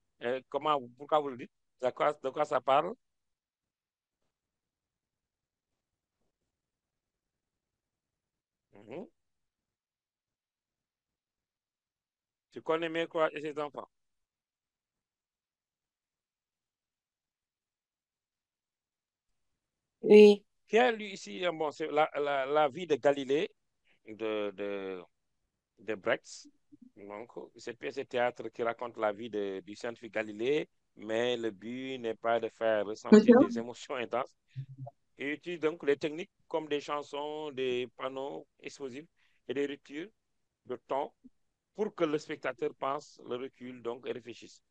Pourquoi vous le dites? De quoi ça parle? Mhm. Tu connais Mère Courage et ses enfants? Oui. Qui a lu ici, bon, c'est la vie de Galilée de Brecht. Donc, cette pièce de théâtre qui raconte la vie du scientifique Galilée, mais le but n'est pas de faire ressentir des émotions intenses. Il utilise donc les techniques comme des chansons, des panneaux explosifs et des ruptures de ton pour que le spectateur pense, le recule donc et réfléchisse.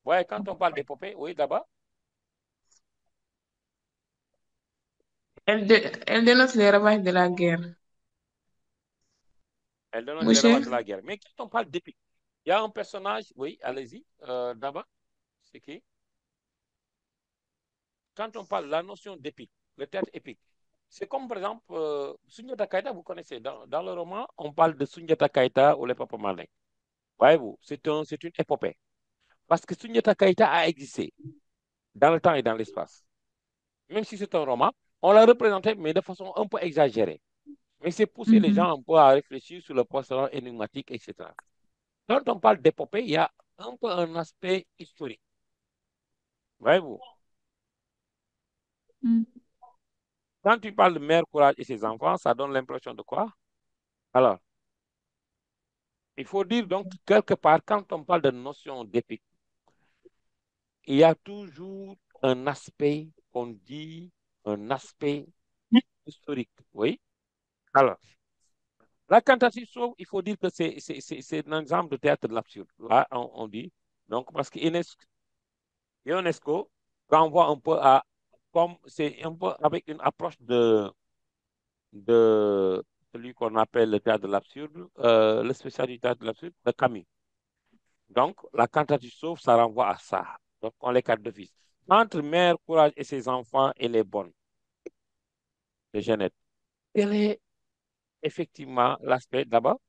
Ouais, quand on parle d'épopée, oui, d'abord, Elle dénonce les ravages de la guerre. elle dénonce les Monsieur, ravages de la guerre. Mais quand on parle d'épique, il y a un personnage, oui, allez-y, d'abord, c'est qui? Quand on parle de la notion d'épique, le théâtre épique, c'est comme par exemple Sundiata Keita, vous connaissez, dans le roman, on parle de Sundiata Keita ou les Papa Malin. Voyez-vous, c'est une épopée. Parce que Sundiata Keita a existé dans le temps et dans l'espace. Même si c'est un roman, on l'a représenté, mais de façon un peu exagérée. Mais c'est pousser les gens un peu à réfléchir sur le personnage énigmatique, etc. Quand on parle d'épopée, il y a un peu un aspect historique. Voyez-vous, quand tu parles de Mère Courage et ses enfants, ça donne l'impression de quoi? Alors, il faut dire donc quelque part, quand on parle de notion d'épique, il y a toujours un aspect qu'on dit, un aspect historique. Oui. Alors, la cantatrice sauve, il faut dire que c'est un exemple de théâtre de l'absurde. Là, on dit. Donc, parce que UNESCO renvoie un peu à, comme c'est un peu avec une approche de celui qu'on appelle le théâtre de l'absurde, le spécial du théâtre de l'absurde, de Camus. Donc, la cantatrice sauve, ça renvoie à ça. Donc, on les quatre de fils. Entre Mère Courage et ses enfants, elle est bonne, de Jeannette. Quel est effectivement l'aspect d'abord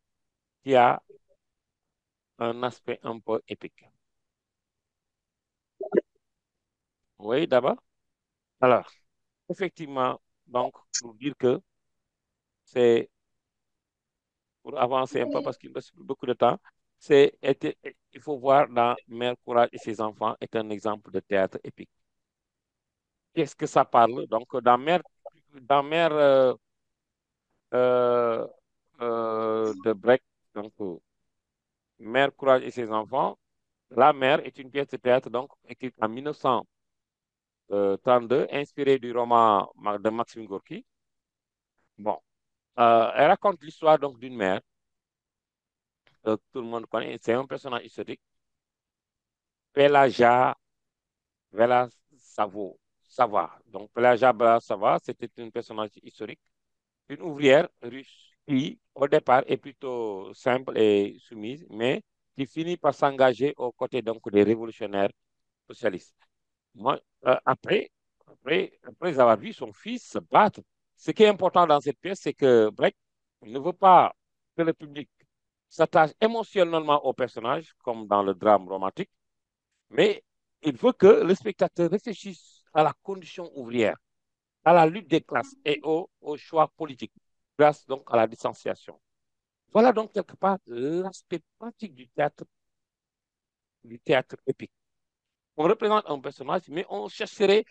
qui a un aspect un peu épique? Oui, d'abord. Alors, effectivement, donc, pour dire que c'est, pour avancer un peu parce qu'il me reste plus beaucoup de temps, il faut voir dans Mère Courage et ses enfants est un exemple de théâtre épique. Qu'est-ce que ça parle? Donc, dans Mère euh, de Brecht, donc, Mère Courage et ses enfants, la mère est une pièce de théâtre donc écrite en 1932, inspirée du roman de Maxime Gorky. Bon, elle raconte l'histoire donc d'une mère que tout le monde connaît. C'est un personnage historique. Pelagia Vela Sava. Donc, Pelagia Vela Sava, c'était une personnage historique, une ouvrière russe qui, au départ, est plutôt simple et soumise, mais qui finit par s'engager aux côtés donc des révolutionnaires socialistes. Moi, après avoir vu son fils se battre, ce qui est important dans cette pièce, c'est que Brecht ne veut pas que le public s'attache émotionnellement au personnage, comme dans le drame romantique, mais il veut que le spectateur réfléchisse à la condition ouvrière, à la lutte des classes et au choix politique, grâce donc à la distanciation. Voilà donc quelque part l'aspect pratique du théâtre épique. On représente un personnage, mais on fait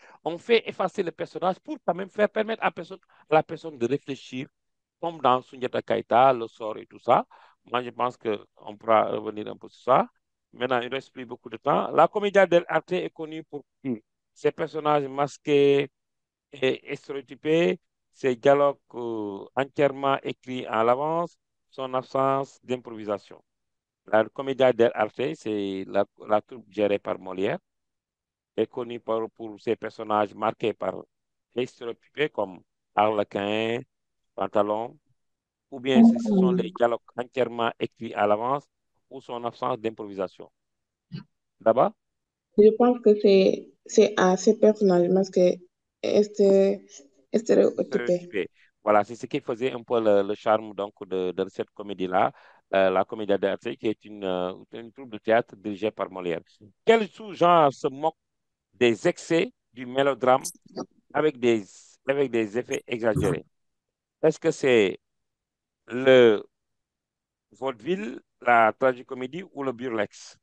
effacer le personnage pour quand même faire permettre à la personne de réfléchir, comme dans Sundiata Kaita, le sort et tout ça. Moi, je pense qu'on pourra revenir un peu sur ça. Maintenant, il ne reste plus beaucoup de temps. La Commedia dell'arte est connue pour ses personnages masqués et stéréotypés, ses dialogues entièrement écrits à l'avance, son absence d'improvisation. La Commedia dell'arte, c'est la troupe gérée par Molière est connu pour ses personnages marqués par les stéréotypés comme Harlequin, Pantalon, ou bien ce sont les dialogues entièrement écrits à l'avance ou son absence d'improvisation. D'abord, Je pense que c'est à ces personnages masqués et stéréotypés. stéréotypés. Voilà, c'est ce qui faisait un peu le charme donc, de cette comédie-là, la Commedia dell'arte, qui est une troupe de théâtre dirigée par Molière. Quel sous-genre se moque des excès du mélodrame avec des, avec des effets exagérés? Est-ce que c'est le vaudeville, la tragicomédie ou le burlesque?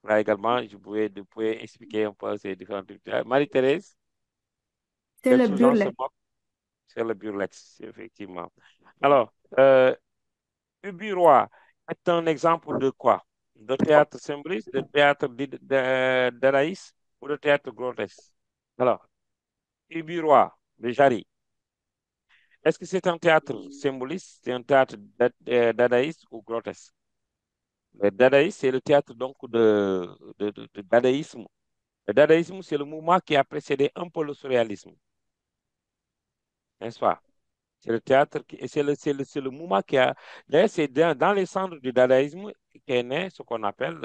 Là également, vous pouvez expliquer un peu ces différentes trucs. Marie-Thérèse, C'est quel le sous-genre se burlesque. moque? C'est le burlesque, effectivement. Alors, Ubi-Roi est un exemple de quoi? De théâtre symboliste, de théâtre dadaïste ou de théâtre grotesque? Alors, Ubi-Roi de Jarry, est-ce que c'est un théâtre symboliste, c'est un théâtre dadaïste ou grotesque? Le dadaïsme, c'est le théâtre donc de dadaïsme. Le dadaïsme, c'est le mouvement qui a précédé un peu le surréalisme, n'est-ce pas? C'est le théâtre, et c'est le mouvement qui a... D'ailleurs, c'est dans les centres du dadaïsme qu'est né ce qu'on appelle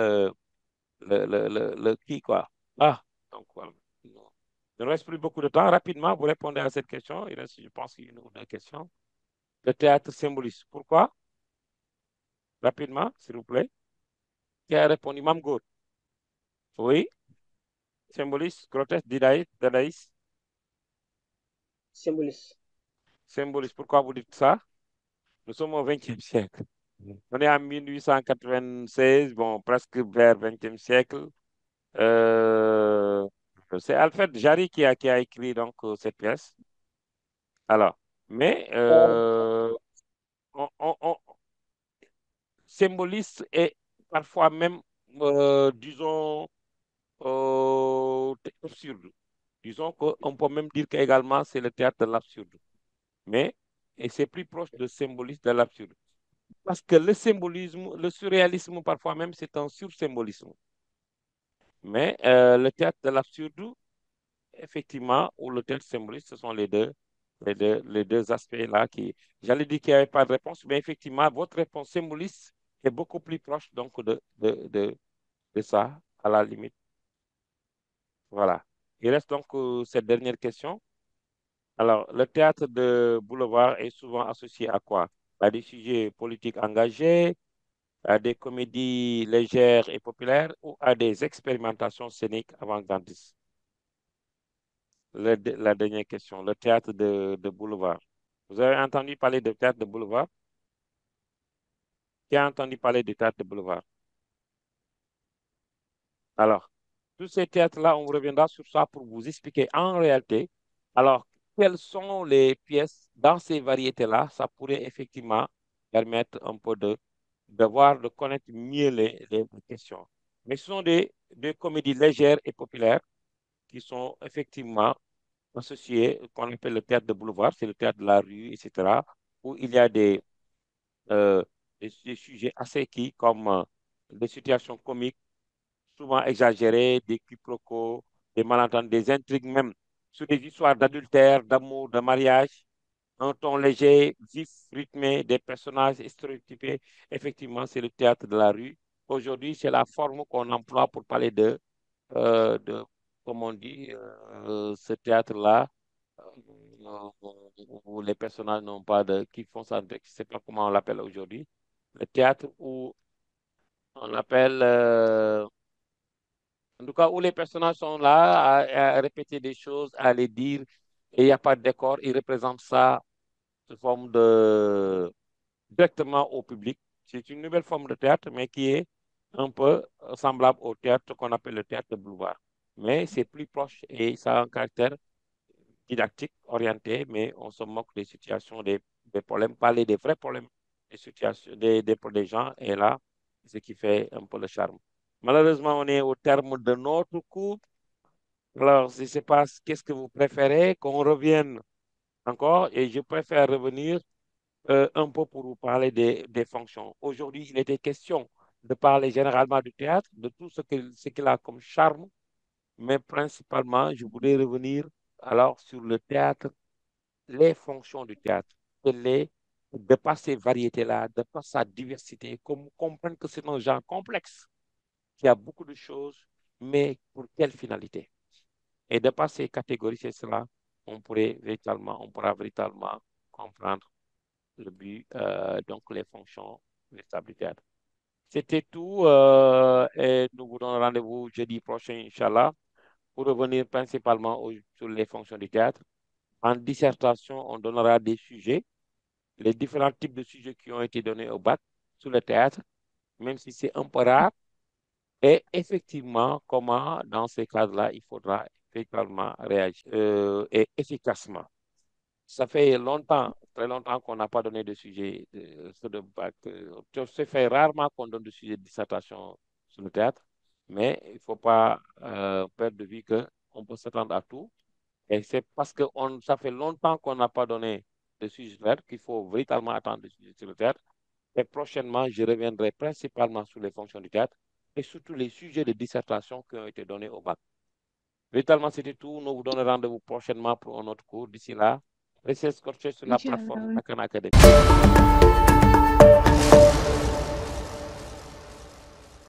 le qui, quoi. Ah, donc voilà. Il ne reste plus beaucoup de temps. Rapidement, vous répondez à cette question. Il reste, je pense, une ou deux questions. Le théâtre symboliste. Pourquoi? Rapidement, s'il vous plaît. Qui a répondu? Mamgour. Oui. Symboliste, grotesque, dadaïste. Symboliste. Symboliste, pourquoi vous dites ça? Nous sommes au XXe siècle. On est en 1896, bon, presque vers le XXe siècle. Euh, c'est Alfred Jarry qui a écrit donc cette pièce. Alors, mais on symboliste et parfois même, disons, absurde. Disons qu'on peut même dire qu'également c'est le théâtre de l'absurde. Mais et c'est plus proche de symbolisme de l'absurde. Parce que le symbolisme, le surréalisme, parfois même, c'est un sursymbolisme. Mais le théâtre de l'absurde, effectivement, ou le théâtre symboliste, ce sont les deux aspects-là qui, j'allais dire qu'il n'y avait pas de réponse, mais effectivement, votre réponse symboliste est beaucoup plus proche donc de ça, à la limite. Voilà. Il reste donc cette dernière question. Alors, le théâtre de boulevard est souvent associé à quoi? À des sujets politiques engagés, à des comédies légères et populaires ou à des expérimentations scéniques avant-gardistes? La dernière question, le théâtre de boulevard. Vous avez entendu parler de théâtre de boulevard? Qui a entendu parler de théâtre de boulevard? Alors, tous ces théâtres-là, on reviendra sur ça pour vous expliquer en réalité, alors, quelles sont les pièces dans ces variétés-là. Ça pourrait effectivement permettre un peu de voir, de connaître mieux les questions. Mais ce sont des comédies légères et populaires qui sont effectivement associées, qu'on appelle le théâtre de boulevard, c'est le théâtre de la rue, etc., où il y a euh, des sujets assez qui, comme des situations comiques, souvent exagérées, des quiproquos, des malentendus, des intrigues même, sur des histoires d'adultère, d'amour, de mariage, un ton léger, vif, rythmé, des personnages stéréotypés. Effectivement, c'est le théâtre de la rue. Aujourd'hui, c'est la forme qu'on emploie pour parler comme on dit, ce théâtre-là, où les personnages n'ont pas qui font ça, je ne sais pas comment on l'appelle aujourd'hui. Le théâtre où on appelle, en tout cas, où les personnages sont là à répéter des choses, à les dire, et il n'y a pas de décor. Ils représentent ça sous forme directement au public. C'est une nouvelle forme de théâtre, mais qui est un peu semblable au théâtre qu'on appelle le théâtre de boulevard. Mais c'est plus proche et ça a un caractère didactique, orienté, mais on se moque des situations, des problèmes, parler des vrais problèmes, des situations, des gens, et là, c'est ce qui fait un peu le charme. Malheureusement, on est au terme de notre cours. Alors, je ne sais pas qu'est-ce que vous préférez, qu'on revienne encore, et je préfère revenir un peu pour vous parler des fonctions. Aujourd'hui, il était question de parler généralement du théâtre, de tout ce qu'il a comme charme, mais principalement, je voudrais revenir alors sur le théâtre, les fonctions du théâtre, de par ces variétés-là, de par sa diversité, comprendre que c'est un genre complexe, qui a beaucoup de choses, mais pour quelle finalité? Et de par ces catégories, c'est cela, on pourra véritablement comprendre le but, donc les fonctions du théâtre. C'était tout, et nous vous donnons rendez-vous jeudi prochain, Inch'Allah, pour revenir principalement sur les fonctions du théâtre. En dissertation, on donnera des sujets, les différents types de sujets qui ont été donnés au bac sur le théâtre, même si c'est un peu rare. Et effectivement, comment, dans ces cas-là, il faudra effectivement réagir et efficacement. Ça fait longtemps, très longtemps qu'on n'a pas donné de sujet sur le bac. Ça fait rarement qu'on donne de sujet de dissertation sur le théâtre, mais il ne faut pas perdre de vue qu'on peut s'attendre à tout. Et c'est parce que ça fait longtemps qu'on n'a pas donné de sujet sur le théâtre qu'il faut véritablement attendre de sujet sur le théâtre. Et prochainement, je reviendrai principalement sur les fonctions du théâtre et surtout les sujets de dissertation qui ont été donnés au bac. Véritablement, c'était tout. Nous vous donnons rendez-vous prochainement pour un autre cours. D'ici là, restez scotchés sur la plateforme Inch'Allah. Akan Academy.